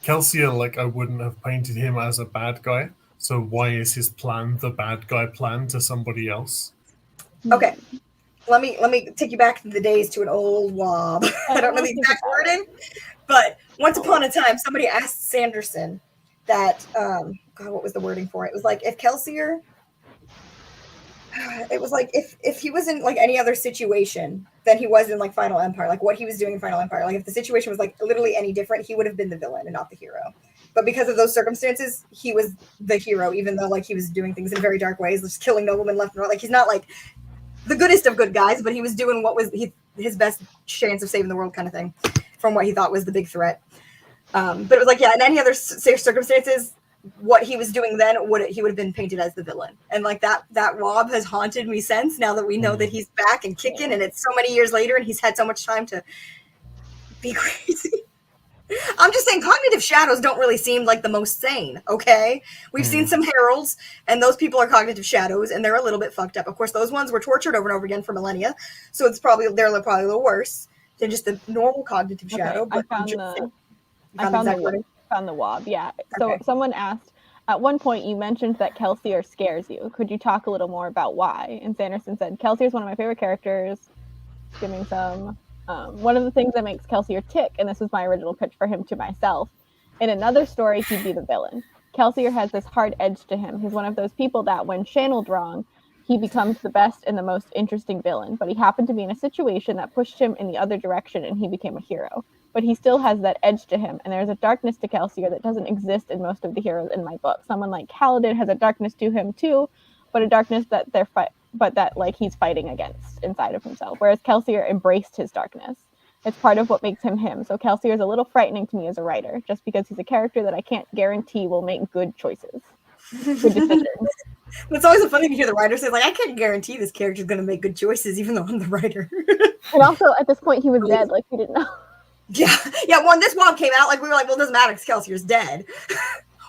Kelsier, like, I wouldn't have painted him as a bad guy. So why is his plan the bad guy plan to somebody else? Okay. Let me take you back to the days to an old wob. I don't know the exact wording, but once upon a time, somebody asked Sanderson that, God, what was the wording for it? It was like, if Kelsier, it was like, if he was in like any other situation than he was in like Final Empire, like what he was doing in Final Empire, like if the situation was like literally any different, he would have been the villain and not the hero. But because of those circumstances, he was the hero, even though like he was doing things in very dark ways, just killing noblemen left and right. Like he's not like the goodest of good guys, but he was doing what was his best chance of saving the world kind of thing from what he thought was the big threat. But it was like, yeah, in any other circumstances, what he was doing then he would have been painted as the villain. And like that wob has haunted me since, now that we know that he's back and kicking and it's so many years later and he's had so much time to be crazy. I'm just saying cognitive shadows don't really seem like the most sane, okay? We've seen some heralds, and those people are cognitive shadows, and they're a little bit fucked up. Of course, those ones were tortured over and over again for millennia, so they're probably a little worse than just the normal cognitive shadow. But I found the wob, yeah. So someone asked, at one point you mentioned that Kelsier scares you. Could you talk a little more about why? And Sanderson said, Kelsier is one of my favorite characters. Giving some... one of the things that makes Kelsier tick, and this was my original pitch for him to myself, in another story, he'd be the villain. Kelsier has this hard edge to him. He's one of those people that, when channeled wrong, he becomes the best and the most interesting villain. But he happened to be in a situation that pushed him in the other direction, and he became a hero. But he still has that edge to him, and there's a darkness to Kelsier that doesn't exist in most of the heroes in my book. Someone like Kaladin has a darkness to him too, but a darkness that he's fighting against inside of himself. Whereas Kelsier embraced his darkness. It's part of what makes him him. So Kelsier is a little frightening to me as a writer, just because he's a character that I can't guarantee will make good choices. Good decisions. It's always a funny thing to hear the writer say, like, I can't guarantee this character is going to make good choices, even though I'm the writer. And also, at this point, he was dead. Like, we didn't know. Yeah. When this one came out, like, we were like, well, it doesn't matter because Kelsier's dead.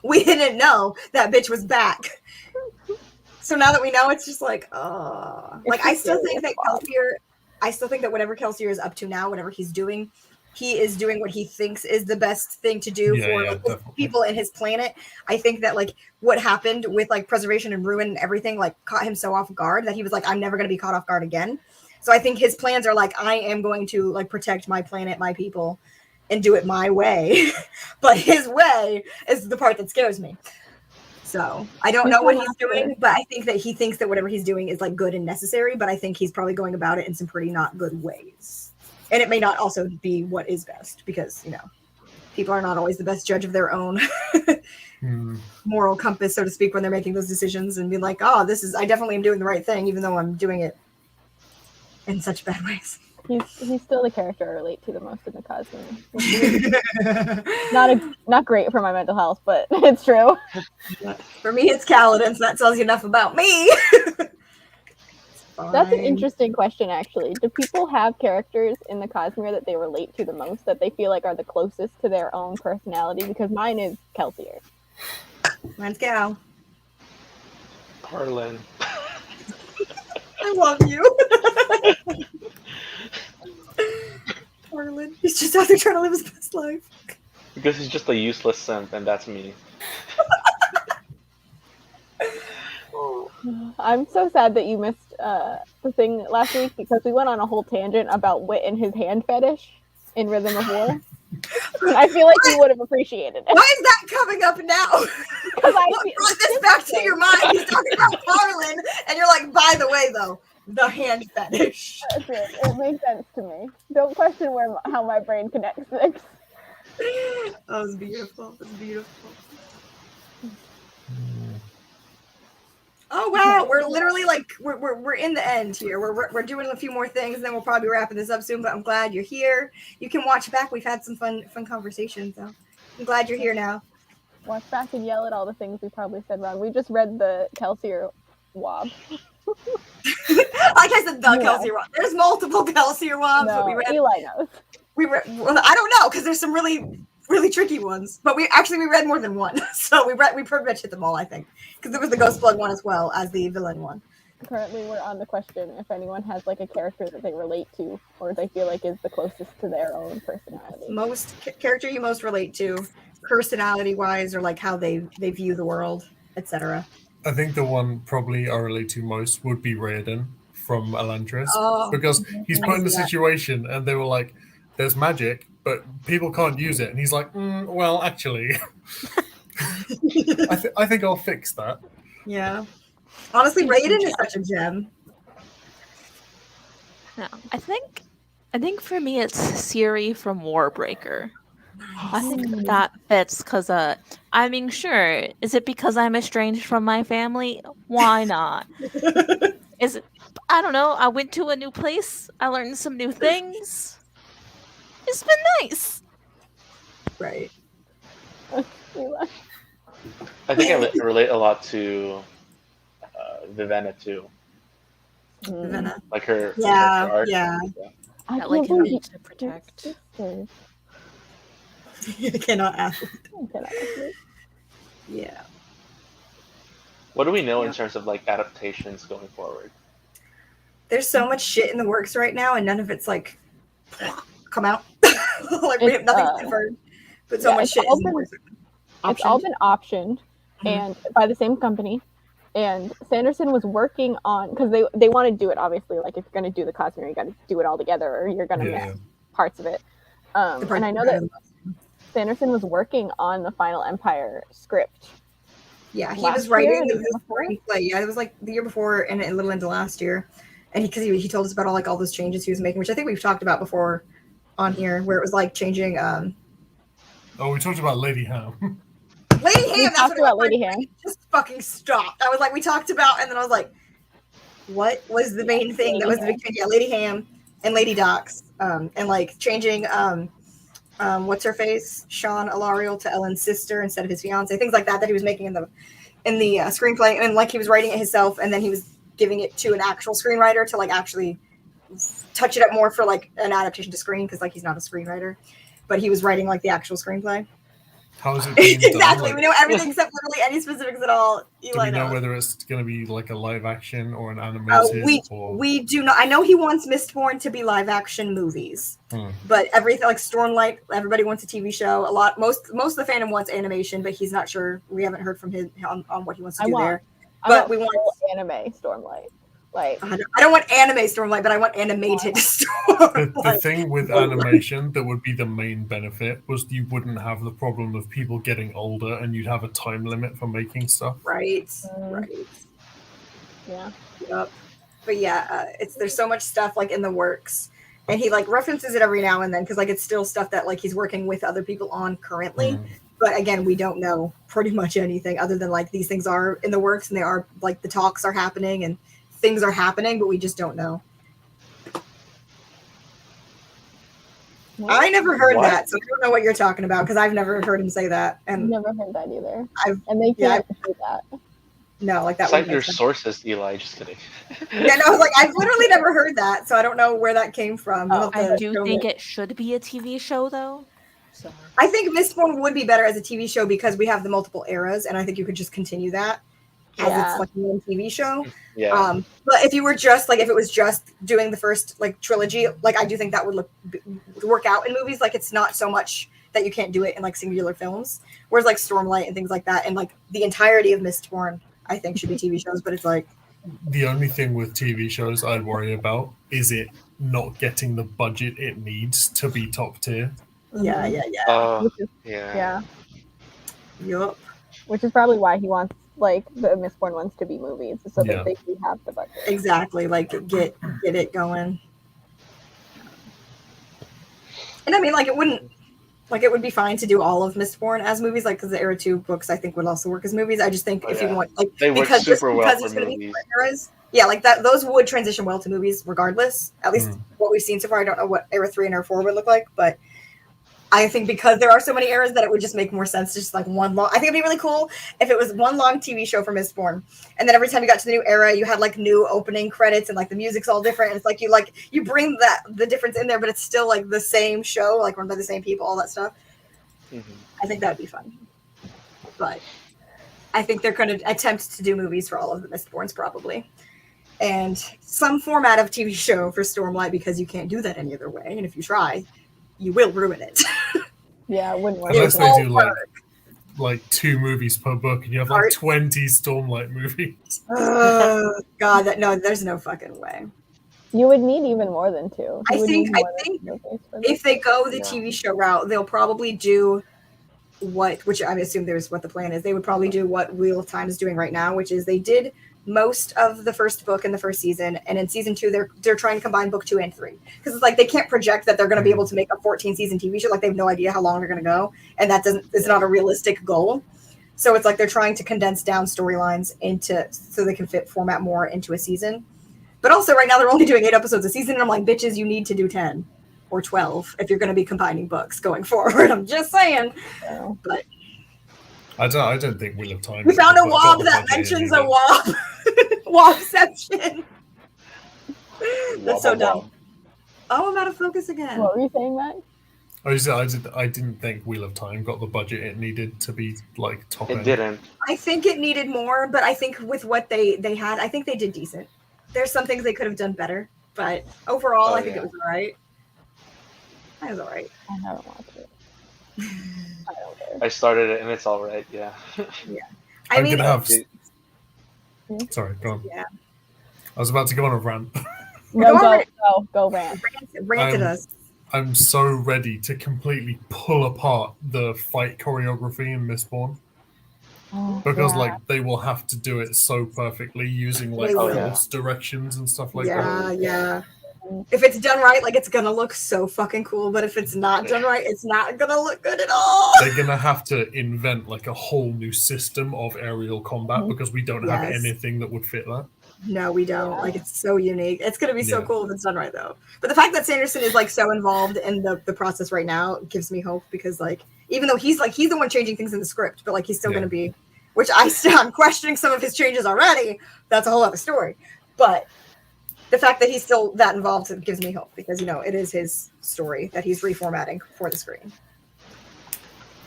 We didn't know that bitch was back. So now that we know, it's just like, like I still think that whatever Kelsier is up to now, whatever he's doing, he is doing what he thinks is the best thing to do for like, people in his planet. I think that like what happened with like preservation and ruin and everything like caught him so off guard that he was like, I'm never going to be caught off guard again. So I think his plans are like, I am going to like protect my planet, my people, and do it my way. But his way is the part that scares me. So I don't know what he's doing, but I think that he thinks that whatever he's doing is like good and necessary, but I think he's probably going about it in some pretty not good ways. And it may not also be what is best because, you know, people are not always the best judge of their own moral compass, so to speak, when they're making those decisions and be like, oh, I definitely am doing the right thing, even though I'm doing it in such bad ways. He's still the character I relate to the most in the Cosmere. Not great for my mental health, but it's true. For me, it's Kaladin, so that tells you enough about me. That's an interesting question, actually. Do people have characters in the Cosmere that they relate to the most, that they feel like are the closest to their own personality? Because mine is Kelsier. Mine's Gal. Harlan. I love you. Harlan. He's just out there trying to live his best life. Because he's just a useless simp, and that's me. I'm so sad that you missed the thing last week because we went on a whole tangent about Wit and his hand fetish in Rhythm of War. I feel like you would have appreciated it. Why is that coming up now? Because I brought this back to your mind. He's talking about Harlan, and you're like, by the way, though, the hand fetish. That's it. It makes sense to me. Don't question how my brain connects things. That was beautiful. It was beautiful. Oh wow, we're literally like we're in the end here. We're doing a few more things, and then we'll probably be wrapping this up soon. But I'm glad you're here. You can watch back. We've had some fun conversations, so I'm glad you're here now. Watch back and yell at all the things we probably said wrong. We just read the Kelsier Wob. Like I said, the Kelsier Wob. There's multiple Kelsier Wobs, but we read. Eli knows. Well, I don't know because there's some really tricky ones, but we read more than one. So we pretty much hit them all, I think, because there was the Ghostblood one as well as the villain one. Currently, we're on the question if anyone has like a character that they relate to or they feel like is the closest to their own personality. Most character you most relate to, personality-wise, or like how they view the world, etc. I think the one probably I relate to most would be Raiden from Elantris, because he's put in a situation and they were like, "There's magic, but people can't use it," and he's like, "Well, actually, I think I'll fix that." Yeah, honestly, Raiden is such a gem. No, I think for me it's Ciri from Warbreaker. I think that fits because I mean, sure, is it because I'm estranged from my family? Why not? Is it? I don't know. I went to a new place. I learned some new things. It's been nice. Right. I think I relate a lot to Vivenna too. Vivenna. Like her. Yeah. Her art. Yeah. I like him to protect. You cannot ask. Yeah. What do we know in terms of like adaptations going forward? There's so much shit in the works right now, and none of it's like come out. Like nothing's confirmed, but so much shit is in the works. It's all been optioned, and by the same company. And Sanderson was working on, because they want to do it obviously. Like if you're going to do the Cosmere, you got to do it all together, or you're going to miss parts of it. And I know that Sanderson was working on the Final Empire script. Yeah, he was writing the screenplay. Yeah, it was like the year before and a little into last year. And because he told us about all those changes he was making, which I think we've talked about before on here, where it was like changing. We talked about Lady Ham. Lady Ham. That's talked about Lady Ham. Just fucking stopped. I was like, we talked about, and then I was like, what was the main thing that was the big change? Yeah, Lady Ham and Lady Dox, and like changing what's her face, Sean Alariel to Ellen's sister instead of his fiance, things like that he was making in the screenplay, and like he was writing it himself, and then he was giving it to an actual screenwriter to like actually touch it up more for like an adaptation to screen, because like he's not a screenwriter, but he was writing like the actual screenplay. How is it being exactly. done? We know everything except literally any specifics at all. Do we know whether it's going to be like a live action or an animated? We do not. I know he wants Mistborn to be live action movies, but everything like Stormlight, everybody wants a TV show. Most of the fandom wants animation, but he's not sure. We haven't heard from him on what he wants to do there. But we want anime Stormlight. Like I don't want anime Stormlight, but I want animated Stormlight. The thing with animation that would be the main benefit was you wouldn't have the problem of people getting older, and you'd have a time limit for making stuff. Right. Yeah. Yep. But yeah, there's so much stuff like in the works, and he like references it every now and then because like it's still stuff that like he's working with other people on currently. But again, we don't know pretty much anything other than like these things are in the works and they are like the talks are happening and things are happening, but we just don't know. I never heard that, so I don't know what you're talking about because I've never heard him say that. And I've never heard that either. And they can't say that. No, like that. Cite your sources, Eli. Just kidding. Yeah, no, like I've literally never heard that, so I don't know where that came from. I do think it should be a TV show, though. So I think Mistborn would be better as a TV show because we have the multiple eras, and I think you could just continue that as it's like one TV show. Yeah. But if you were just like if it was just doing the first like trilogy, like I do think that would work out in movies. Like it's not so much that you can't do it in like singular films, whereas like Stormlight and things like that, and like the entirety of Mistborn, I think should be TV shows. But it's like the only thing with TV shows I'd worry about is it not getting the budget it needs to be top tier. Yeah. Yup. Which is probably why he wants like the Mistborn ones to be movies, so that they do have the budget. Exactly, like get it going. And I mean, like it would be fine to do all of Mistborn as movies, like because the Era 2 books I think would also work as movies. I just think if you want like they work super well for movies. Yeah, like that those would transition well to movies regardless. At least what we've seen so far. I don't know what Era 3 and Era 4 would look like, but I think because there are so many eras that it would just make more sense to just like one long. I think it'd be really cool if it was one long TV show for Mistborn, and then every time you got to the new era, you had like new opening credits and like the music's all different. And it's like you bring the difference in there, but it's still like the same show, like run by the same people, all that stuff. I think that would be fun, but I think they're going to attempt to do movies for all of the Mistborns probably, and some format of TV show for Stormlight because you can't do that any other way, and if you try, you will ruin it. Yeah, it wouldn't work. Unless they do like 2 movies per book, and you have like 20 Stormlight movies. Oh God, there's no fucking way. You would need even more than 2. I think if they go the TV show route, they'll probably do which I assume there's what the plan is. They would probably do what Wheel of Time is doing right now, which is they did most of the first book in the first season, and in season 2 they're trying to combine book 2 and 3 because it's like they can't project that they're going to be able to make a 14 season TV show. Like they have no idea how long they're going to go, and it's not a realistic goal. So it's like they're trying to condense down storylines so they can format more into a season. But also right now they're only doing 8 episodes a season, and I'm like, bitches, you need to do 10 or 12 if you're going to be combining books going forward. I'm just saying. But I don't think Wheel of Time. We found a wob that mentions a wob. Wobception. That's so dumb. Oh, I'm out of focus again. What were you saying, Matt? I didn't think Wheel of Time got the budget it needed to be like top end. It didn't. I think it needed more, but I think with what they had, I think they did decent. There's some things they could have done better, but overall, I think it was all right. I was all right. I haven't watched it. I don't care. I started it and it's all right. Yeah. Yeah. I'm gonna have. Sorry, go on. Yeah. I was about to go on a rant. Go rant. Rant at us. I'm so ready to completely pull apart the fight choreography in Mistborn. Because like they will have to do it so perfectly using like force directions and stuff like that. Yeah. If it's done right, like it's gonna look so fucking cool. But if it's not done right, it's not gonna look good at all. They're gonna have to invent like a whole new system of aerial combat because we don't have anything that would fit that. No, we don't. Like it's so unique. It's gonna be so cool if it's done right though. But the fact that Sanderson is like so involved in the process right now gives me hope because like even though he's the one changing things in the script, but like he's still gonna be, which I'm questioning some of his changes already. That's a whole other story. But the fact that he's still that involved gives me hope because it is his story that he's reformatting for the screen.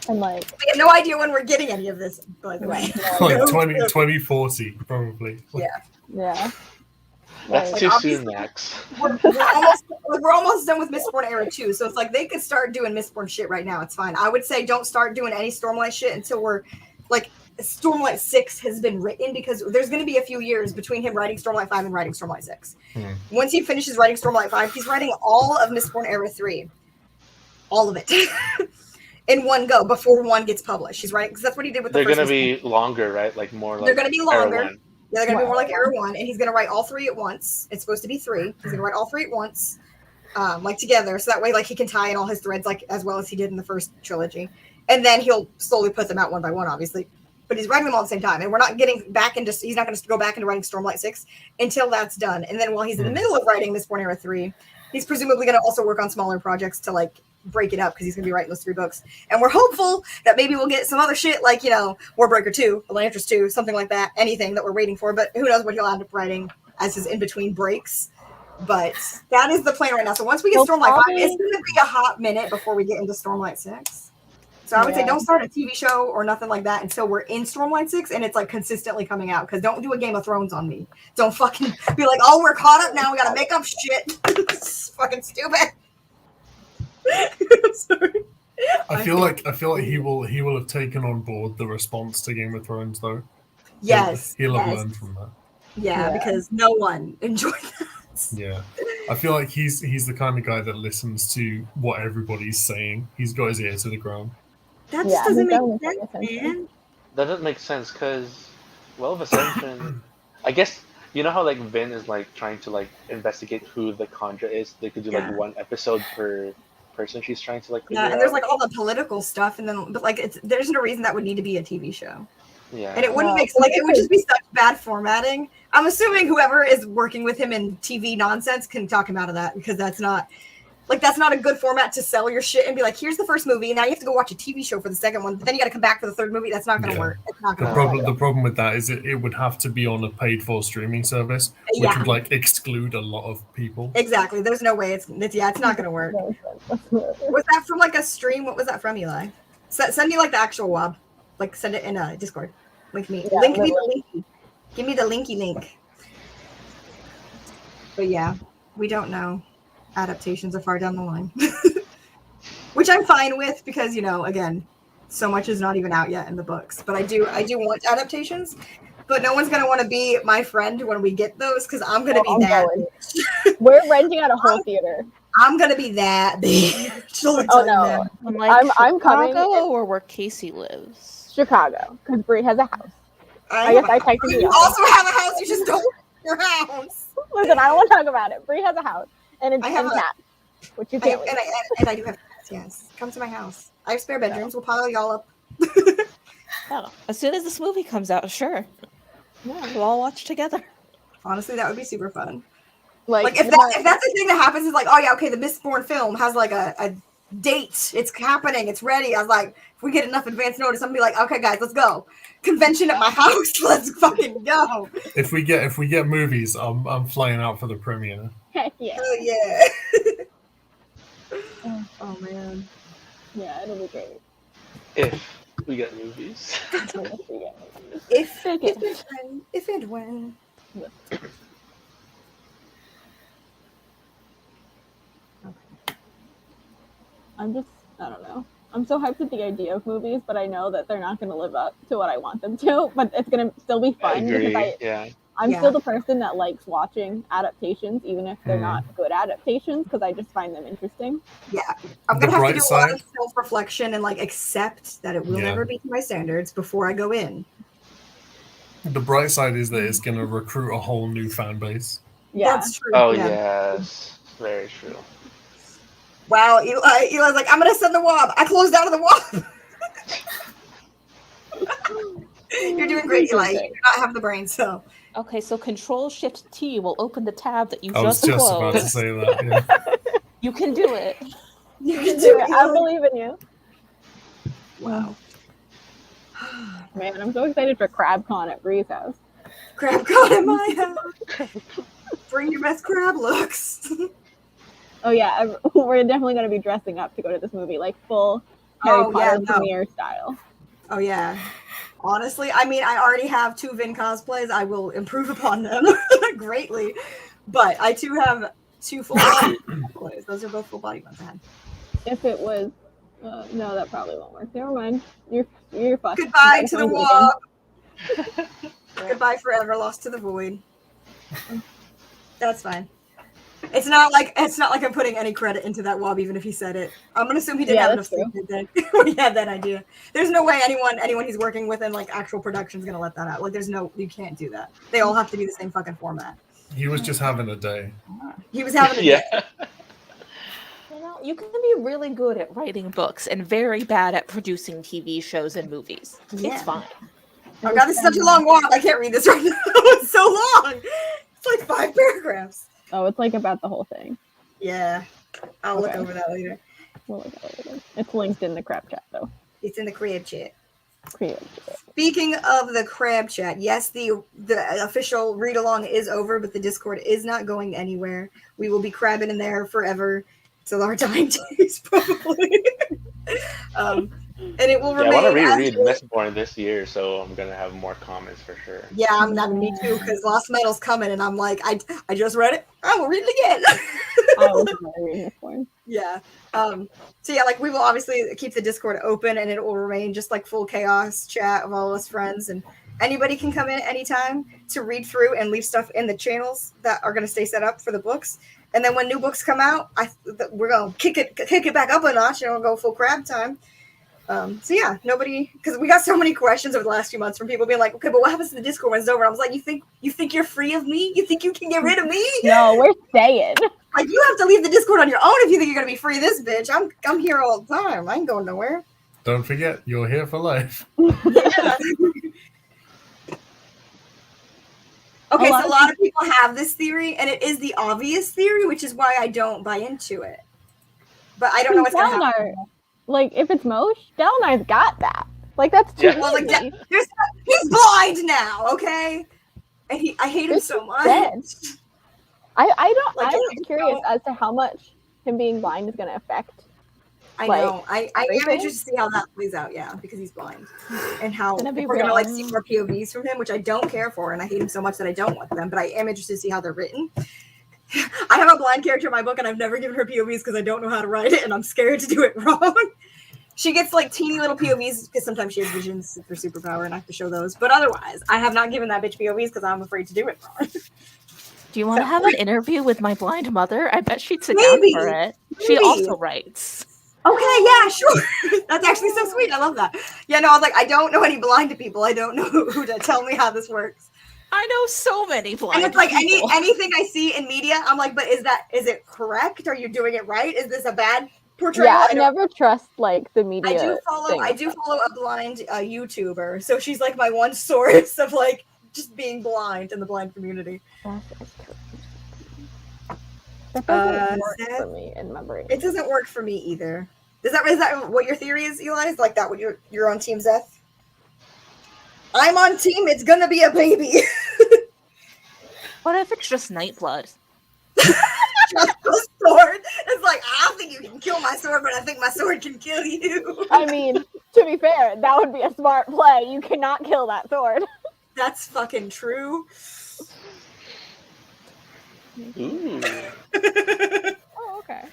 And like, we have no idea when we're getting any of this, by the way. Like 2040, probably. Yeah. That's Like, too soon, Max. We're almost done with Mistborn Era 2, so it's like they could start doing Mistborn shit right now. It's fine. I would say don't start doing any Stormlight shit until we're like Stormlight 6 has been written, because there's going to be a few years between him writing Stormlight 5 and writing Stormlight 6. Once he finishes writing Stormlight 5, he's writing all of Mistborn Era 3. All of it. In one go before one gets published. He's writing, because that's what he did with the They're first going to be longer, right? Like more like they're going to be longer. Era 1. Yeah, they're going to be more like Era 1, and he's going to write all 3 at once. It's supposed to be 3. He's going to write all 3 at once, like together, so that way like he can tie in all his threads like as well as he did in the first trilogy. And then he'll slowly put them out one by one, obviously. But he's writing them all at the same time, and we're not getting back into. He's not going to go back into writing Stormlight 6 until that's done. And then while he's in the middle of writing Mistborn Era 3, he's presumably going to also work on smaller projects to like break it up, because he's going to be writing those 3 books. And we're hopeful that maybe we'll get some other shit like, you know, Warbreaker 2, Elantris 2, something like that, anything that we're waiting for. But who knows what he'll end up writing as his in-between breaks. But that is the plan right now. So once we get Stormlight 5, it's going to be a hot minute before we get into Stormlight 6. So I would say don't start a TV show or nothing like that until we're in Stormlight 6 and it's like consistently coming out. Because don't do a Game of Thrones on me. Don't fucking be like, oh, we're caught up now. We got to make up shit. It's fucking stupid. Sorry. I feel like he will have taken on board the response to Game of Thrones, though. Yes. He'll have learned from that. Yeah, because no one enjoyed that. Yeah. I feel like he's the kind of guy that listens to what everybody's saying. He's got his ear to the ground. That just doesn't make sense, man. That doesn't make sense because, well, of Ascension, I guess, you know how like Vin is like trying to like investigate who the Kandra is? They could do like one episode per person she's trying to like figure and there's like all the political stuff, and then but like there's no reason that would need to be a TV show. Yeah, and it wouldn't make like it would just be such bad formatting. I'm assuming whoever is working with him in TV nonsense can talk him out of that, because that's not a good format to sell your shit and be like, here's the first movie, and now you have to go watch a TV show for the second one, but then you got to come back for the third movie. That's not going to work. It's not going to work. The problem with that is it would have to be on a paid-for streaming service, which would like exclude a lot of people. Exactly. There's no way it's not going to work. Was that from like a stream? What was that from, Eli? Send me like the actual WAB. Like send it in Discord. Link me. Yeah, link me the linky. Give me the linky link. But yeah, we don't know. Adaptations are far down the line. Which I'm fine with, because, you know, again, so much is not even out yet in the books. But I do want adaptations. But no one's gonna want to be my friend when we get those, because I'm gonna be that. We're renting out a whole theater. I'm gonna be that bitch. Oh no! I'm coming. Chicago, or where Casey lives? Chicago, because Brie has a house. I guess I technically you also have a house. You just don't have your house. Listen, I don't want to talk about it. Brie has a house, and it's intact, which you can't. And I do have cats. Yes, come to my house. I have spare bedrooms. We'll pile y'all up. As soon as this movie comes out, sure. Yeah, we'll all watch together. Honestly, that would be super fun. Like if that's the thing that happens, is like, oh yeah, okay, the Mistborn film has like a date. It's happening. It's ready. I was like, if we get enough advance notice, I'm gonna be like, okay, guys, let's go. Convention at my house. Let's fucking go. If we get movies, I'm flying out for the premiere. Heck yeah. Oh yeah. Oh man. Yeah, it'll be great. If we get movies. If and when. I don't know. I'm so hyped at the idea of movies, but I know that they're not going to live up to what I want them to. But it's going to still be fun, because I'm still the person that likes watching adaptations, even if they're not good adaptations, because I just find them interesting. Yeah, I'm going to have to do a lot of self-reflection and like accept that it will never be to my standards before I go in. The bright side is that it's going to recruit a whole new fan base. Yeah, that's true. Oh yes, very true. Wow, Eli's like, I'm gonna send the WAB. I closed out of the WAB. You're doing great, Eli. You do not have the brain, so. Okay, so Control-Shift-T will open the tab that you I was just closed. about to say that. Yeah. You can do it. You can do it. I believe in you. Wow. Man, I'm so excited for CrabCon at Bree's house. CrabCon at my house. Bring your best crab looks. Oh yeah, we're definitely going to be dressing up to go to this movie, like full Harry Potter premiere style. Oh yeah. Honestly, I mean, I already have 2 Vin cosplays. I will improve upon them greatly. But I too have 2 full body cosplays. Those are both full body ones I had. If it was, no, that probably won't work. Never mind. You're fucked. Goodbye to the wall. Goodbye forever, lost to the void. That's fine. It's not like I'm putting any credit into that wob, even if he said it. I'm gonna assume he didn't have enough sleep when he had that idea. There's no way anyone he's working with in like actual production is gonna let that out. Like, you can't do that. They all have to be the same fucking format. He was just having a day. He was having a day. You know, you can be really good at writing books and very bad at producing TV shows and movies. Yeah. It's fine. Oh god, this is such a long wob. I can't read this right now. It's so long. It's like 5 paragraphs. Oh, it's like about the whole thing. Yeah. I'll look over that later. We'll look at it later. It's linked in the crab chat, though. It's in the crab chat. Speaking of the crab chat, yes, the official read along is over, but the Discord is not going anywhere. We will be crabbing in there forever till our dying days, probably. And it will remain. I want to reread Mistborn this year, so I'm gonna have more comments for sure. Yeah, I'm not me too, because Lost Metal's coming, and I'm like, I just read it. I will read it again. I was reading Mistborn. Yeah. So yeah, like we will obviously keep the Discord open, and it will remain just like full chaos chat of all of us friends, and anybody can come in at any time to read through and leave stuff in the channels that are going to stay set up for the books. And then when new books come out, we're gonna kick it back up a notch, and we'll go full crab time. So yeah, because we got so many questions over the last few months from people being like, okay, but what happens to the Discord when it's over? I was like, you think you're free of me? You think you can get rid of me? No, we're staying. Like, you have to leave the Discord on your own if you think you're gonna be free of this bitch. I'm here all the time. I ain't going nowhere. Don't forget, you're here for life. Yeah. Okay, so a lot of people have this theory, and it is the obvious theory, which is why I don't buy into it. But I don't know what's gonna happen. Like, if it's Moshe, Delinar's got that. Like, that's too easy. Well, like, he's blind now, okay? And I hate him so much. I'm curious as to how much him being blind is going to affect. I know. I am interested to see how that plays out, yeah, because he's blind. And how we're going to, like, see more POVs from him, which I don't care for, and I hate him so much that I don't want them, but I am interested to see how they're written. I have a blind character in my book, and I've never given her POVs because I don't know how to write it, and I'm scared to do it wrong. She gets like teeny little POVs because sometimes she has visions for superpower, and I have to show those. But otherwise, I have not given that bitch POVs because I'm afraid to do it wrong. Do you want to have an interview with my blind mother? I bet she'd sit down for it. She also writes. Okay, yeah, sure. That's actually so sweet. I love that. Yeah, no, I was like, I don't know any blind people. I don't know who to tell me how this works. I know so many blind And it's like people. anything I see in media, I'm like, but is it correct? Are you doing it right? Is this a bad portrayal? Yeah, I never trust like the media. I do follow a blind YouTuber, so she's like my one source of like just being blind in the blind community. That doesn't work for me in my brain. It doesn't work for me either. Is that what your theory is, Eli? Is like that what you're on Team Zeth? I'm on team. It's gonna be a baby. What if it's just Nightblood? Just a sword. It's like, I don't think you can kill my sword, but I think my sword can kill you. I mean, to be fair, that would be a smart play. You cannot kill that sword. That's fucking true. Ooh. Oh, okay.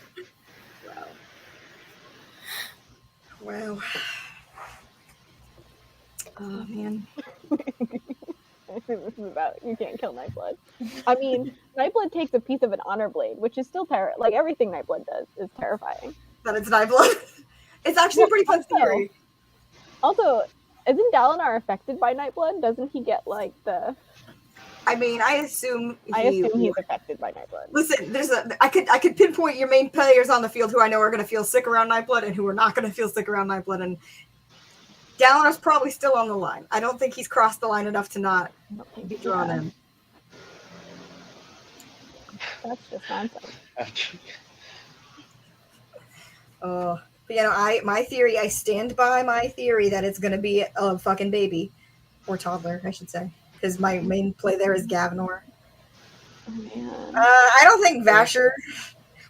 Wow. Oh, man. This is about you can't kill Nightblood. I mean, Nightblood takes a piece of an honor blade, which is still like everything Nightblood does is terrifying. But it's Nightblood. It's actually a pretty fun theory. Also, isn't Dalinar affected by Nightblood? Doesn't he get like the? I mean, I assume he's affected by Nightblood. Listen, I could pinpoint your main players on the field who I know are going to feel sick around Nightblood and who are not going to feel sick around Nightblood, and Dalinar's probably still on the line. I don't think he's crossed the line enough to not be drawn in. That's just nonsense. But you know, I stand by my theory that it's going to be a fucking baby or toddler, I should say, because my main play there is Gavinor. Oh, man. I don't think Vasher.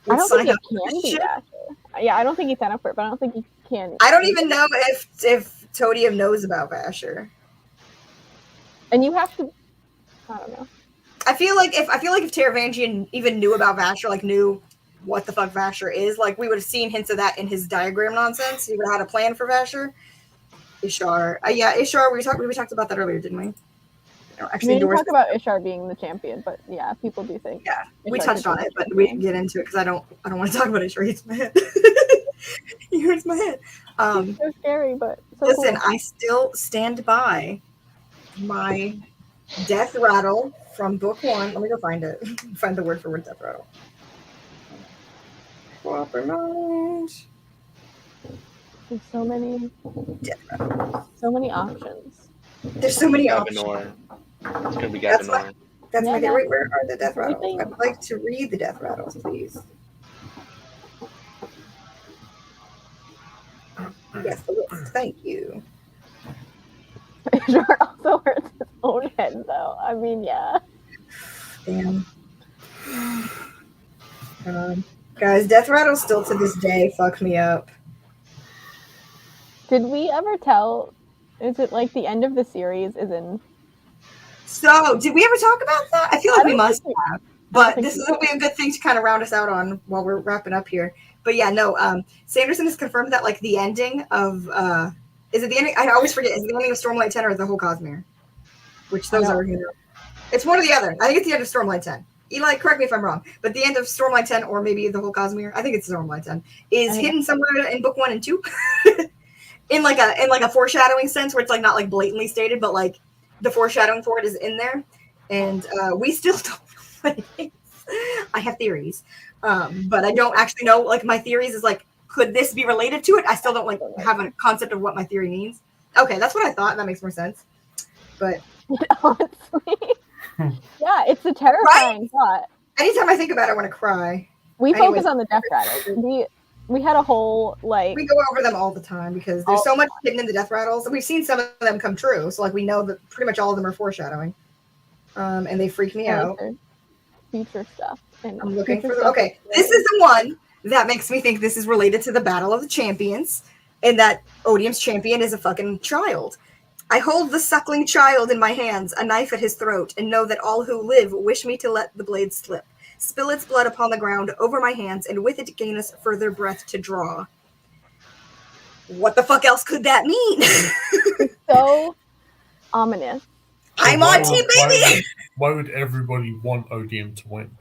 I don't think he can be Vasher. Yeah, I don't think he signed up for it, but I don't think he can't. I don't even know if Todium knows about Vasher. And you have to. I don't know. I feel like if Taravangian even knew about Vasher, like knew what the fuck Vasher is, like we would have seen hints of that in his diagram nonsense. He would have had a plan for Vasher. Ishar, Ishar. We talked about that earlier, didn't we? Actually, we talk about Ishar being the champion, but yeah, people do think. Yeah, we touched on it, but we didn't get into it because I don't want to talk about Ishar. He hurts my head. He hurts my head. It's so scary, but so listen, cool. I still stand by my death rattle from book 1. Let me go find it. Find the word for word death rattle. Proper knowledge. There's so many options. There's so many options. It's gonna be Gavinor. That's my favorite. Where are the death rattles? I would like to read the death rattles, please. Yes, the list. Thank you. Ishar also hurts his own head, though. I mean, yeah. Damn. Guys, death rattles still to this day fuck me up. Did we ever tell? Is it like the end of the series is in? So, did we ever talk about that? I feel like we must have. But this will be a good thing to kind of round us out on while we're wrapping up here. But yeah, no, Sanderson has confirmed that like the ending of is it the ending? I always forget. Is it the ending of Stormlight 10 or the whole Cosmere? Which those are, you know. It's one or the other. I think it's the end of Stormlight 10. Eli, correct me if I'm wrong, but the end of Stormlight 10 or maybe the whole Cosmere, I think it's Stormlight 10, is hidden somewhere in book 1 and 2. in like a foreshadowing sense where it's like not like blatantly stated, but like the foreshadowing for it is in there. And we still don't know what it is. I have theories. But I don't actually know, like my theories is like, could this be related to it? I still don't like have a concept of what my theory means. Okay, that's what I thought. That makes more sense. But honestly, yeah, it's a terrifying thought. Anytime I think about it, I want to cry. We focus on the death rattles. We had a whole like we go over them all the time because there's so much hidden in the death rattles, and we've seen some of them come true. So like we know that pretty much all of them are foreshadowing, and they freak me out. Future stuff. And I'm looking for okay. This is the one that makes me think this is related to the Battle of the Champions, and that Odium's champion is a fucking child. I hold the suckling child in my hands, a knife at his throat, and know that all who live wish me to let the blade slip. Spill its blood upon the ground over my hands, and with it gain us further breath to draw. What the fuck else could that mean? It's so ominous. I'm on team baby! Why would everybody want Odium to win?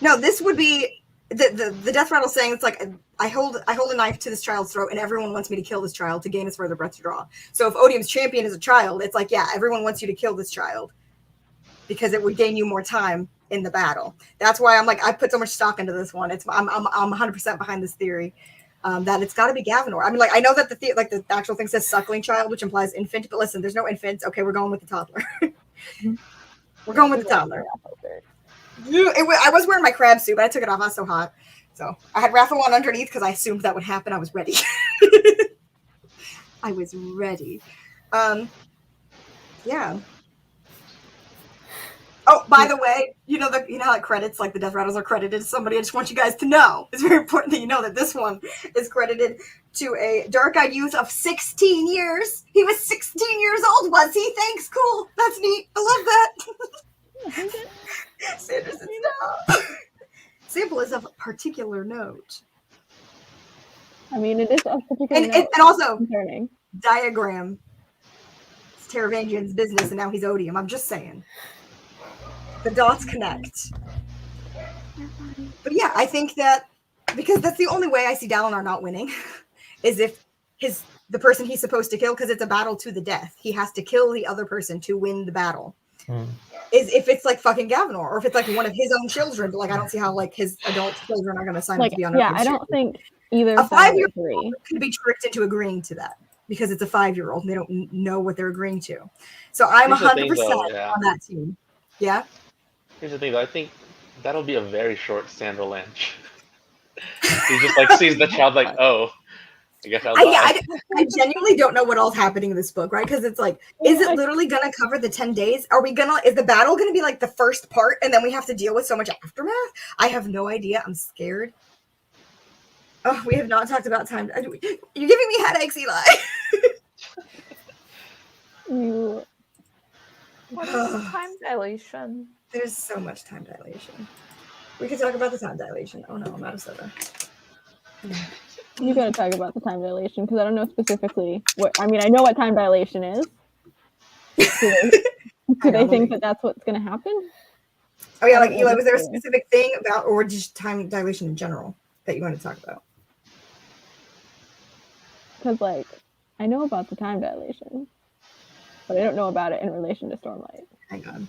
No, this would be the death rattle saying it's like I hold a knife to this child's throat and everyone wants me to kill this child to gain us further breath to draw. So if Odium's champion is a child, it's like, yeah, everyone wants you to kill this child because it would gain you more time in the battle. That's why I'm like, I put so much stock into this one. I'm 100% behind this theory that it's got to be Gavinor. I mean, like I know that the actual thing says suckling child, which implies infant, but listen, there's no infants. Okay, we're going with the toddler. We're going with the toddler. I was wearing my crab suit, but I took it off. I was so hot. So I had Raffle on underneath because I assumed that would happen. I was ready. I was ready. Yeah. Oh, by the way, you know how credits, like the death rattles are credited to somebody. I just want you guys to know. It's very important that you know that this one is credited to a dark-eyed youth of 16 years. He was 16 years old, was he? Thanks, cool. That's neat. I love that. Sanderson, no. Sample is of particular note. I mean, it is of particular note. And also, concerning. Diagram. It's Taravangian's business, and now he's Odium. I'm just saying. The dots connect. But yeah, I think that because that's the only way I see Dalinar not winning is if the person he's supposed to kill, because it's a battle to the death. He has to kill the other person to win the battle. Is if it's like fucking Gavinor, or if it's like one of his own children. But like I don't see how like his adult children are going to sign up to be on. Yeah, I don't think either. A 5-year-old could be tricked into agreeing to that because it's a 5-year-old and they don't know what they're agreeing to. So I'm 100% on that team. Yeah. Here's the thing, though. I think that'll be a very short Sandra Lynch. He just like sees the child like, oh, I guess I'll die. I genuinely don't know what all's happening in this book, right? Because it's like, is it literally gonna cover the 10 days? Is the battle gonna be like the first part and then we have to deal with so much aftermath? I have no idea. I'm scared. Oh, we have not talked about time. You're giving me headaches, Eli. What is time dilation? There's so much time dilation. We could talk about the time dilation. Oh no, I'm out of soda. You gotta talk about the time dilation because I don't know specifically what. I mean, I know what time dilation is. Do they think that that's what's gonna happen? Oh yeah, like Eli, was there a specific thing about, or just time dilation in general that you want to talk about? Because like, I know about the time dilation, but I don't know about it in relation to Stormlight. Hang on.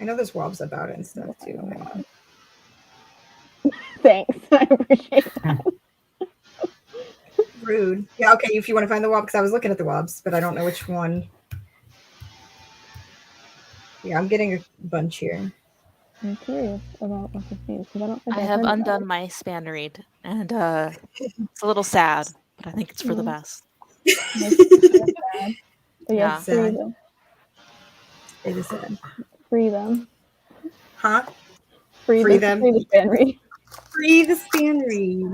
I know there's wobs about it and stuff too. Hang on. Thanks. I appreciate that. Rude. Yeah, okay, if you want to find the wob, because I was looking at the wobs, but I don't know which one. Yeah, I'm getting a bunch here. I'm curious about what this means because I don't think I have undone my span read, and it's a little sad, but I think it's for the best. Yeah, sad. It is sad. Free them. Huh? Free them. Free the span read. Free the span read.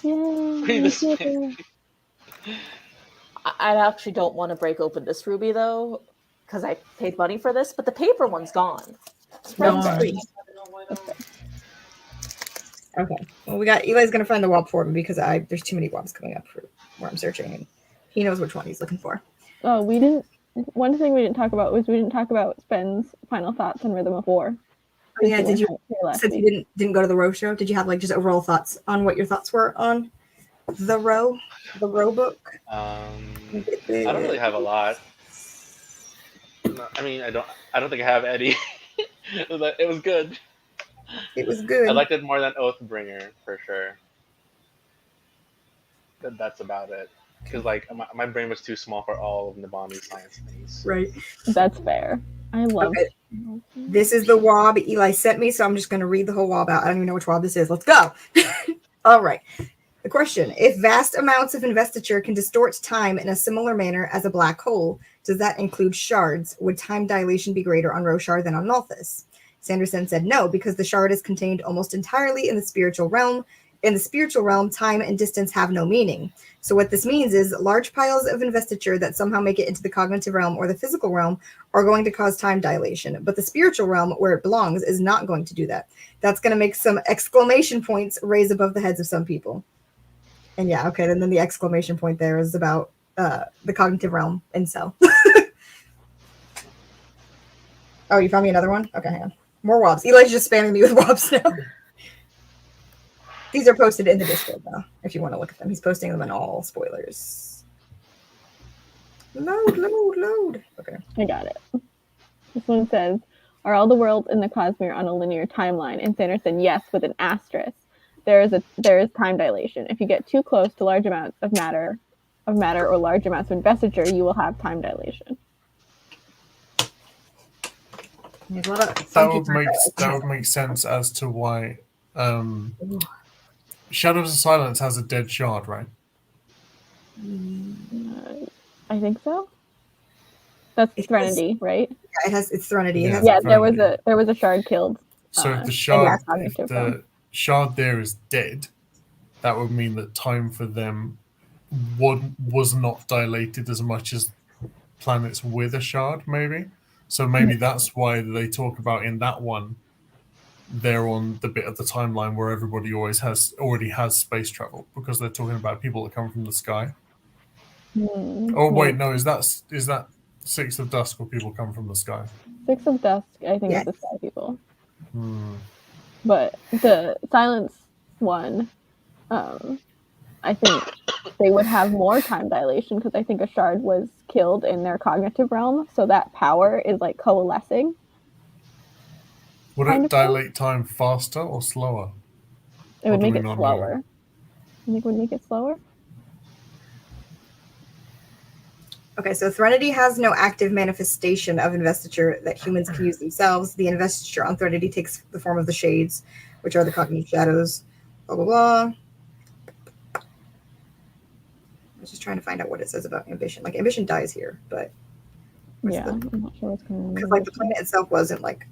Free the span. I actually don't want to break open this ruby though, because I paid money for this, but the paper one's gone. Okay. Well, we got Eli's gonna find the wob for me because there's too many wobs coming up for where I'm searching, and he knows which one he's looking for. Oh, we didn't. One thing we didn't talk about was we didn't talk about Spen's final thoughts on Rhythm of War. Oh, yeah, did you? Since you didn't go to the Row show, did you have like just overall thoughts on what your thoughts were on the Row book? I don't really have a lot. I mean, I don't think I have any. It was good. It was good. I liked it more than Oathbringer for sure. That's about it. Because like my brain was too small for all of Nabami's science things. Right. That's fair. I love it. This is the wob Eli sent me, so I'm just going to read the whole wob out. I don't even know which wob this is. Let's go. All right. The question: if vast amounts of investiture can distort time in a similar manner as a black hole, does that include shards? Would time dilation be greater on Roshar than on Nalthis? Sanderson said no, because the shard is contained almost entirely in the spiritual realm. In the spiritual realm, time and distance have no meaning. So what this means is large piles of investiture that somehow make it into the cognitive realm or the physical realm are going to cause time dilation. But the spiritual realm, where it belongs, is not going to do that. That's going to make some exclamation points raise above the heads of some people. And yeah, okay, and then the exclamation point there is about the cognitive realm and cell. Oh, you found me another one? Okay, hang on. More wobs. Eli's just spamming me with wobs now. These are posted in the Discord, though, if you want to look at them. He's posting them in all spoilers. Load. Okay. I got it. This one says, are all the worlds in the Cosmere on a linear timeline? And Sanderson, yes, with an asterisk. There is time dilation. If you get too close to large amounts of matter or large amounts of investiture, you will have time dilation. That would make sense as to why Shadows of Silence has a dead shard, right? I think so. That's Threnody, right? Yeah, it's Threnody. Yeah, there was a shard killed. So if the shard there is dead, that would mean that time for them was not dilated as much as planets with a shard, maybe. So maybe that's why they talk about in that one, they're on the bit of the timeline where everybody already has space travel, because they're talking about people that come from the sky. Oh wait, no, is that Six of Dusk where people come from the sky? Six of Dusk, I think, is the sky people. But the Silence one, I think they would have more time dilation because I think a shard was killed in their cognitive realm, so that power is like coalescing. Would it dilate time faster or slower? It would make it slower. You think it would make it slower? Okay, so Threnody has no active manifestation of investiture that humans can use themselves. The investiture on Threnody takes the form of the shades, which are the cognitive shadows. Blah, blah, blah. I was just trying to find out what it says about ambition. Like, ambition dies here, but... Yeah, I'm not sure what's going on. Because, like, the planet itself wasn't, like,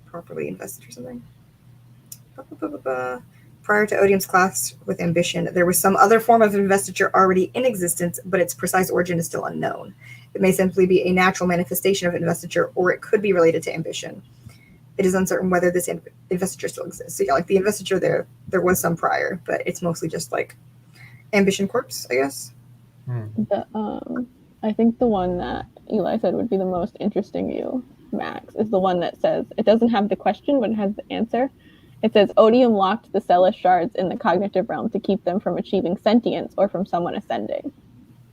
properly invested or something. Prior to Odium's clash with Ambition, there was some other form of investiture already in existence, but its precise origin is still unknown. It may simply be a natural manifestation of investiture, or it could be related to Ambition. It is uncertain whether this investiture still exists. So yeah, like the investiture there was some prior, but it's mostly just like Ambition Corpse, I guess. I think the one that Eli said would be the most interesting to you, Max, is the one that says, it doesn't have the question, but it has the answer. It says, Odium locked the Celis shards in the cognitive realm to keep them from achieving sentience or from someone ascending.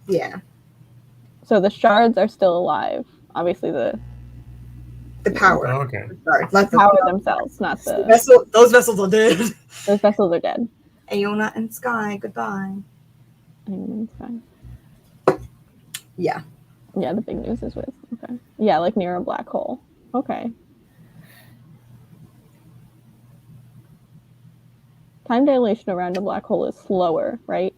Yeah. So the shards are still alive. Obviously the power. Oh, okay. Sorry, not the power themselves, not the vessel. Those vessels are dead. Those vessels are dead. Aeona and Sky, goodbye. Aeona and Sky. Yeah. Yeah, the big news is with. Okay. Yeah, like near a black hole. Okay. Time dilation around a black hole is slower, right?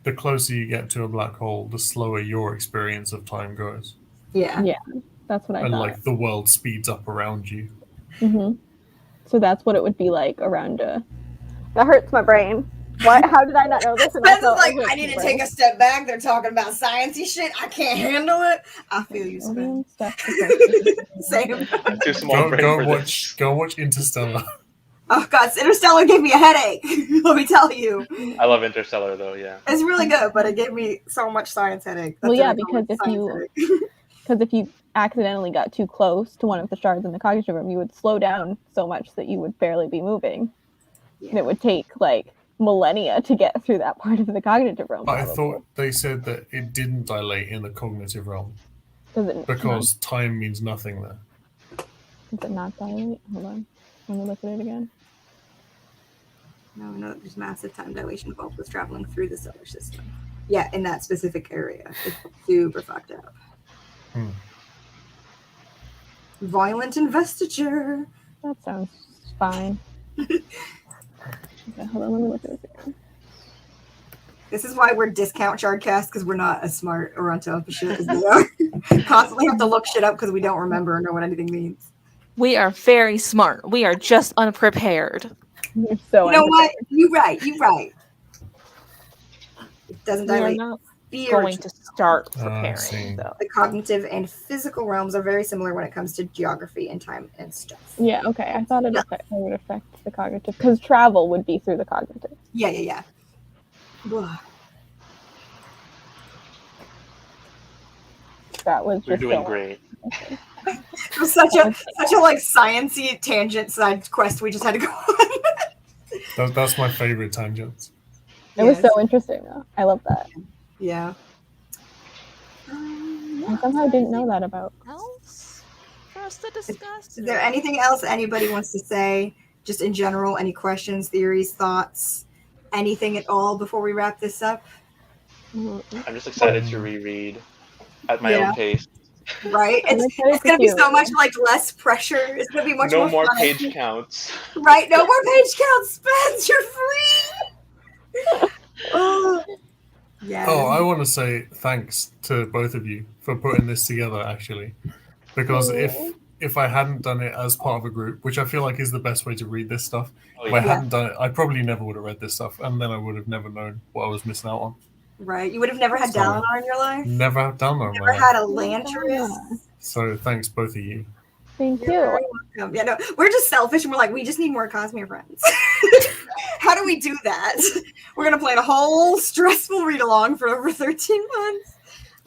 The closer you get to a black hole, the slower your experience of time goes. Yeah. Yeah, that's what I thought. And like the world speeds up around you. Mm-hmm. So that's what it would be like around a... That hurts my brain. What? How did I not know this? Spencer's like, I need to take a step back. They're talking about sciencey shit. I can't handle it. I feel you, Spencer. Same. Too small brain for this. Go watch Interstellar. Oh God, Interstellar gave me a headache. Let me tell you. I love Interstellar though. Yeah, it's really good, but it gave me so much science headache. Well, yeah, because if you accidentally got too close to one of the shards in the cognitive room, you would slow down so much that you would barely be moving, and it would take like millennia to get through that part of the cognitive realm. I thought they said that it didn't dilate in the cognitive realm because time means nothing there. Does it not dilate? Hold on, let me look at it again. No, there's massive time dilation involved with traveling through the solar system. Yeah, in that specific area. It's super fucked up. Violent investiture. That sounds fine. Okay, hold on, let me look at this again. This is why we're discount Shardcast, because we're not as smart or on top of shit as they are. Constantly have to look shit up because we don't remember or know what anything means. We are very smart. We are just unprepared. You're so you know what? You're right. It doesn't dilate. We're not going to start preparing. The cognitive and physical realms are very similar when it comes to geography and time and stuff. Yeah, okay. I thought it would affect the cognitive, because travel would be through the cognitive. Yeah. That was You're doing great. It was such a like sciencey tangent side quest we just had to go on. That's my favorite tangents. It was so interesting though. I love that. Yeah. I somehow didn't know that about. Else for us to discuss. Is there anything else anybody wants to say? Just in general, any questions, theories, thoughts, anything at all before we wrap this up? I'm just excited to reread at my own pace. Right? It's going to be so much like less pressure. It's going to be much more more fun. page counts. Right? No more page counts, Spence. You're free. Yeah. Oh, I want to say thanks to both of you for putting this together, actually. Because if I hadn't done it as part of a group, which I feel like is the best way to read this stuff, if I hadn't done it, I probably never would have read this stuff, and then I would have never known what I was missing out on. Right. You would have never had Dalinar in your life? Never had Dalinar in my life. Never had Elantris. So thanks, both of you. Thank you. You're welcome. Yeah, no, we're just selfish, and we're like, we just need more Cosmere friends. How do we do that? We're going to plan a whole stressful read-along for over 13 months.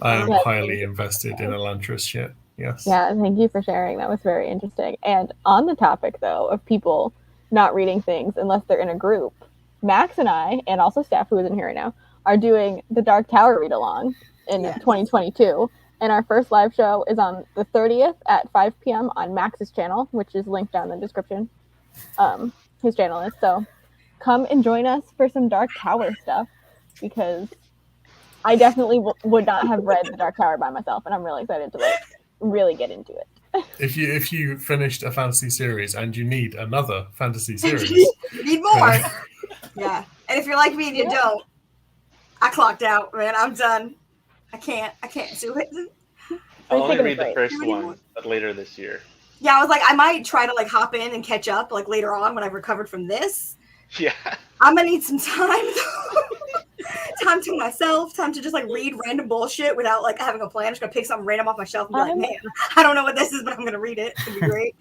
I am highly invested in Elantris shit. Yes. Yeah, thank you for sharing. That was very interesting. And on the topic, though, of people not reading things unless they're in a group, Max and I, and also Steph, who is in here right now, are doing the Dark Tower read-along in 2022. And our first live show is on the 30th at 5 p.m. on Max's channel, which is linked down in the description. His channel is. So come and join us for some Dark Tower stuff, because I definitely would not have read the Dark Tower by myself, and I'm really excited to really get into it. If you finished a fantasy series and you need another fantasy series, you need more. Yeah, and if you're like me and you don't, I clocked out, man. I'm done. I can't do it. I'll only read the first one, but later this year. Yeah, I was like, I might try to like hop in and catch up like later on when I've recovered from this. Yeah. I'm gonna need some time though. Time to myself, time to just like read random bullshit without like having a plan. I'm just gonna pick something random off my shelf and be like, man, I don't know what this is, but I'm gonna read it. It'll be great.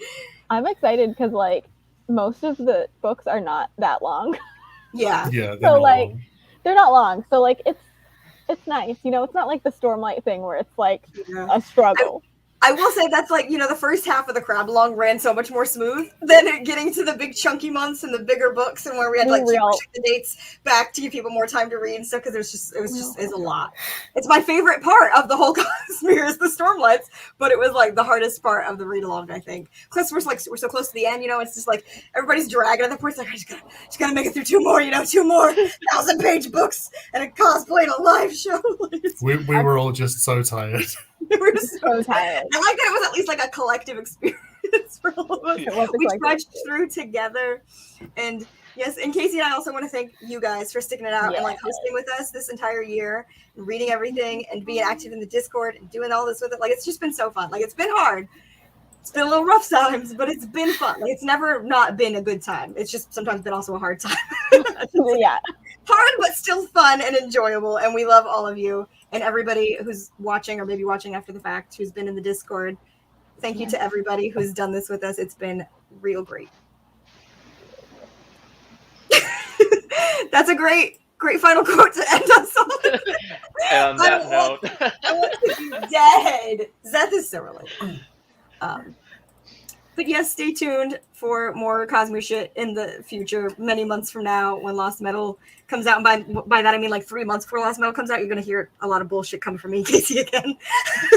I'm excited because like most of the books are not that long. Yeah. Yeah. So like they're not long. So like it's nice, you know, it's not like the Stormlight thing where it's like a struggle. I will say that's like, you know, the first half of the Crabalong ran so much more smooth than getting to the big chunky months and the bigger books and where we had to like keep pushing the dates back to give people more time to read and stuff because it's a lot. It's my favorite part of the whole Cosmere is the Stormlights, but it was like the hardest part of the read along, I think. Plus we're so close to the end, you know, it's just like everybody's dragging at the point. It's like I just gotta make it through 2 more, you know, 2 more 1,000-page books and a cosplay and a live show. we were all just so tired. We were so tired. I like that it was at least like a collective experience for all of us. We trudged through together. And yes, and Casey and I also want to thank you guys for sticking it out and like hosting with us this entire year and reading everything and being active in the Discord and doing all this with it. Like it's just been so fun. Like it's been hard. It's been a little rough times, but it's been fun. Like it's never not been a good time. It's just sometimes been also a hard time. Yeah. Hard, but still fun and enjoyable. And we love all of you and everybody who's watching or maybe watching after the fact, who's been in the Discord. Thank you to everybody who's done this with us. It's been real great. That's a great final quote to end us on. And on that note, I want to be dead. Zeth is so relatable. But yes, stay tuned for more Cosmere shit in the future, many months from now when Lost Metal comes out. And by that I mean like 3 months before Lost Metal comes out, you're gonna hear a lot of bullshit coming from me, Casey, again.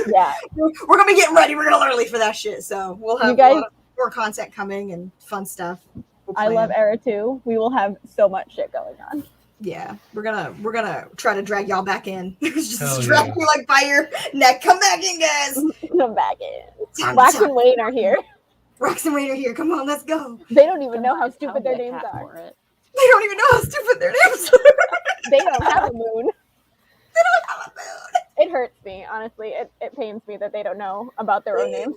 Yeah. We're gonna be getting ready real early for that shit, so we'll have a lot more content coming and fun stuff. I love Era 2. We will have so much shit going on. Yeah, we're gonna try to drag y'all back in. Just drag you like by your neck. Come back in, guys. Come back in. Wax and Wayne are here. Rox and Rain are here. Come on, let's go. They don't even know how stupid their names are. They don't even know how stupid their names are. They don't have a moon. They don't have a moon. It hurts me, honestly. It pains me that they don't know about their own names.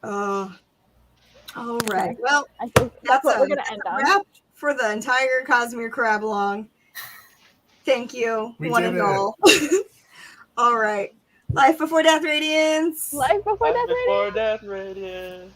All right. Well, I think that's what we're going to end on. Wrap for the entire Cosmere Crabalong. Thank you, one and all. All right. Life Before Death Radiance. Life Before Death Radiance. Death Radiance.